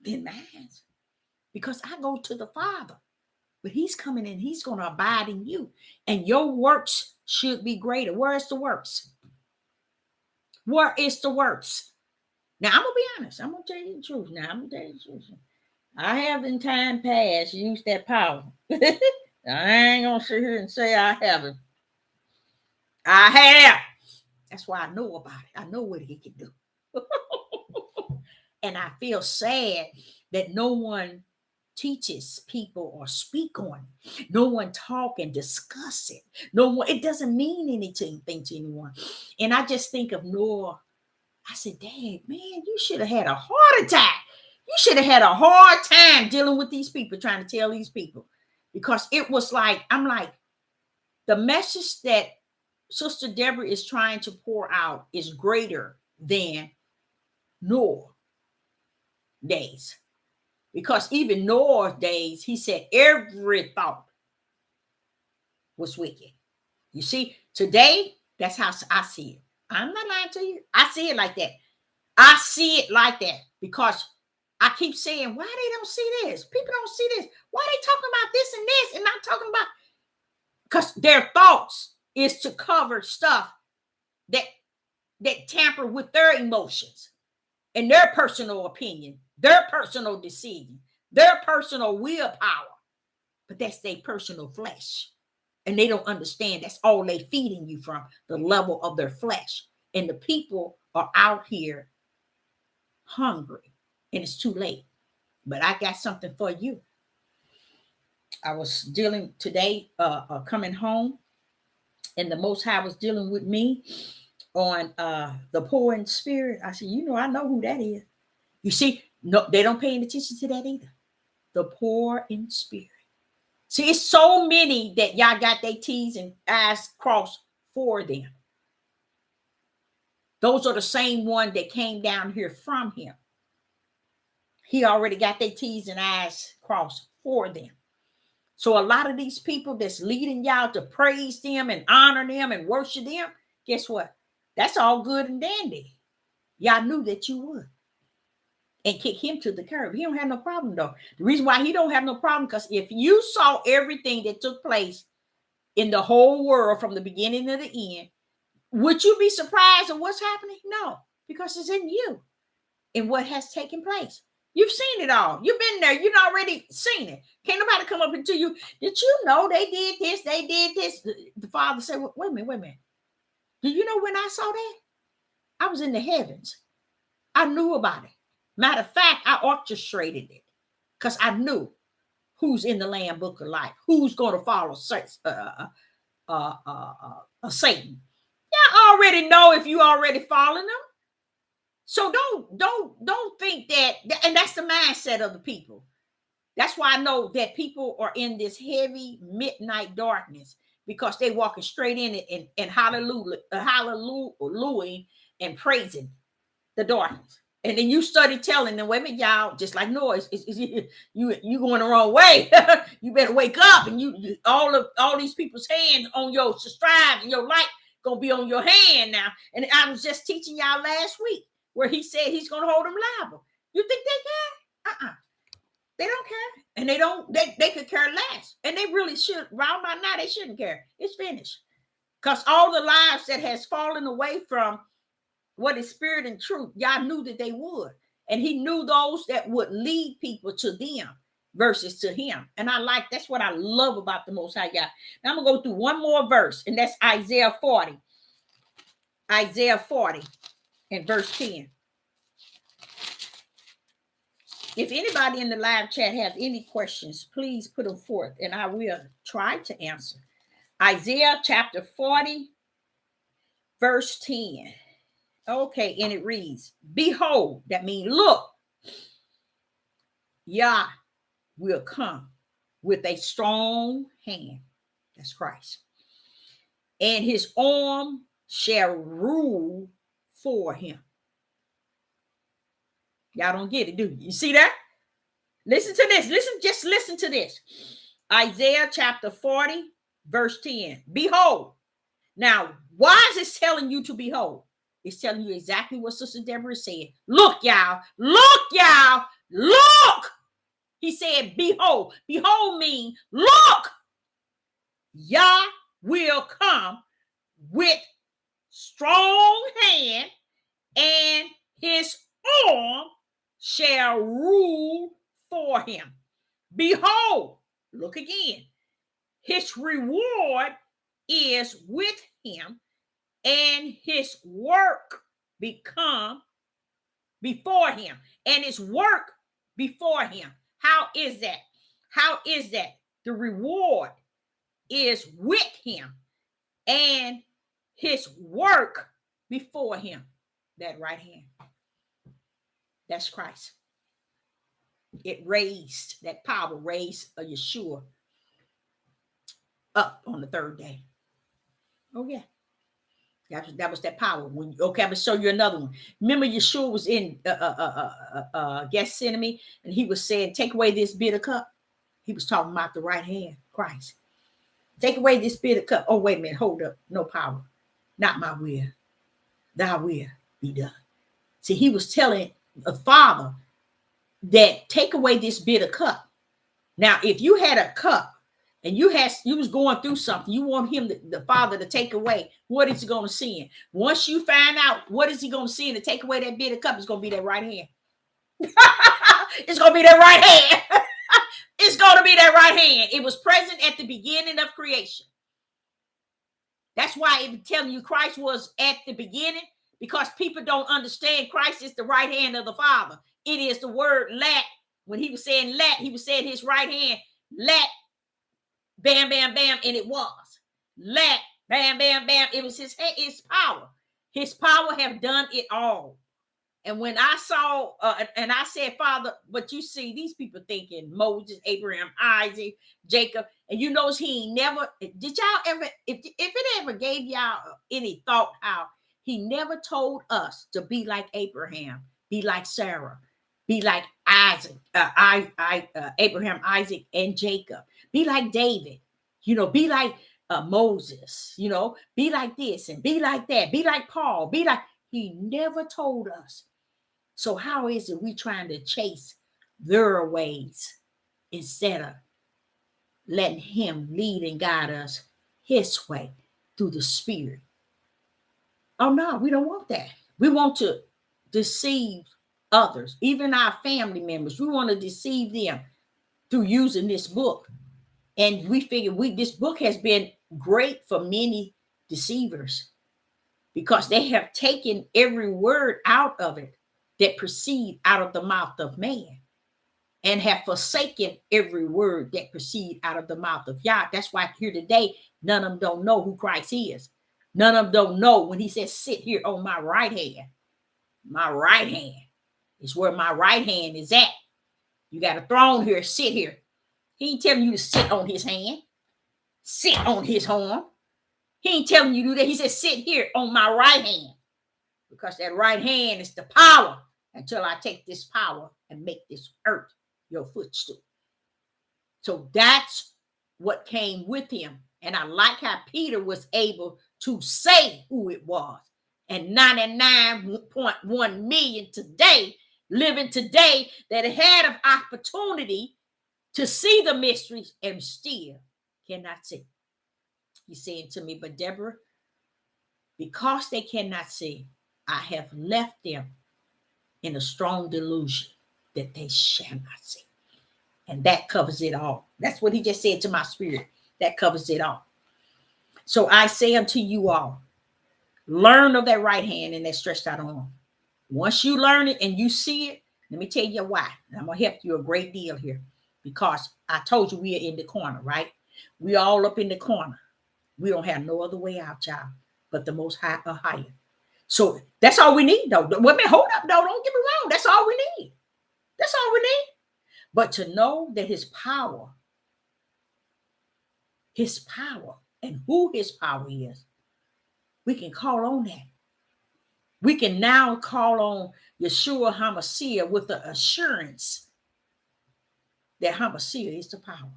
than mine because I go to the Father. But he's coming in. He's going to abide in you. And your works should be greater. Where is the works? Where is the works? Now, I'm going to be honest. I'm going to tell you the truth. I have in time past used that power. I ain't going to sit here and say I haven't. I have. That's why I know about it. I know what he can do. And I feel sad that no one teaches people or speak on it. No one talk and discuss it. No one, it doesn't mean anything to anyone. And I just think of Noah. I said, dang, man, you should have had a heart attack. You should have had a hard time dealing with these people, trying to tell these people. Because it was like, I'm like, the message that Sister Deborah is trying to pour out is greater than Noah days. Because even Noah days, he said every thought was wicked. You see, today, that's how I see it. I'm not lying to you. I see it like that. I see it like that because I keep saying, why they don't see this? People don't see this. Why they talking about this and this and not talking about, because their thoughts is to cover stuff that tamper with their emotions and their personal opinion, their personal decision, their personal willpower. But that's their personal flesh. And they don't understand that's all they feeding you from, the level of their flesh. And the people are out here hungry and it's too late. But I got something for you. I was dealing today, coming home, and the Most High was dealing with me on the poor in spirit. I said, I know who that is. You see, no, they don't pay any attention to that either. The poor in spirit. See, it's so many that y'all got their T's and I's crossed for them. Those are the same one that came down here from him. He already got their T's and I's crossed for them. So a lot of these people that's leading y'all to praise them and honor them and worship them, guess what? That's all good and dandy. Y'all knew that you would. And kick him to the curb. He don't have no problem though. The reason why he don't have no problem, because if you saw everything that took place in the whole world from the beginning to the end, would you be surprised at what's happening? No, because it's in you and what has taken place. You've seen it all. You've been there. You've already seen it. Can't nobody come up into you. Did you know they did this? They did this. The Father said, wait a minute. Do you know when I saw that? I was in the heavens. I knew about it. Matter of fact, I orchestrated it because I knew who's in the Lamb Book of Life, who's going to follow Satan. Y'all already know if you already following them. So don't think that, and that's the mindset of the people. That's why I know that people are in this heavy midnight darkness because they walking straight in it and hallelujah and praising the darkness. And then you started telling them, wait a minute, y'all, just like noise, you going the wrong way. You better wake up, and you all these people's hands on your subscribe and your light gonna be on your hand now. And I was just teaching y'all last week where he said he's gonna hold them liable. You think they care? They don't care, and they could care less, and they really should. Right by now, they shouldn't care. It's finished, because all the lives that has fallen away from What is spirit and truth? Y'all knew that they would. And he knew those that would lead people to them versus to him. And that's what I love about the Most High God. Now I'm going to go through one more verse, and that's Isaiah 40. Isaiah 40 and verse 10. If anybody in the live chat have any questions, please put them forth, and I will try to answer. Isaiah chapter 40, verse 10. Okay, and it reads, behold, that means look, Yah will come with a strong hand. That's Christ. And his arm shall rule for him. Y'all don't get it, do you? You see that? Listen to this. Listen to this. Isaiah chapter 40, verse 10. Behold. Now, why is it telling you to behold? It's telling you exactly what Sister Deborah said. Look, y'all. Look, y'all. Look. He said, behold. Behold means look. Yah will come with strong hand, and his arm shall rule for him. Behold, look again. His reward is with him, and his work become before him. And his work before him. How is that? How is that? The reward is with him, and his work before him. That right hand. That's Christ. It raised, that power raised a Yeshua up on the third day. Oh, yeah. That was that power. I'm going to show you another one. Remember, Yeshua was in Gethsemane, and he was saying, take away this bitter cup. He was talking about the right hand, Christ. Take away this bitter cup. Oh, wait a minute. Hold up. No power. Not my will. Thy will be done. See, he was telling the Father that take away this bitter cup. Now, if you had a cup and you was going through something, you want him, the Father, to take away, what is he going to send? Once you find out what is he going to send to take away that bitter cup, it's going to be that right hand. It's going to be that right hand. It's going to be that right hand. It was present at the beginning of creation. That's why it's telling you Christ was at the beginning, because people don't understand Christ is the right hand of the Father. It is the word lat. When he was saying lat, he was saying his right hand, lat, bam, bam, bam, and it was. Lat, bam, bam, bam. It was his power. His power have done it all. And when I saw, and I said, Father, but you see, these people thinking Moses, Abraham, Isaac, Jacob, and you notice he never, did y'all ever, if it ever gave y'all any thought how he never told us to be like Abraham, be like Sarah, be like Isaac, Abraham, Isaac, and Jacob, be like David, be like Moses, be like this and be like that, be like Paul, be like, he never told us. So how is it we trying to chase their ways instead of letting him lead and guide us his way through the Spirit? Oh, no, we don't want that. We want to deceive others, even our family members. We want to deceive them through using this book. And we figure this book has been great for many deceivers because they have taken every word out of it that proceed out of the mouth of man and have forsaken every word that proceed out of the mouth of Yah. That's why here today, none of them don't know who Christ is. None of them don't know when he says, sit here on my right hand. My right hand is where my right hand is at. You got a throne here, sit here. He ain't telling you to sit on his hand, sit on his arm. He ain't telling you to do that. He said, sit here on my right hand, because that right hand is the power until I take this power and make this earth your footstool. So that's what came with him. And I like how Peter was able to say who it was. And 99.1 million today, living today, that had an opportunity to see the mysteries and still cannot see. He's saying to me, but Deborah, because they cannot see, I have left them in a strong delusion that they shall not see. And that covers it all. That's what he just said to my spirit. That covers it all. So I say unto you all, learn of that right hand and that stretched out arm. Once you learn it and you see it, let me tell you why. And I'm going to help you a great deal here, because I told you we are in the corner, right? We all up in the corner. We don't have no other way out, y'all, but the most high or higher. So that's all we need, though. Wait a minute, hold up, though. Don't get me wrong. That's all we need. That's all we need. But to know that his power, and who his power is, we can call on that. We can now call on Yeshua HaMashiach with the assurance that HaMashiach is the power.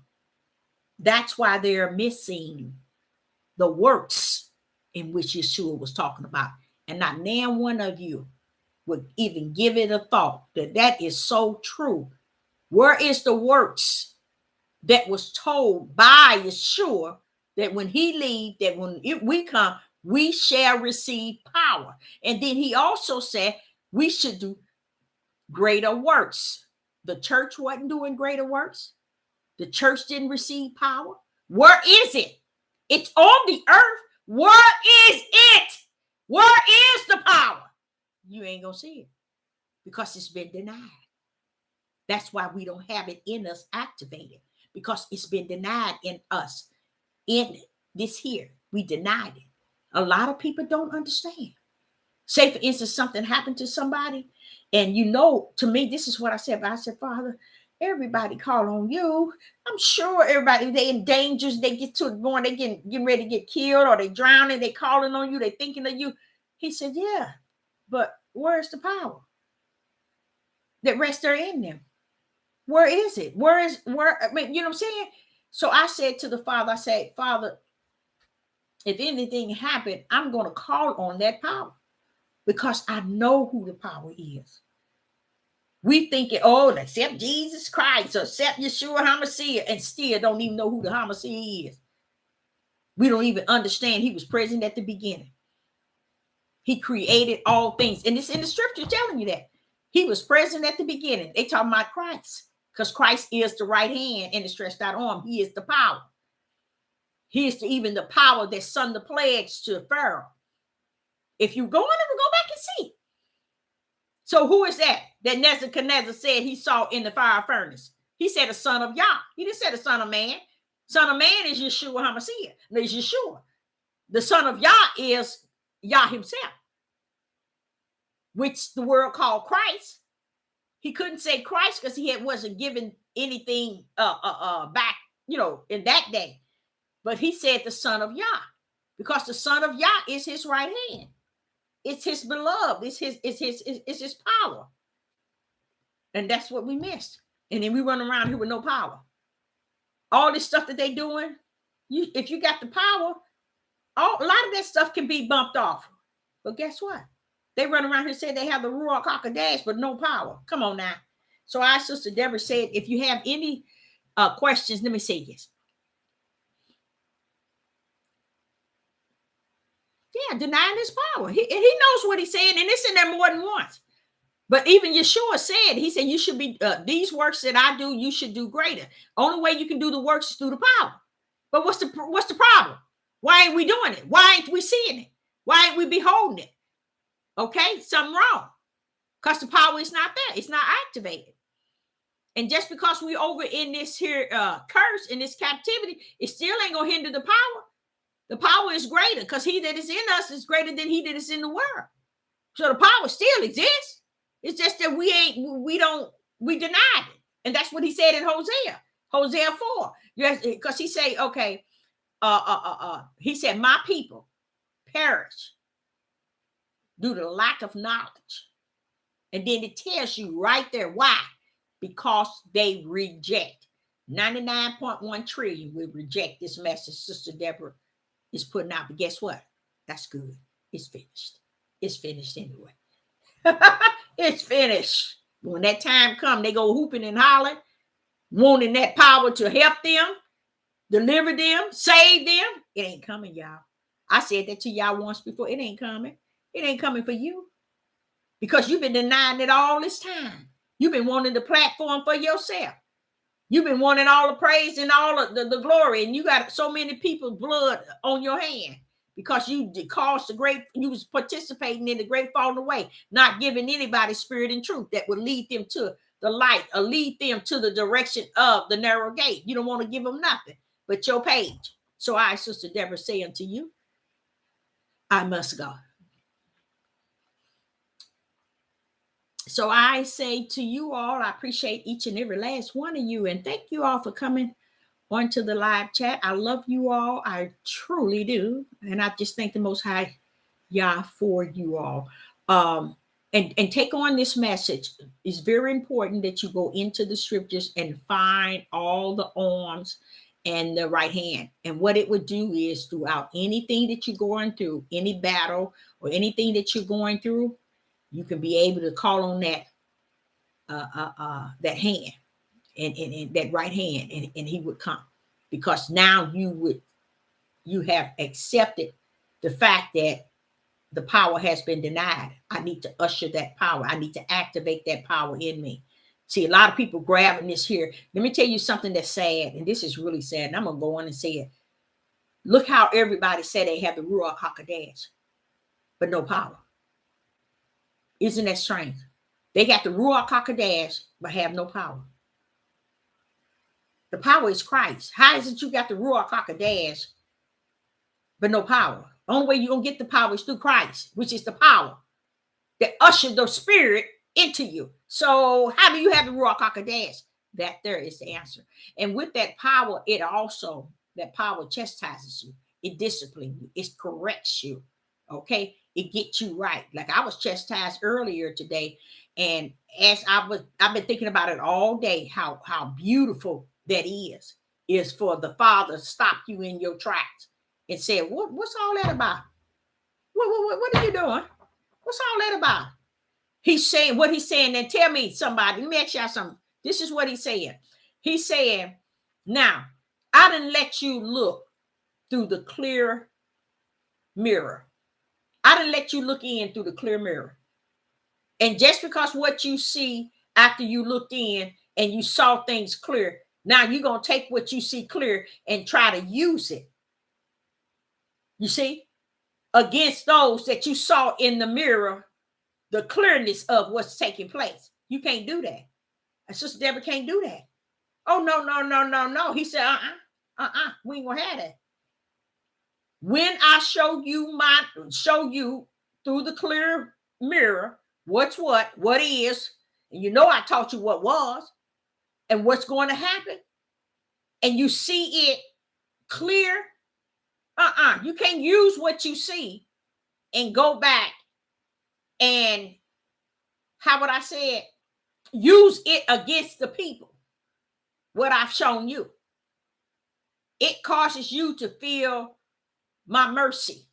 That's why they're missing the works in which Yeshua was talking about. And not nan one of you would even give it a thought that is so true. Where is the works that was told by Yeshua that when he leaves, that when we come, we shall receive power? And then he also said we should do greater works. The church wasn't doing greater works. The church didn't receive power. Where is it? It's on the earth. Where is it? Where is the power? You ain't gonna see it because it's been denied. That's why we don't have it in us activated, because it's been denied in us. In this here, we denied it. A lot of people don't understand. Say, for instance, something happened to somebody, and to me, this is what I said. But I said, Father, everybody call on you. I'm sure everybody, they in dangers, they get to the point, they getting ready to get killed, or they drowning, they calling on you, they thinking of you. He said, yeah, but where's the power that rests there in them? Where is it? I mean, you know what I'm saying? So I said to the Father, I said, Father, if anything happened, I'm going to call on that power, because I know who the power is. We thinking, oh, accept Jesus Christ, or accept Yeshua HaMashiach, and still don't even know who the HaMashiach is. We don't even understand he was present at the beginning. He created all things. And it's in the scripture telling you that. He was present at the beginning. They talking about Christ, because Christ is the right hand and the stretched out arm. He is the power. He is even the power that sent the plagues to Pharaoh. If you go back and see. So who is that Nebuchadnezzar said he saw in the fire furnace? He said the son of Yah. He didn't say the son of man. Son of man is Yeshua HaMashiach. It's Yeshua. The son of Yah is Yah himself, which the world called Christ. He couldn't say Christ because he wasn't given anything back, in that day. But he said the son of Yah, because the son of Yah is his right hand. It's his beloved. It's his power. And that's what we missed. And then we run around here with no power. All this stuff that they doing, if you got the power, a lot of that stuff can be bumped off. But guess what? They run around here and say they have the Ruach HaKodesh, but no power. Come on now. So our sister Deborah said, if you have any questions, let me say this. Yeah, denying his power. He knows what he's saying, and it's in there more than once. But even Yeshua said, he said, you should be, these works that I do, you should do greater. Only way you can do the works is through the power. But what's the problem? Why ain't we doing it? Why ain't we seeing it? Why ain't we beholding it? Okay, something wrong. Because the power is not there. It's not activated. And just because we over in this here curse, in this captivity, it still ain't going to hinder the power. The power is greater, because he that is in us is greater than he that is in the world. So the power still exists. It's just that we denied it. And that's what he said in Hosea 4. Yes, because he say, okay, he said, my people perish due to lack of knowledge. And then it tells you right there why. Because they reject. 99.1 trillion will reject this message Sister Deborah is putting out. But guess what? That's good. It's finished. It's finished anyway. It's finished. When that time comes, they go hooping and hollering, wanting that power to help them, deliver them, save them. It ain't coming, y'all. I said that to y'all once before. It ain't coming. It ain't coming for you. because you've been denying it all this time. You've been wanting the platform for yourself. You've been wanting all the praise and all of the glory, and you got so many people's blood on your hand because you caused you was participating in the great falling away, not giving anybody spirit and truth that would lead them to the light or lead them to the direction of the narrow gate. You don't want to give them nothing but your page. So I, Sister Deborah, say unto you, I must go. So I say to you all, I appreciate each and every last one of you. And thank you all for coming onto the live chat. I love you all. I truly do. And I just thank the Most High Yah for you all. And take on this message. It's very important that you go into the scriptures and find all the arms and the right hand. And what it would do is throughout anything that you're going through, any battle or anything that you're going through, you can be able to call on that that hand and that right hand, and he would come, because now you have accepted the fact that the power has been denied. I need to usher that power. I need to activate that power in me. See, a lot of people grabbing this here. Let me tell you something that's sad, and this is really sad, and I'm gonna go on and say it. Look how everybody said they have the Ruach HaKodesh, but no power. Isn't that strange? They got the Ruach HaKodesh, but have no power. The power is Christ. How is it you got the Ruach HaKodesh, but no power? The only way you're going to get the power is through Christ, which is the power that ushered the spirit into you. So how do you have the Ruach HaKodesh? That there is the answer. And with that power, that power chastises you. It disciplines you. It corrects you. Okay? It gets you right. Like I was chastised earlier today, and as I've been thinking about it all day, how beautiful that is for the Father to stop you in your tracks and say, what's all that about? What are you doing? What's all that about? He's saying what he's saying. And tell me, somebody, let me ask y'all something. This is what he's saying. He's saying, now, I didn't let you look through the clear mirror. I didn't let you look in through the clear mirror. And just because what you see after you looked in and you saw things clear, now you're going to take what you see clear and try to use it. You see? Against those that you saw in the mirror, the clearness of what's taking place. You can't do that. And Sister Deborah can't do that. Oh, no. He said, we ain't going to have that. When I show you through the clear mirror, what's what is, and you know I taught you what was and what's going to happen, and you see it clear, you can't use what you see and go back and, how would I say it, use it against the people, what I've shown you. It causes you to feel my mercy.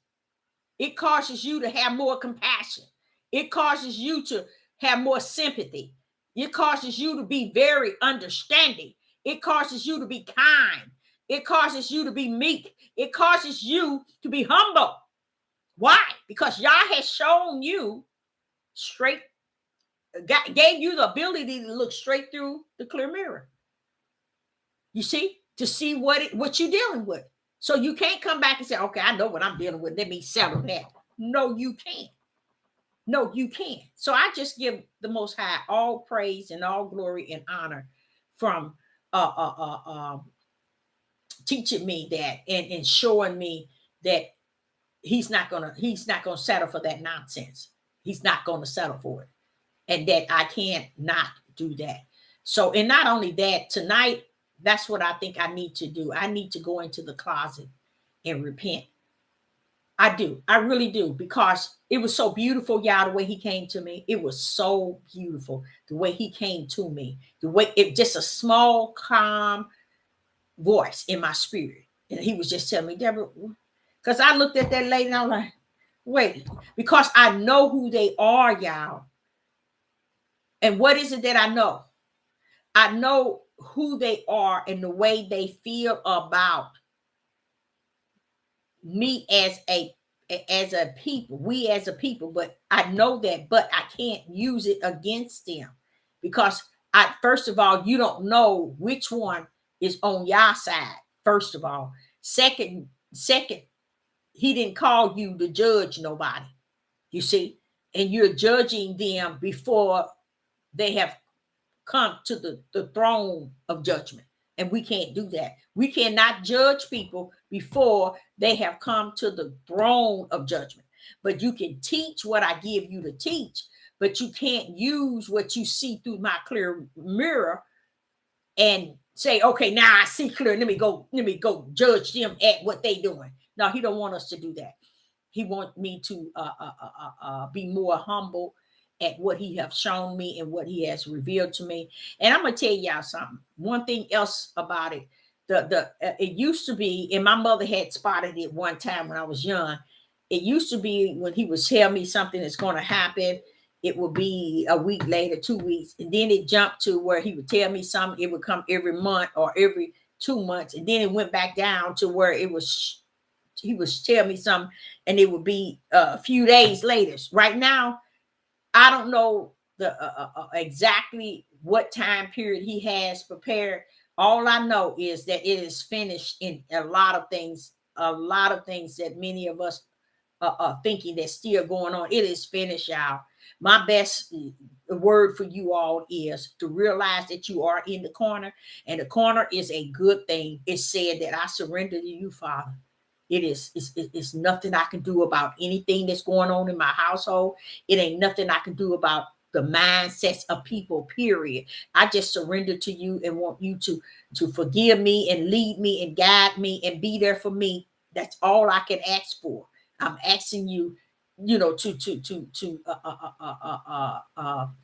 It causes you to have more compassion. It causes you to have more sympathy. It causes you to be very understanding. It causes you to be kind. It causes you to be meek. It causes you to be humble. Why? Because Yah has shown you straight, gave you the ability to look straight through the clear mirror. You see? To see what you're dealing with. So you can't come back and say, okay, I know what I'm dealing with. Let me settle that. No, you can't. No, you can't. So I just give the Most High all praise and all glory and honor from teaching me that and showing me that he's not gonna settle for that nonsense. He's not gonna settle for it, and that I can't not do that. So, and not only that, tonight, that's what I think I need to do. I need to go into the closet and repent. I do. I really do, because it was so beautiful, y'all, the way he came to me. It was so beautiful, the way he came to me. The way it just a small, calm voice in my spirit. And he was just telling me, Deborah, because I looked at that lady and I was like, wait, because I know who they are, y'all. And what is it that I know? I know who they are and the way they feel about me as as a people, we as a people, but I know that, but I can't use it against them because first of all, you don't know which one is on your side. First of all, second, he didn't call you to judge nobody, you see, and you're judging them before they have come to the throne of judgment. And we can't do that. We cannot judge people before they have come to the throne of judgment. But you can teach what I give you to teach, but you can't use what you see through my clear mirror and say, okay, now I see clear. Let me go judge them at what they doing. No, he don't want us to do that. He wants me to be more humble at what he has shown me and what he has revealed to me. And I'm gonna tell y'all something. One thing else about it, it used to be, and my mother had spotted it one time when I was young. It used to be when he would tell me something that's going to happen, it would be a week later, 2 weeks, and then it jumped to where he would tell me something. It would come every month or every 2 months, and then it went back down to where it was. He was tell me something, and it would be a few days later. Right now, I don't know the exactly what time period he has prepared. All I know is that it is finished in a lot of things that many of us are thinking that's still going on. It is finished, y'all. My best word for you all is to realize that you are in the corner, and the corner is a good thing. It said that I surrender to you, Father. It's nothing I can do about anything that's going on in my household. It ain't nothing I can do about the mindsets of people, period. I just surrender to you and want you to forgive me and lead me and guide me and be there for me. That's all I can ask for. I'm asking you, to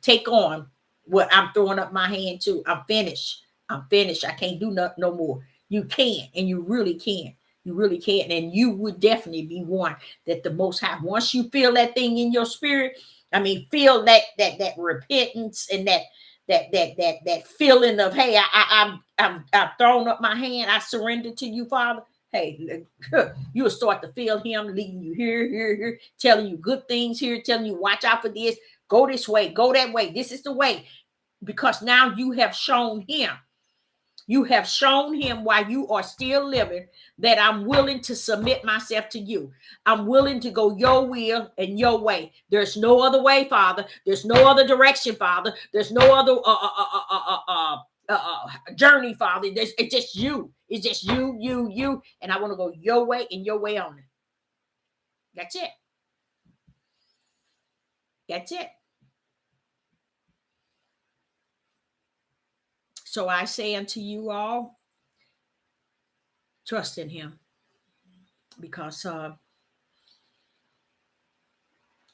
take on what I'm throwing up my hand to. I'm finished. I can't do no more. You can, and you really can. You really can. And you would definitely be one that the Most High, once you feel that thing in your spirit, feel that repentance and that feeling of, hey, I've thrown up my hand. I surrender to you, Father. Hey, you'll start to feel him leading you here, telling you good things here, telling you watch out for this, go this way, go that way. This is the way, because now you have shown him. You have shown him while you are still living that I'm willing to submit myself to you. I'm willing to go your will and your way. There's no other way, Father. There's no other direction, Father. There's no other journey, Father. It's just you. It's just you. And I want to go your way and your way only. That's it. That's it. So I say unto you all, trust in him, because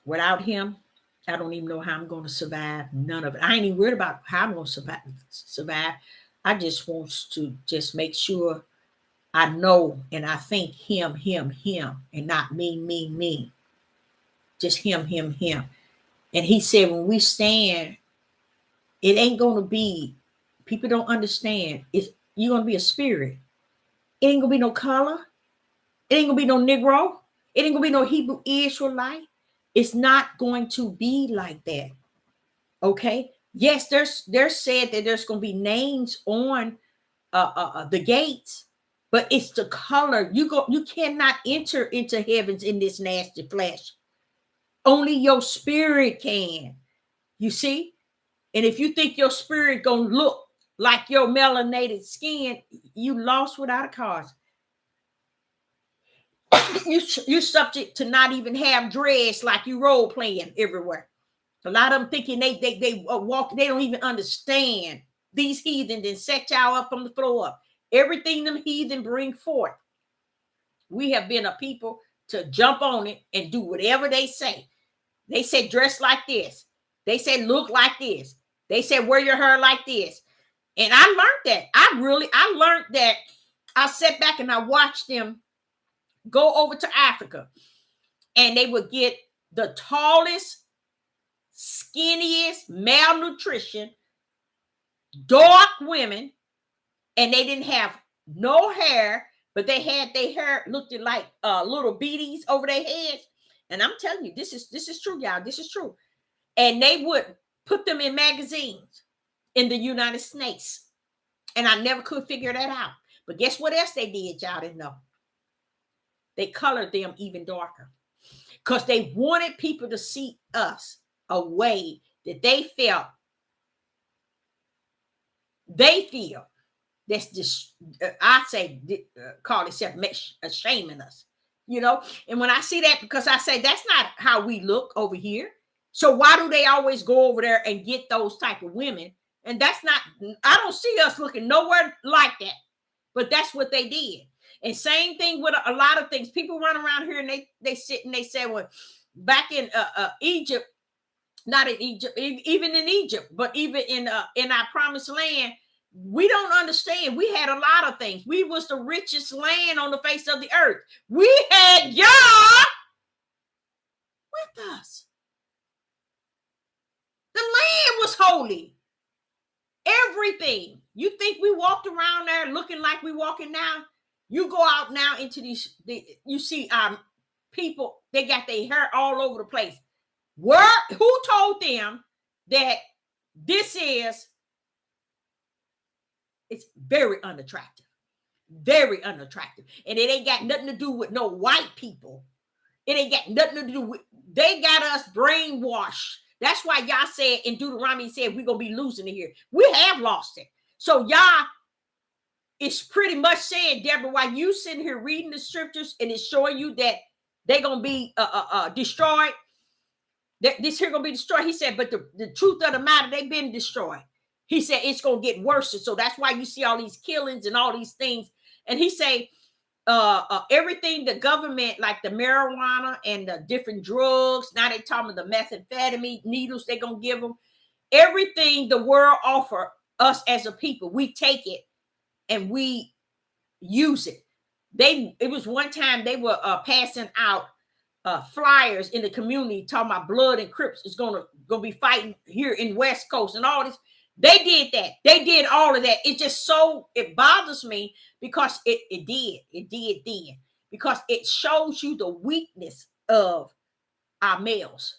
without him, I don't even know how I'm going to survive. None of it. I ain't even worried about how I'm going to survive. I just want to just make sure I know and I think him, and not me. Just him. And he said, when we stand, it ain't going to be, people don't understand. You're going to be a spirit. It ain't going to be no color. It ain't going to be no Negro. It ain't going to be no Hebrew Israelite. It's not going to be like that. Okay. Yes, there's said that there's going to be names on the gates, but it's the color. You cannot enter into heavens in this nasty flesh. Only your spirit can. You see? And if you think your spirit gonna look like your melanated skin, you lost without a cause. You're subject to not even have dreads, like you role playing everywhere. A lot of them thinking they walk, they don't even understand. These heathen then set y'all up from the floor up. Everything them heathen bring forth, we have been a people to jump on it and do whatever they say. They said dress like this. They said look like this. They said wear your hair like this. And I learned that. I learned that. I sat back and I watched them go over to Africa, and they would get the tallest, skinniest, malnutrition, dark women, and they didn't have no hair. but they had their hair looked like little beaties over their heads. And I'm telling you, this is true, y'all. This is true. And they would put them in magazines in the United States. And I never could figure that out. But guess what else they did? Y'all didn't know. They colored them even darker because they wanted people to see us a way that they feel that's just, I say, call itself shaming us, you know. And when I see that, because I say that's not how we look over here. So why do they always go over there and get those type of women? And that's not, I don't see us looking nowhere like that. But that's what they did. And same thing with a lot of things. People run around here and they sit and they say, well, back in Egypt, not in Egypt, even in Egypt, but even in our promised land, we don't understand. We had a lot of things. We was the richest land on the face of the earth. We had God with us. The land was holy. Everything. You think we walked around there looking like we walking now? You go out now into you see people, they got their hair all over the place. Who told them that it's very unattractive? Very unattractive. And it ain't got nothing to do with no white people. It ain't got nothing to do with, they got us brainwashed. That's why y'all said in Deuteronomy, said we're going to be losing it here. We have lost it. So y'all, it's pretty much saying, Deborah, while you sitting here reading the scriptures and it's showing you that they're going to be destroyed, that this here going to be destroyed. He said, but the truth of the matter, they've been destroyed. He said, it's going to get worse. So that's why you see all these killings and all these things. And he said, everything the government, like the marijuana and the different drugs, now they talking about the methamphetamine needles they're going to give them. Everything the world offer us as a people, we take it and we use it. It was one time they were passing out flyers in the community talking about Blood and Crips is gonna be fighting here in West Coast and all this. They did that. They did all of that. It just it bothers me because it did then, because it shows you the weakness of our males,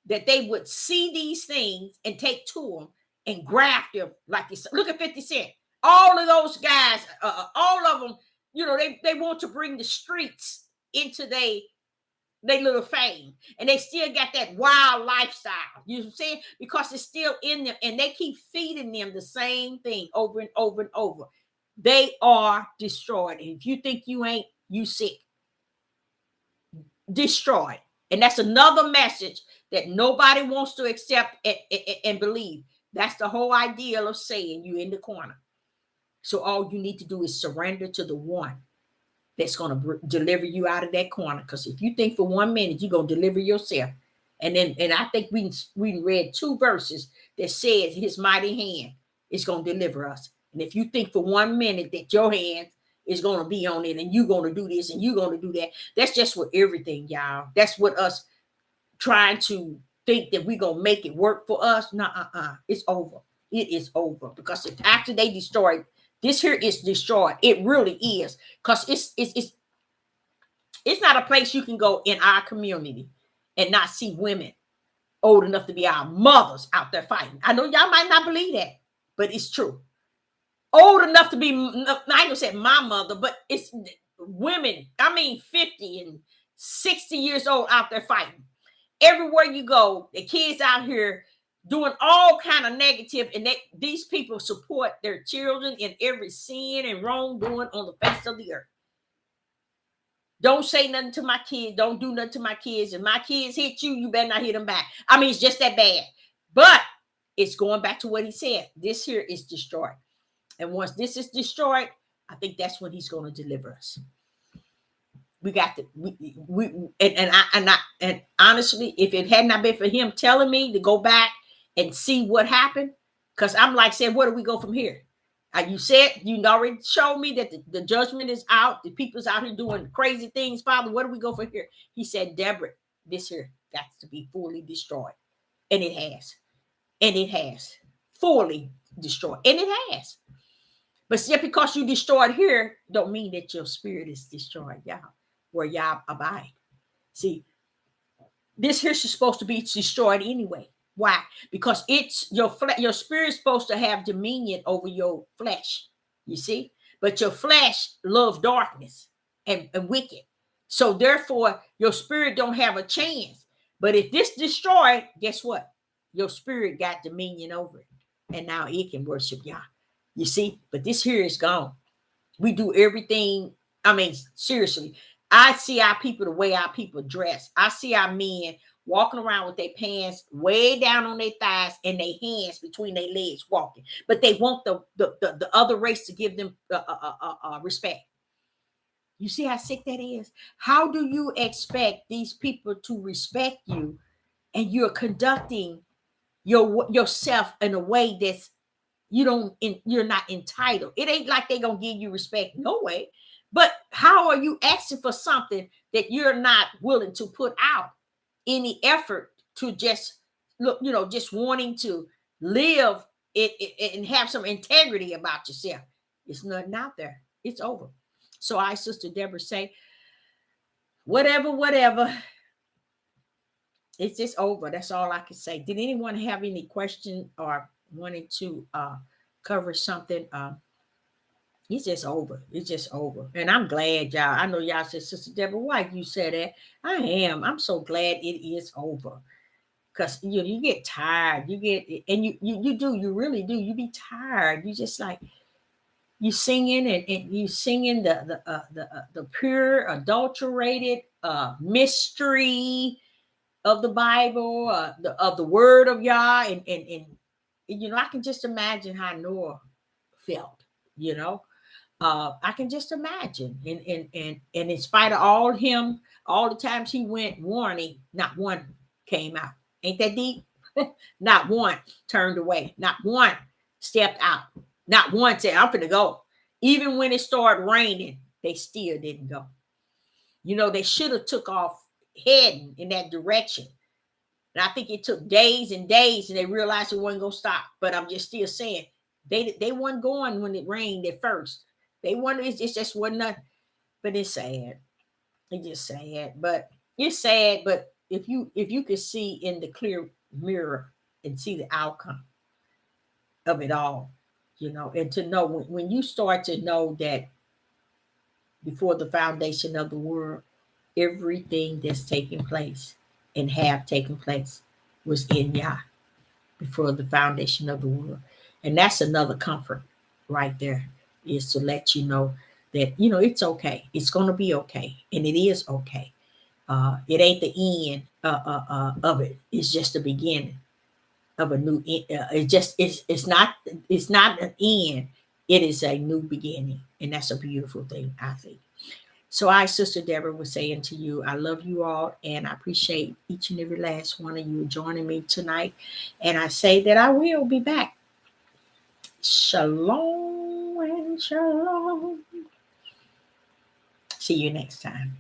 that they would see these things and take to them and graft them like this. Look at 50 Cent. All of those guys, all of them, you know, they want to bring the streets into they little fame, and they still got that wild lifestyle. You know what I'm saying? Because it's still in them, and they keep feeding them the same thing over and over and over. They are destroyed. And if you think you ain't, you sick. Destroyed. And that's another message that nobody wants to accept and believe. That's the whole idea of saying you in the corner. So all you need to do is surrender to the one that's going to deliver you out of that corner. Because if you think for 1 minute you're going to deliver yourself, and I think we read 2 verses that says his mighty hand is going to deliver us. And if you think for 1 minute that your hand is going to be on it and you're going to do this and you're going to do that, that's just with everything, y'all. That's what us trying to think that we're going to make it work for us. It's over. It is over. Because after they destroyed, this here is destroyed. It really is. Because it's not a place you can go in our community and not see women old enough to be our mothers out there fighting. I know y'all might not believe that, but it's true. Old enough to be, I ain't gonna say my mother, but it's women, 50 and 60 years old out there fighting. Everywhere you go, the kids out here doing all kind of negative, and these people support their children in every sin and wrongdoing on the face of the earth. Don't say nothing to my kids. Don't do nothing to my kids. If my kids hit you, you better not hit them back. It's just that bad. But it's going back to what he said. This here is destroyed. And once this is destroyed, I think that's when he's going to deliver us. We got to, and honestly, if it had not been for him telling me to go back and see what happened, because I'm like saying, where do we go from here? You said, you already showed me that the judgment is out. The people's out here doing crazy things, Father. Where do we go from here? He said, Deborah, this here got to be fully destroyed. And it has. And it has. Fully destroyed. And it has. But just because you destroyed here, don't mean that your spirit is destroyed, y'all, where y'all abide. See, this here is supposed to be destroyed anyway. Why? Because it's your spirit is supposed to have dominion over your flesh. You see? But your flesh loves darkness and wicked. So therefore, your spirit don't have a chance. But if this destroyed, guess what? Your spirit got dominion over it. And now it can worship Yah. You see? But this here is gone. We do everything. I mean, seriously, I see our people the way our people dress. I see our men walking around with their pants way down on their thighs and their hands between their legs walking. But they want the other race to give them respect. You see how sick that is? How do you expect these people to respect you and you're conducting yourself in a way that's you're not entitled? It ain't like they're gonna give you respect, no way. But how are you asking for something that you're not willing to put out any effort to just look, just wanting to live it and have some integrity about yourself? It's nothing out there. It's over. So I, Sister Deborah, say, whatever. It's just over. That's all I can say. Did anyone have any question or wanted to cover something? It's just over. It's just over. And I'm glad, y'all. I know y'all said, Sister Deborah, why you said that? I am. I'm so glad it is over. Because you get tired. You get, and you really do. You be tired. You just like, you singing and you singing the pure, adulterated mystery of the Bible, of the word of Yah, and I can just imagine how Noah felt. I can just imagine, and in spite of all the times he went warning, not one came out. Ain't that deep? Not one turned away. Not one stepped out. Not one said, "I'm gonna go." Even when it started raining, they still didn't go. They should have took off heading in that direction. And I think it took days and days, and they realized it wasn't gonna stop. But I'm just still saying they weren't going when it rained at first. They wanted it just wasn't nothing. But it's sad. It's just sad. But it's sad. But if you could see in the clear mirror and see the outcome of it all, and to know when you start to know that before the foundation of the world, everything that's taking place and have taken place was in Yah before the foundation of the world. And that's another comfort right there, is to let you know that, it's okay. It's going to be okay. And it is okay. It ain't the end of it. It's just the beginning of a new, it's not an end. It is a new beginning. And that's a beautiful thing, I think. So I, Sister Deborah, was saying to you, I love you all, and I appreciate each and every last one of you joining me tonight. And I say that I will be back. Shalom and shalom. See you next time.